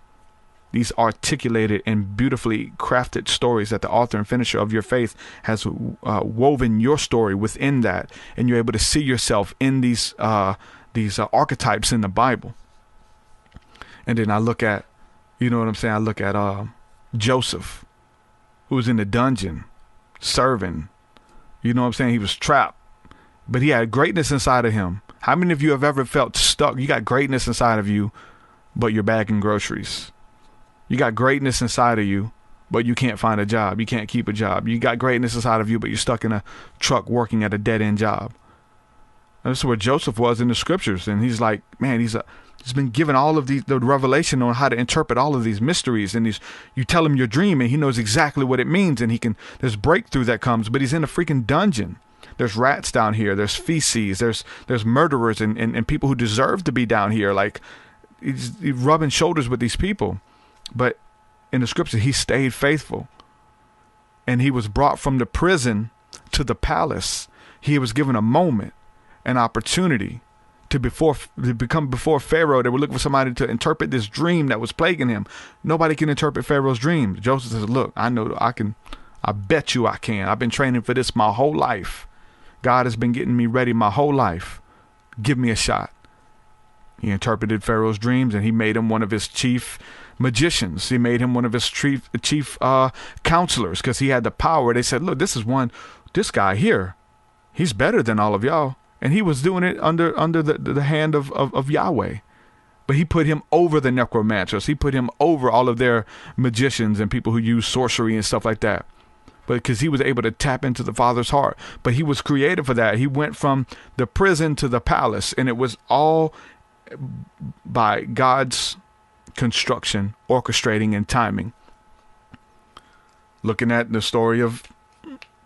these articulated and beautifully crafted stories that the author and finisher of your faith has woven your story within that, and you're able to see yourself in these archetypes in the Bible. And then I look at, you know what I'm saying? I look at Joseph, who was in the dungeon serving. You know what I'm saying? He was trapped, but he had greatness inside of him. How many of you have ever felt stuck? You got greatness inside of you, but you're bagging groceries. You got greatness inside of you, but you can't find a job. You can't keep a job. You got greatness inside of you, but you're stuck in a truck working at a dead-end job. And this is where Joseph was in the scriptures. And he's like, man, he's been given all of the revelation on how to interpret all of these mysteries. And you tell him your dream and he knows exactly what it means. And there's breakthrough that comes, but he's in a freaking dungeon. There's rats down here. There's feces. There's murderers and people who deserve to be down here. Like he's rubbing shoulders with these people. But in the scripture, he stayed faithful. And he was brought from the prison to the palace. He was given a moment, an opportunity to become before Pharaoh. They were looking for somebody to interpret this dream that was plaguing him. Nobody can interpret Pharaoh's dream. Joseph says, look, I know I can. I bet you I can. I've been training for this my whole life. God has been getting me ready my whole life. Give me a shot. He interpreted Pharaoh's dreams and he made him one of his chief magicians. He made him one of his chief counselors because he had the power. They said, look, this guy here, he's better than all of y'all. And he was doing it under the hand of Yahweh. But he put him over the necromancers. He put him over all of their magicians and people who use sorcery and stuff like that. But because he was able to tap into the Father's heart. But he was created for that. He went from the prison to the palace. And it was all by God's construction, orchestrating, and timing. Looking at the story of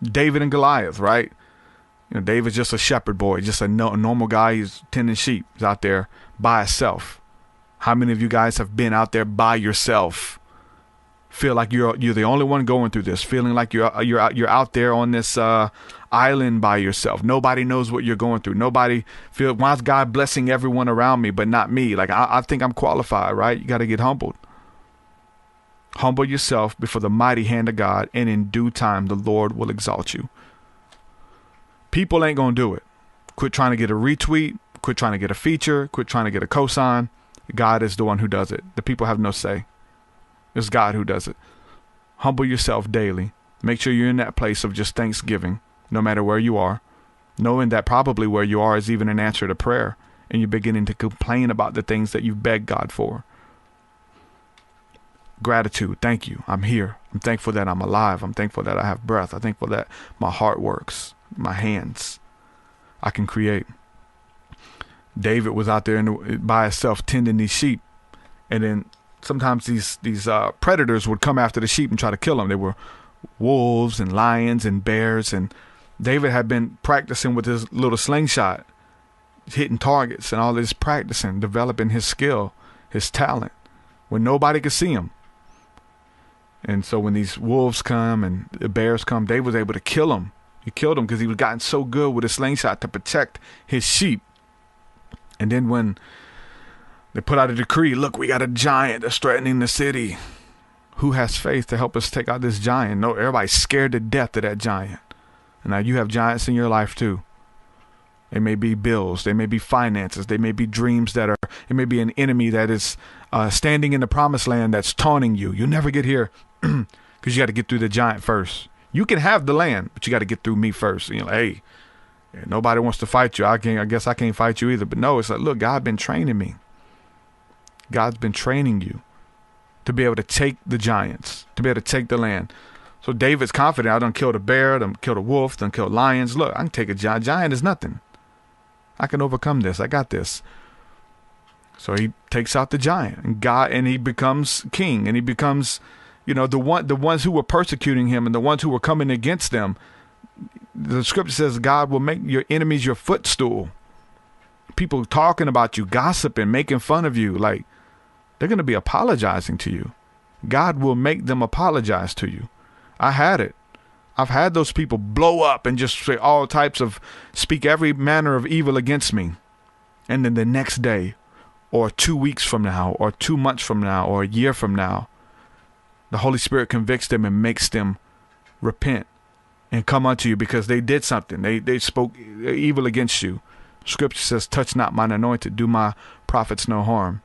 David and Goliath, right? You know, David's just a shepherd boy, just a normal guy. He's tending sheep. He's out there by himself. How many of you guys have been out there by yourself? Feel like you're the only one going through this. Feeling like you're out there on this island by yourself. Nobody knows what you're going through. Nobody why is God blessing everyone around me, but not me? Like I think I'm qualified, right? You got to get humbled. Humble yourself before the mighty hand of God, and in due time the Lord will exalt you. People ain't gonna do it. Quit trying to get a retweet. Quit trying to get a feature. Quit trying to get a cosign. God is the one who does it. The people have no say. It's God who does it. Humble yourself daily. Make sure you're in that place of just thanksgiving, no matter where you are, knowing that probably where you are is even an answer to prayer, and you're beginning to complain about the things that you've begged God for. Gratitude. Thank you. I'm here. I'm thankful that I'm alive. I'm thankful that I have breath. I'm thankful that my heart works, my hands. I can create. David was out there by himself tending these sheep, and then sometimes these predators would come after the sheep and try to kill them. They were wolves and lions and bears, and David had been practicing with his little slingshot, hitting targets and all this practicing, developing his skill, his talent, when nobody could see him. And so when these wolves come and the bears come, David was able to kill them. He killed them because he was gotten so good with his slingshot to protect his sheep. And then when they put out a decree, look, we got a giant that's threatening the city. Who has faith to help us take out this giant? No, everybody's scared to death of that giant. And now you have giants in your life too. They may be bills. They may be finances. They may be dreams it may be an enemy that is standing in the promised land that's taunting you. You'll never get here because you got to get through the giant first. You can have the land, but you got to get through me first. And you're like, hey, nobody wants to fight you. I guess I can't fight you either. But no, it's like, look, God's been training me. God's been training you to be able to take the giants, to be able to take the land. So David's confident. I done killed a bear, I done killed a wolf, done killed lions. Look, I can take a giant. Giant is nothing. I can overcome this. I got this. So he takes out the giant, and he becomes king, and he becomes, the ones who were persecuting him and the ones who were coming against them. The scripture says God will make your enemies your footstool. people talking about you, gossiping, making fun of you, like, they're going to be apologizing to you. God will make them apologize to you. I had it. I've had those people blow up and just say all types of, speak every manner of evil against me. And then the next day, or 2 weeks from now, or 2 months from now, or a year from now, the Holy Spirit convicts them and makes them repent and come unto you because they did something. They spoke evil against you. Scripture says, touch not mine anointed, do my prophets no harm.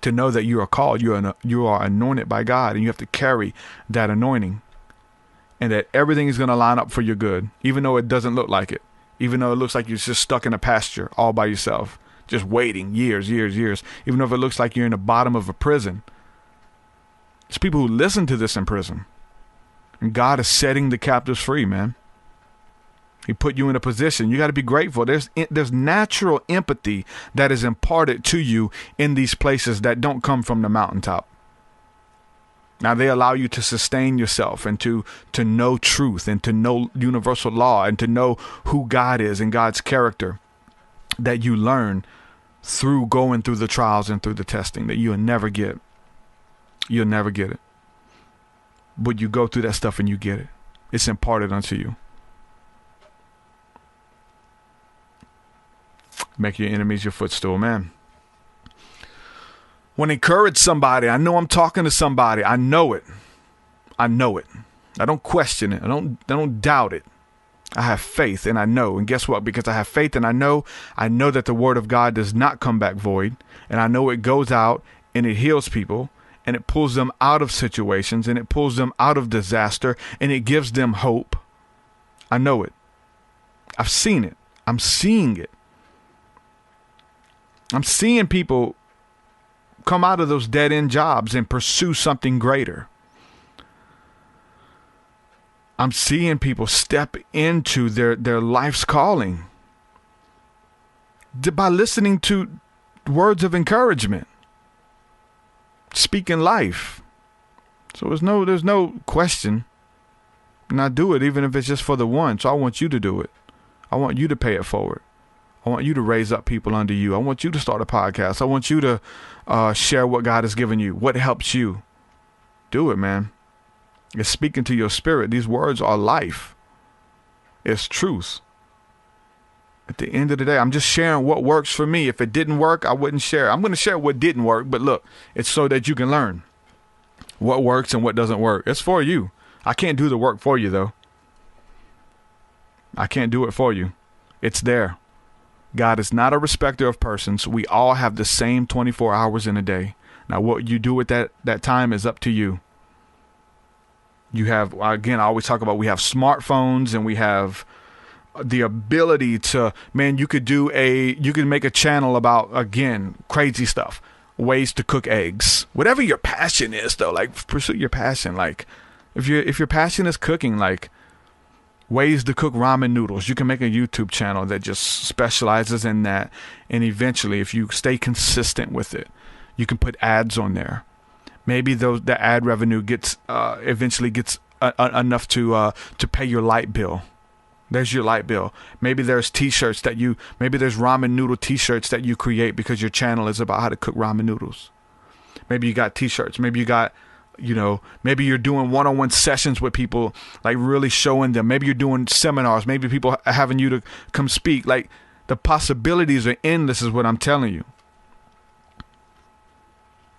To know that you are called, you are anointed by God, and you have to carry that anointing, and that everything is going to line up for your good, even though it doesn't look like it, even though it looks like you're just stuck in a pasture all by yourself, just waiting years, even though if it looks like you're in the bottom of a prison. There's people who listen to this in prison, and God is setting the captives free, man. He put you in a position. You got to be grateful. There's natural empathy that is imparted to you in these places that don't come from the mountaintop. Now, they allow you to sustain yourself and to know truth and to know universal law and to know who God is and God's character that you learn through going through the trials and through the testing that you'll never get. You'll never get it. But you go through that stuff and you get it. It's imparted unto you. Make your enemies your footstool, man. When I encourage somebody, I know I'm talking to somebody. I know it. I know it. I don't question it. I don't doubt it. I have faith and I know. And guess what? Because I have faith and I know that the word of God does not come back void. And I know it goes out and it heals people and it pulls them out of situations and it pulls them out of disaster and it gives them hope. I know it. I've seen it. I'm seeing it. I'm seeing people come out of those dead-end jobs and pursue something greater. I'm seeing people step into their life's calling by listening to words of encouragement, speaking life. So there's no question. And I do it even if it's just for the one. So I want you to do it. I want you to pay it forward. I want you to raise up people under you. I want you to start a podcast. I want you to share what God has given you, what helps you. Do it, man. It's speaking to your spirit. These words are life. It's truth. At the end of the day, I'm just sharing what works for me. If it didn't work, I wouldn't share. I'm going to share what didn't work. But look, it's so that you can learn what works and what doesn't work. It's for you. I can't do the work for you, though. I can't do it for you. It's there. God is not a respecter of persons. We all have the same 24 hours in a day. Now, what you do with that time is up to you. You have, again, I always talk about we have smartphones and we have the ability to, man, you can make a channel about, again, crazy stuff, ways to cook eggs, whatever your passion is, though, like pursue your passion. Like if your passion is cooking, like ways to cook ramen noodles, you can make a YouTube channel that just specializes in that. And eventually, if you stay consistent with it, you can put ads on there. Maybe the ad revenue eventually gets enough to pay your light bill. There's your light bill. Maybe there's t-shirts maybe there's ramen noodle t-shirts that you create because your channel is about how to cook ramen noodles. Maybe you got t-shirts. Maybe you got, maybe you're doing one-on-one sessions with people, like really showing them. Maybe you're doing seminars. Maybe people are having you to come speak. Like the possibilities are endless is what I'm telling you.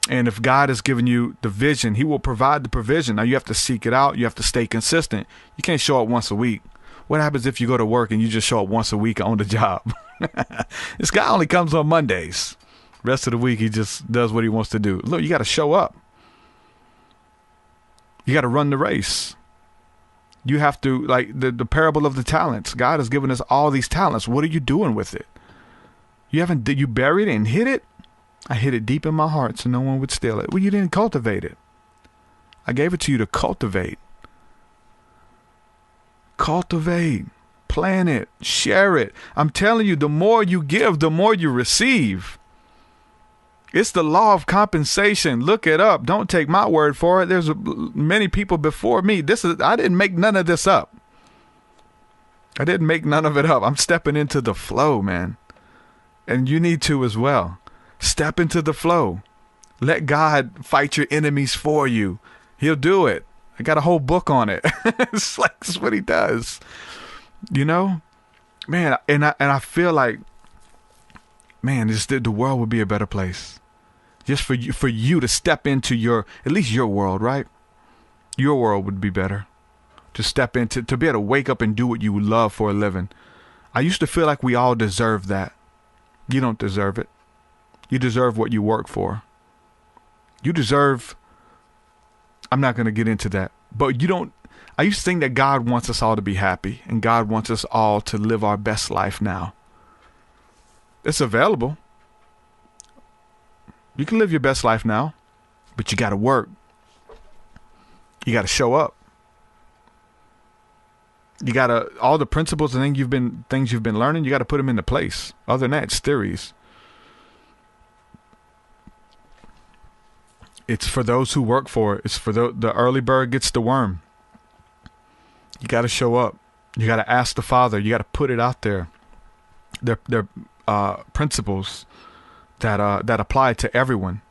And if God has given you the vision, he will provide the provision. Now you have to seek it out. You have to stay consistent. You can't show up once a week. What happens if you go to work and you just show up once a week on the job? This guy only comes on Mondays. Rest of the week, he just does what he wants to do. Look, you got to show up. You got to run the race. You have to, like the parable of the talents. God has given us all these talents. What are you doing with it? You buried it and hid it? I hid it deep in my heart so no one would steal it. Well, you didn't cultivate it. I gave it to you to cultivate. Cultivate. Plan it. Share it. I'm telling you, the more you give, the more you receive. It's the law of compensation. Look it up. Don't take my word for it. There's many people before me. I didn't make none of this up. I didn't make none of it up. I'm stepping into the flow, man. And you need to as well. Step into the flow. Let God fight your enemies for you. He'll do it. I got a whole book on it. It's like, that's what he does. You know? Man, and I feel like, man, the world would be a better place. Just for you to step into at least your world, right? Your world would be better. To step into, to be able to wake up and do what you love for a living. I used to feel like we all deserve that. You don't deserve it. You deserve what you work for. You deserve, I'm not going to get into that, but you don't, I used to think that God wants us all to be happy and God wants us all to live our best life now. It's available. You can live your best life now, but you got to work. You got to show up. You got to, all the principles and things you've been learning, you got to put them into place. Other than that, it's theories. It's for those who work for it. It's for the early bird gets the worm. You got to show up. You got to ask the Father. You got to put it out there. They're principles that apply to everyone,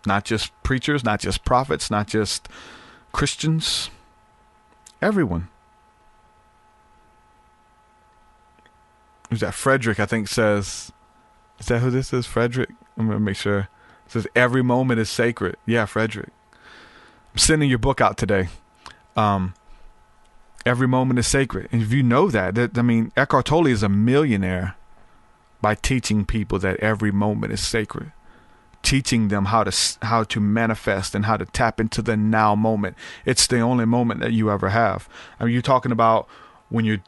not just preachers, not just prophets, not just Christians. Everyone. Who's that? Frederick, I think, says, is that who this is? Frederick? I'm going to make sure. It says, every moment is sacred. Yeah, Frederick. I'm sending your book out today. Every moment is sacred. And if you know that, I mean, Eckhart Tolle is a millionaire by teaching people that every moment is sacred. Teaching them how to manifest and how to tap into the now moment. It's the only moment that you ever have. I mean, you're talking about when you're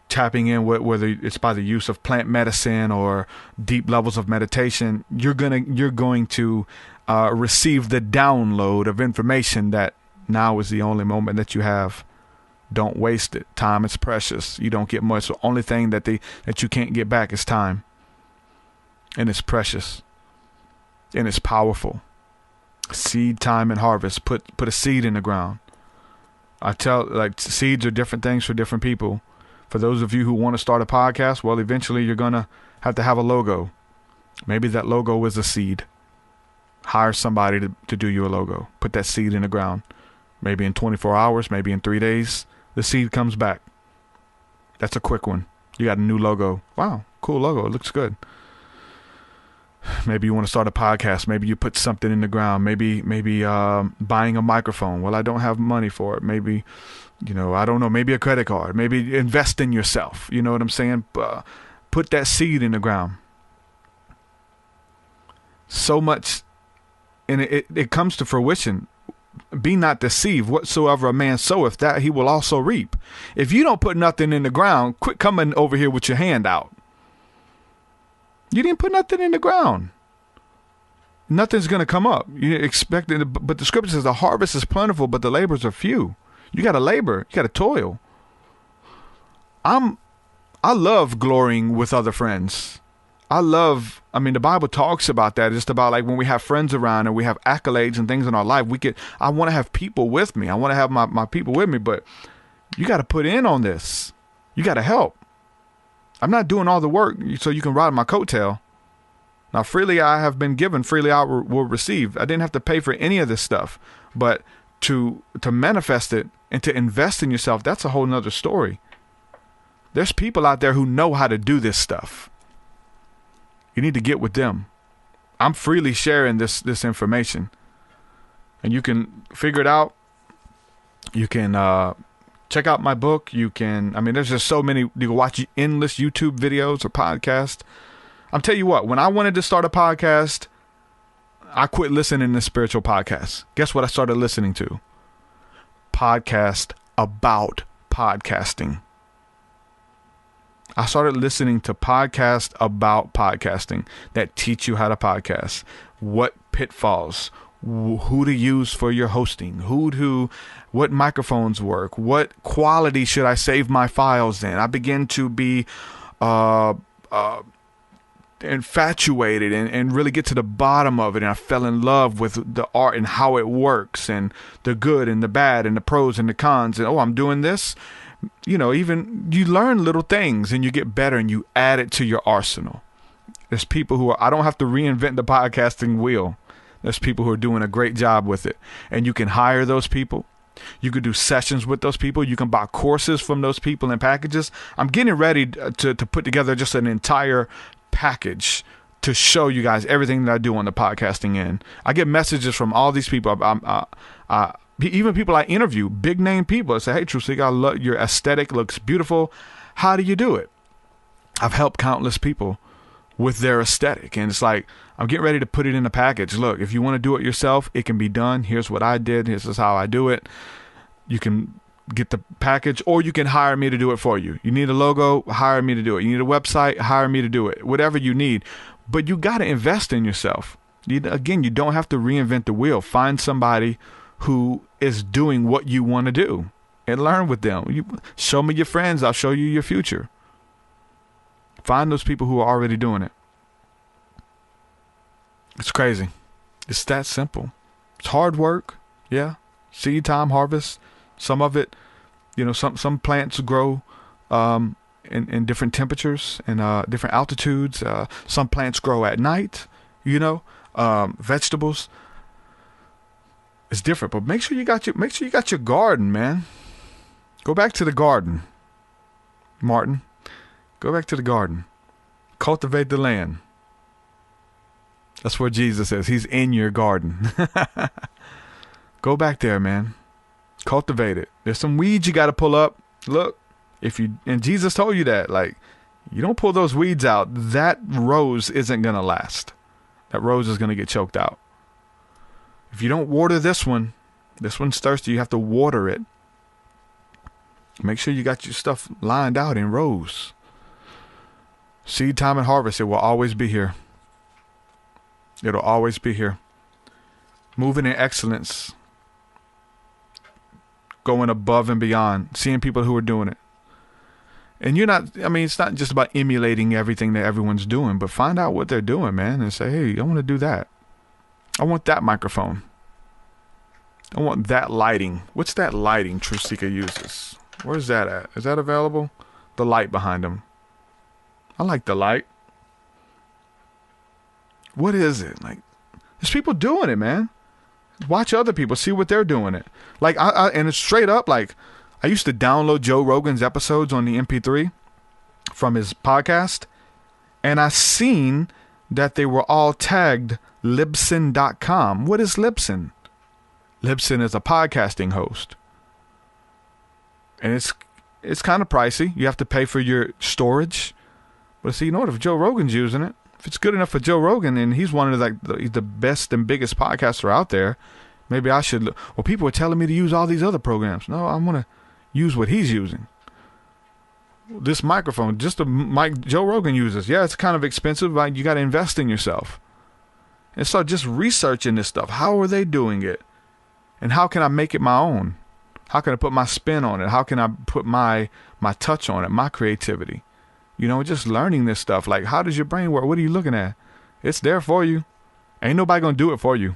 tapping in, whether it's by the use of plant medicine or deep levels of meditation, you're going to receive the download of information that now is the only moment that you have. Don't waste it. Time is precious. You don't get much. The only thing that you can't get back is time. And it's precious. And it's powerful. Seed, time, and harvest. Put a seed in the ground. I tell, like, seeds are different things for different people. For those of you who want to start a podcast, well, eventually you're going to have a logo. Maybe that logo is a seed. Hire somebody to do you a logo. Put that seed in the ground. Maybe in 24 hours, maybe in 3 days, the seed comes back. That's a quick one. You got a new logo. Wow, cool logo. It looks good. Maybe you want to start a podcast. Maybe you put something in the ground. Maybe buying a microphone. Well, I don't have money for it. Maybe, I don't know. Maybe a credit card. Maybe invest in yourself. You know what I'm saying? Put that seed in the ground. So much, and it comes to fruition. Be not deceived. Whatsoever a man soweth, that he will also reap. If you don't put nothing in the ground, quit coming over here with your hand out. You didn't put nothing in the ground. Nothing's going to come up. You expect it, but the scripture says the harvest is plentiful, but the laborers are few. You got to labor. You got to toil. I love glorying with other friends. The Bible talks about that. Just about like when we have friends around and we have accolades and things in our life, I want to have people with me. I want to have my people with me, but you got to put in on this. You got to help. I'm not doing all the work so you can ride my coattail. Now, freely I have been given, freely I will receive. I didn't have to pay for any of this stuff, but to manifest it and to invest in yourself, that's a whole nother story. There's people out there who know how to do this stuff. You need to get with them. I'm freely sharing this information, and you can figure it out. You can check out my book. You can, there's just so many. You can watch endless YouTube videos or podcasts. I'll tell you what, when I wanted to start a podcast, I quit listening to spiritual podcasts. Guess what I started listening to? Podcast about podcasting. I started listening to podcasts about podcasting that teach you how to podcast, what pitfalls, who to use for your hosting, what microphones work, what quality should I save my files in. I began to be infatuated and really get to the bottom of it. And I fell in love with the art and how it works and the good and the bad and the pros and the cons. And, I'm doing this. Even you learn little things and you get better and you add it to your arsenal. There's people who are, I don't have to reinvent the podcasting wheel. There's people who are doing a great job with it. And you can hire those people. You could do sessions with those people. You can buy courses from those people and packages. I'm getting ready to put together just an entire package to show you guys everything that I do on the podcasting end. I get messages from all these people. Even people I interview, big name people, that say, hey, TruthSeekah, I love your aesthetic, looks beautiful. How do you do it? I've helped countless people with their aesthetic. And it's like, I'm getting ready to put it in a package. Look, if you want to do it yourself, it can be done. Here's what I did. Here's how I do it. You can get the package, or you can hire me to do it for you. You need a logo, hire me to do it. You need a website, hire me to do it. Whatever you need. But you got to invest in yourself. Again, you don't have to reinvent the wheel. Find somebody who is doing what you want to do and learn with them. Show me your friends. I'll show you your future. Find those people who are already doing it. It's crazy. It's that simple. It's hard work. Yeah. Seed time, harvest. Some of it, some plants grow in different temperatures and different altitudes. Some plants grow at night, vegetables. It's different, but make sure you got your garden, man. Go back to the garden, Martin. Go back to the garden. Cultivate the land. That's where Jesus is. He's in your garden. Go back there, man. Cultivate it. There's some weeds you got to pull up. Look, and Jesus told you that, like, you don't pull those weeds out, that rose isn't going to last. That rose is going to get choked out. If you don't water this one's thirsty, you have to water it. Make sure you got your stuff lined out in rows. Seed time and harvest, it will always be here. It'll always be here. Moving in excellence. Going above and beyond. Seeing people who are doing it. And it's not just about emulating everything that everyone's doing, but find out what they're doing, man, and say, hey, I want to do that. I want that microphone. I want that lighting. What's that lighting TruthSeekah uses? Where's that at? Is that available? The light behind them. I like the light. What is it? Like, there's people doing it, man. Watch other people, see what they're doing it. Like, and it's straight up, like, I used to download Joe Rogan's episodes on the MP3 from his podcast, and I seen that they were all tagged Libsyn.com. What is Libsyn? Libsyn is a podcasting host. And it's kind of pricey. You have to pay for your storage. But see, if Joe Rogan's using it, if it's good enough for Joe Rogan, and he's one of the best and biggest podcaster out there, maybe I should. Well, people are telling me to use all these other programs. No, I'm going to use what he's using. This microphone, just the mic Joe Rogan uses. Yeah, it's kind of expensive, but you got to invest in yourself. And so just researching this stuff. How are they doing it? And how can I make it my own? How can I put my spin on it? How can I put my touch on it, my creativity? Just learning this stuff. Like, how does your brain work? What are you looking at? It's there for you. Ain't nobody going to do it for you.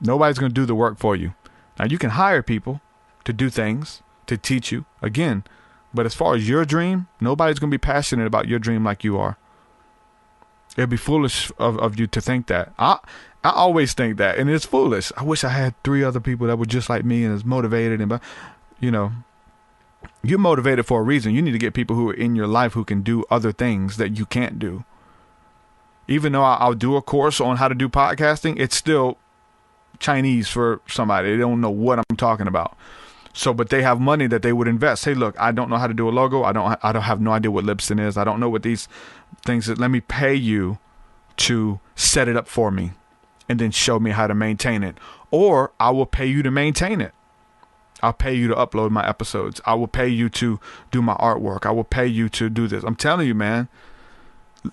Nobody's going to do the work for you. Now, you can hire people to do things, to teach you. Again, but as far as your dream, nobody's going to be passionate about your dream like you are. It'd be foolish of you to think that. I always think that, and it's foolish. I wish I had 3 other people that were just like me and as motivated. And, you're motivated for a reason. You need to get people who are in your life who can do other things that you can't do. Even though I'll do a course on how to do podcasting, it's still Chinese for somebody. They don't know what I'm talking about. So, but they have money that they would invest. Hey, look, I don't know how to do a logo. I don't have no idea what Libsyn is. I don't know what these things is. Let me pay you to set it up for me and then show me how to maintain it. Or I will pay you to maintain it. I'll pay you to upload my episodes. I will pay you to do my artwork. I will pay you to do this. I'm telling you, man,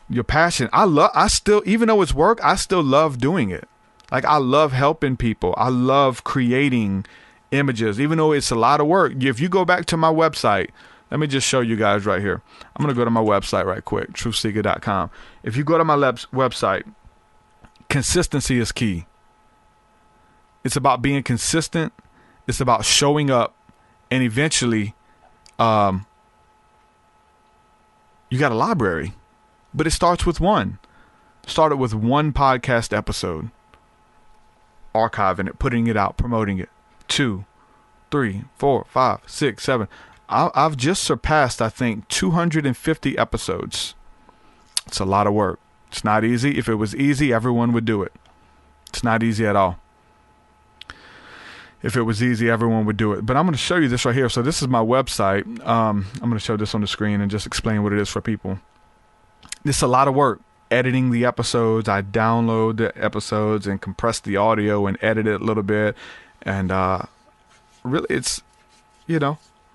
your passion. I still, even though it's work, I still love doing it. Like, I love helping people. I love creating images, even though it's a lot of work. If you go back to my website, let me just show you guys right here. I'm going to go to my website right quick, TruthSeekah.com. If you go to my website, consistency is key. It's about being consistent. It's about showing up, and eventually, you got a library, but it starts with one. Started with one podcast episode, archiving it, putting it out, promoting it. 2, 3, 4, 5, 6, 7. I've just surpassed, I think, 250 episodes. It's a lot of work. It's not easy. If it was easy, everyone would do it. It's not easy at all. If it was easy, everyone would do it. But I'm going to show you this right here. So this is my website. I'm going to show this on the screen and just explain what it is for people. This is a lot of work. Editing the episodes. I download the episodes and compress the audio and edit it a little bit. And really, it's,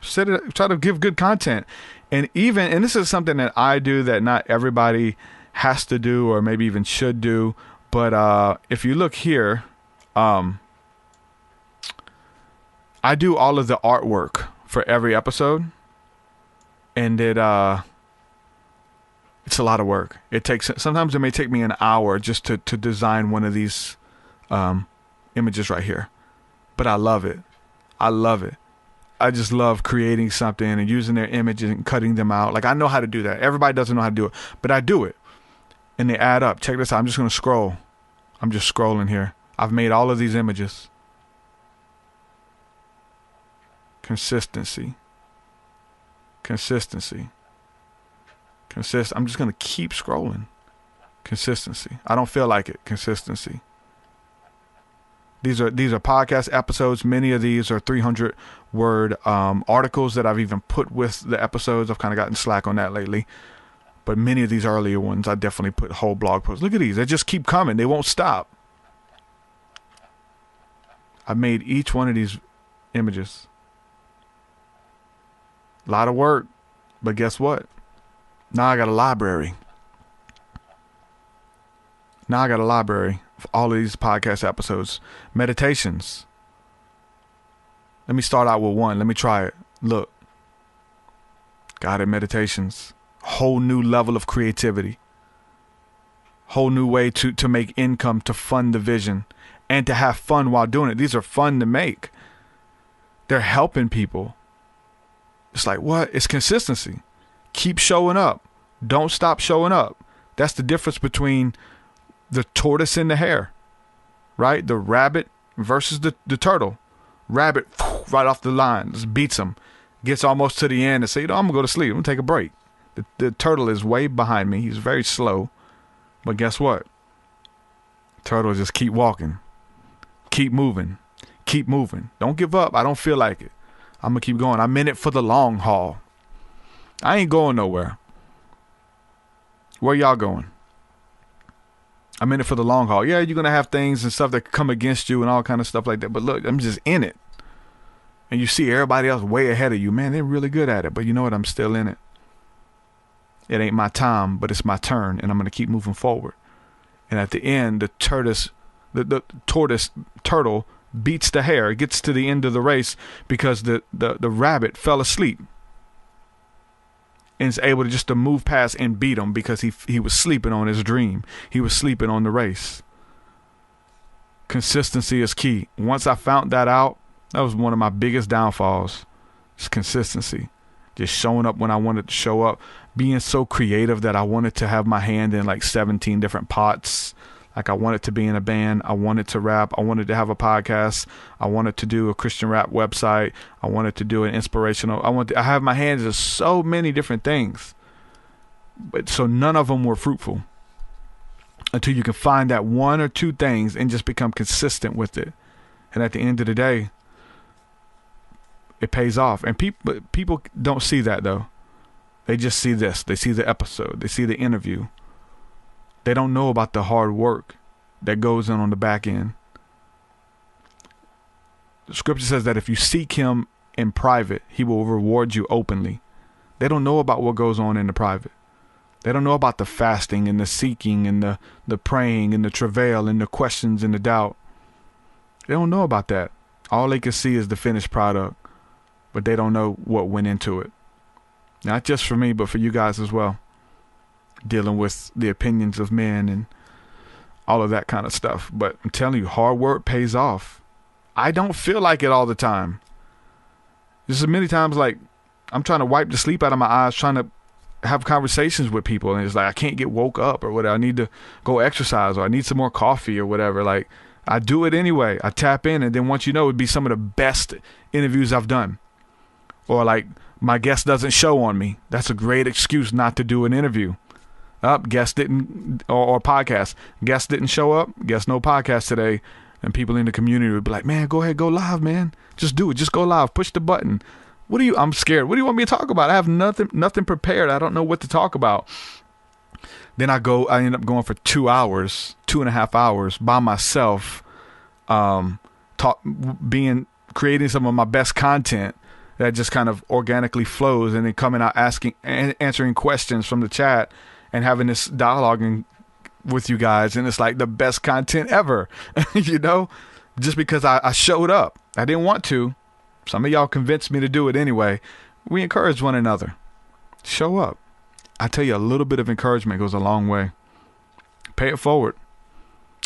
try to give good content. And this is something that I do that not everybody has to do or maybe even should do. But if you look here, I do all of the artwork for every episode. And it's a lot of work. Sometimes it may take me an hour just to design one of these images right here. But I love it. I love it. I just love creating something and using their images and cutting them out. Like, I know how to do that. Everybody doesn't know how to do it, but I do it. And they add up. Check this out. I'm just going to scroll. I'm just scrolling here. I've made all of these images. Consistency. I'm just going to keep scrolling. Consistency. I don't feel like it. Consistency. These are podcast episodes. Many of these are 300-word articles that I've even put with the episodes. I've kind of gotten slack on that lately. But many of these earlier ones, I definitely put whole blog posts. Look at these. They just keep coming. They won't stop. I made each one of these images. A lot of work. But guess what? Now I got a library. Of all of these podcast episodes. Meditations. Let me start out with one. Let me try it. Look. Guided meditations. Whole new level of creativity. Whole new way to make income, to fund the vision, and to have fun while doing it. These are fun to make. They're helping people. It's like, what? It's consistency. Keep showing up. Don't stop showing up. That's the difference between the tortoise and the hare, right? The rabbit versus the turtle. Rabbit, right off the line, just beats him. Gets almost to the end and say, I'm going to go to sleep. I'm going to take a break. The turtle is way behind me. He's very slow. But guess what? Turtle just keep walking. Keep moving. Keep moving. Don't give up. I don't feel like it. I'm going to keep going. I'm in it for the long haul. I ain't going nowhere. Where y'all going? I'm in it for the long haul. Yeah, you're going to have things and stuff that come against you and all kind of stuff like that. But look, I'm just in it. And you see everybody else way ahead of you. Man, they're really good at it. But you know what? I'm still in it. It ain't my time, but it's my turn. And I'm going to keep moving forward. And at the end, the turtle beats the hare, gets to the end of the race because the rabbit fell asleep. And is able to just to move past and beat him because he was sleeping on his dream. He was sleeping on the race. Consistency is key. Once I found that out, that was one of my biggest downfalls. It's consistency. Just showing up when I wanted to show up. Being so creative that I wanted to have my hand in like 17 different pots. Like I wanted to be in a band. I wanted to rap. I wanted to have a podcast. I wanted to do a Christian rap website. I wanted to do an inspirational. I have my hands in so many different things. But so none of them were fruitful until you can find that one or two things and just become consistent with it. And at the end of the day, it pays off. And people don't see that though. They just see this. They see the episode. They see the interview. They don't know about the hard work that goes on the back end. The scripture says that if you seek him in private, he will reward you openly. They don't know about what goes on in the private. They don't know about the fasting and the seeking and the praying and the travail and the questions and the doubt. They don't know about that. All they can see is the finished product, but they don't know what went into it. Not just for me, but for you guys as well. Dealing with the opinions of men and all of that kind of stuff. But I'm telling you, hard work pays off. I don't feel like it all the time. There's many times like I'm trying to wipe the sleep out of my eyes, trying to have conversations with people, and it's like, I can't get woke up or whatever. I need to go exercise, or I need some more coffee or whatever. Like, I do it anyway. I tap in, and then once you know, it'd be some of the best interviews I've done. Or like, my guest doesn't show on me. That's a great excuse not to do an interview. Guest didn't, or podcast. Guest didn't show up. Guest no podcast today. And people in the community would be like, man, go ahead, go live, man. Just do it. Just go live. Push the button. I'm scared. What do you want me to talk about? I have nothing prepared. I don't know what to talk about. Then I end up going for 2.5 hours by myself, creating some of my best content that just kind of organically flows, and then coming out answering questions from the chat and having this dialogue with you guys. And it's like the best content ever, just because I showed up. I didn't want to. Some of y'all convinced me to do it anyway. We encourage one another. Show up. I tell you, a little bit of encouragement goes a long way. Pay it forward.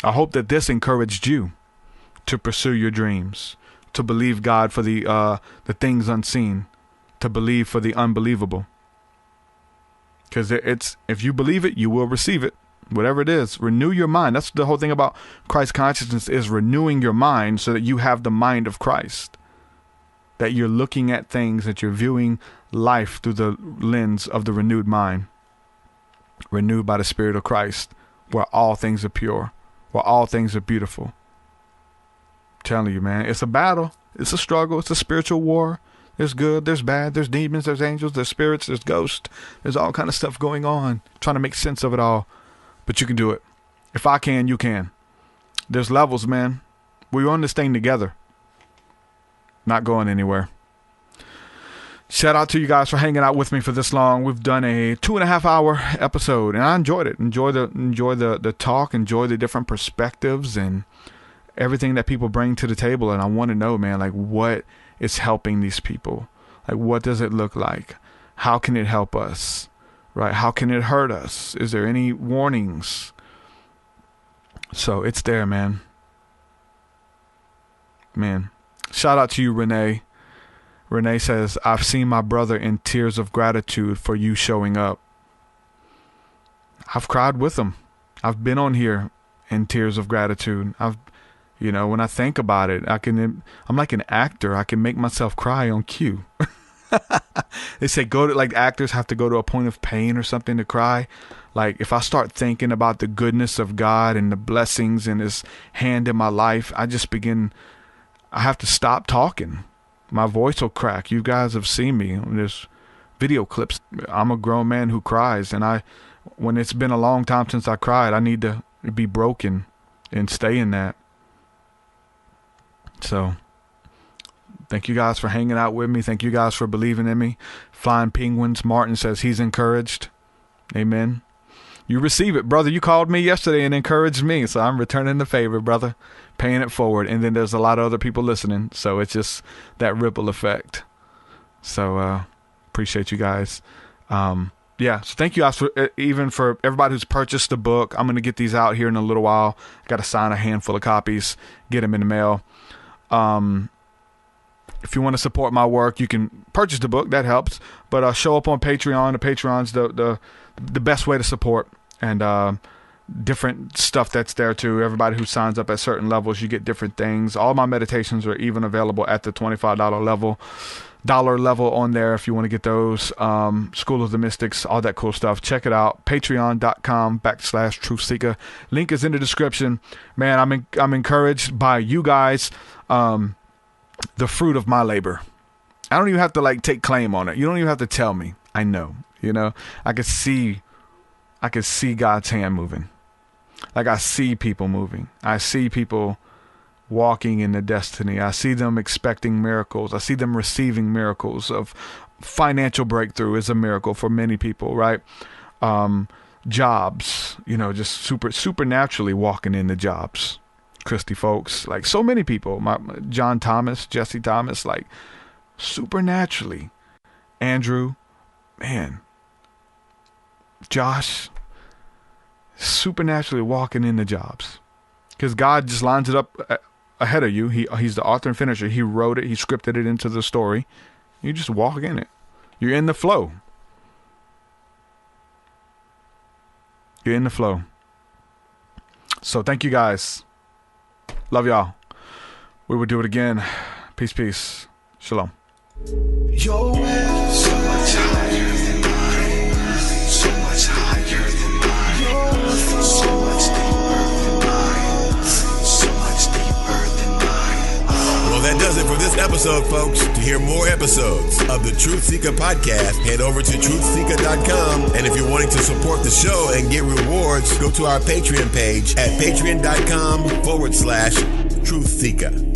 I hope that this encouraged you to pursue your dreams, to believe God for the things unseen, to believe for the unbelievable. Because if you believe it, you will receive it. Whatever it is, renew your mind. That's the whole thing about Christ consciousness, is renewing your mind so that you have the mind of Christ. That you're looking at things, that you're viewing life through the lens of the renewed mind. Renewed by the Spirit of Christ, where all things are pure, where all things are beautiful. I'm telling you, man, it's a battle. It's a struggle. It's a spiritual war. There's good, there's bad, there's demons, there's angels, there's spirits, there's ghosts. There's all kind of stuff going on, trying to make sense of it all. But you can do it. If I can, you can. There's levels, man. We're on this thing together. Not going anywhere. Shout out to you guys for hanging out with me for this long. We've done a 2.5 hour episode, and I enjoyed it. Enjoy the talk, enjoy the different perspectives and everything that people bring to the table. And I want to know, man, like, what is helping these people? Like, what does it look like? How can it help us? Right? How can it hurt us? Is there any warnings? So it's there, man. Man. Shout out to you, Renee. Renee says, I've seen my brother in tears of gratitude for you showing up. I've cried with him. I've been on here in tears of gratitude. When I think about it, I'm like an actor. I can make myself cry on cue. They say actors have to go to a point of pain or something to cry. Like, if I start thinking about the goodness of God and the blessings and His hand in my life, I have to stop talking. My voice will crack. You guys have seen me. There's video clips. I'm a grown man who cries, and when it's been a long time since I cried, I need to be broken and stay in that. So, thank you guys for hanging out with me. Thank you guys for believing in me. Flying Penguins. Martin says he's encouraged. Amen. You receive it, brother. You called me yesterday and encouraged me, so I'm returning the favor, brother. Paying it forward. And then there's a lot of other people listening, so it's just that ripple effect. So appreciate you guys. So thank you guys for everybody who's purchased the book. I'm going to get these out here in a little while. I got to sign a handful of copies, get them in the mail. If you want to support my work, you can purchase the book. That helps. But show up on Patreon. The Patreon's the best way to support. And different stuff that's there too. Everybody who signs up at certain levels, you get different things. All my meditations are even available at the $25 level on there if you want to get those. School of the Mystics, all that cool stuff. Check it out. Patreon.com/TruthSeekah. Link is in the description. Man, I'm encouraged by you guys. The fruit of my labor. I don't even have to take claim on it. You don't even have to tell me. I know. I could see God's hand moving. Like, I see people moving. I see people walking in the destiny. I see them expecting miracles. I see them receiving miracles. Of financial breakthrough is a miracle for many people, right? Jobs, just supernaturally walking into jobs. Christy folks, like so many people, John Thomas, Jesse Thomas, like supernaturally. Andrew, man, Josh, supernaturally walking into jobs, because God just lines it up ahead of you. He's the author and finisher. He wrote it. He scripted it into the story. You just walk in it. You're in the flow. Get in the flow. So thank you guys. Love y'all. We will do it again. Peace, peace. Shalom. Your way is so much higher than mine. So much higher than mine. So much deeper than mine. So much deeper than mine. Well, that does it for this episode, folks. To hear more episodes of the TruthSeekah podcast, head over to TruthSeekah.com. And if you're wanting to support the show and get rewards, go to our Patreon page at patreon.com/TruthSeekah.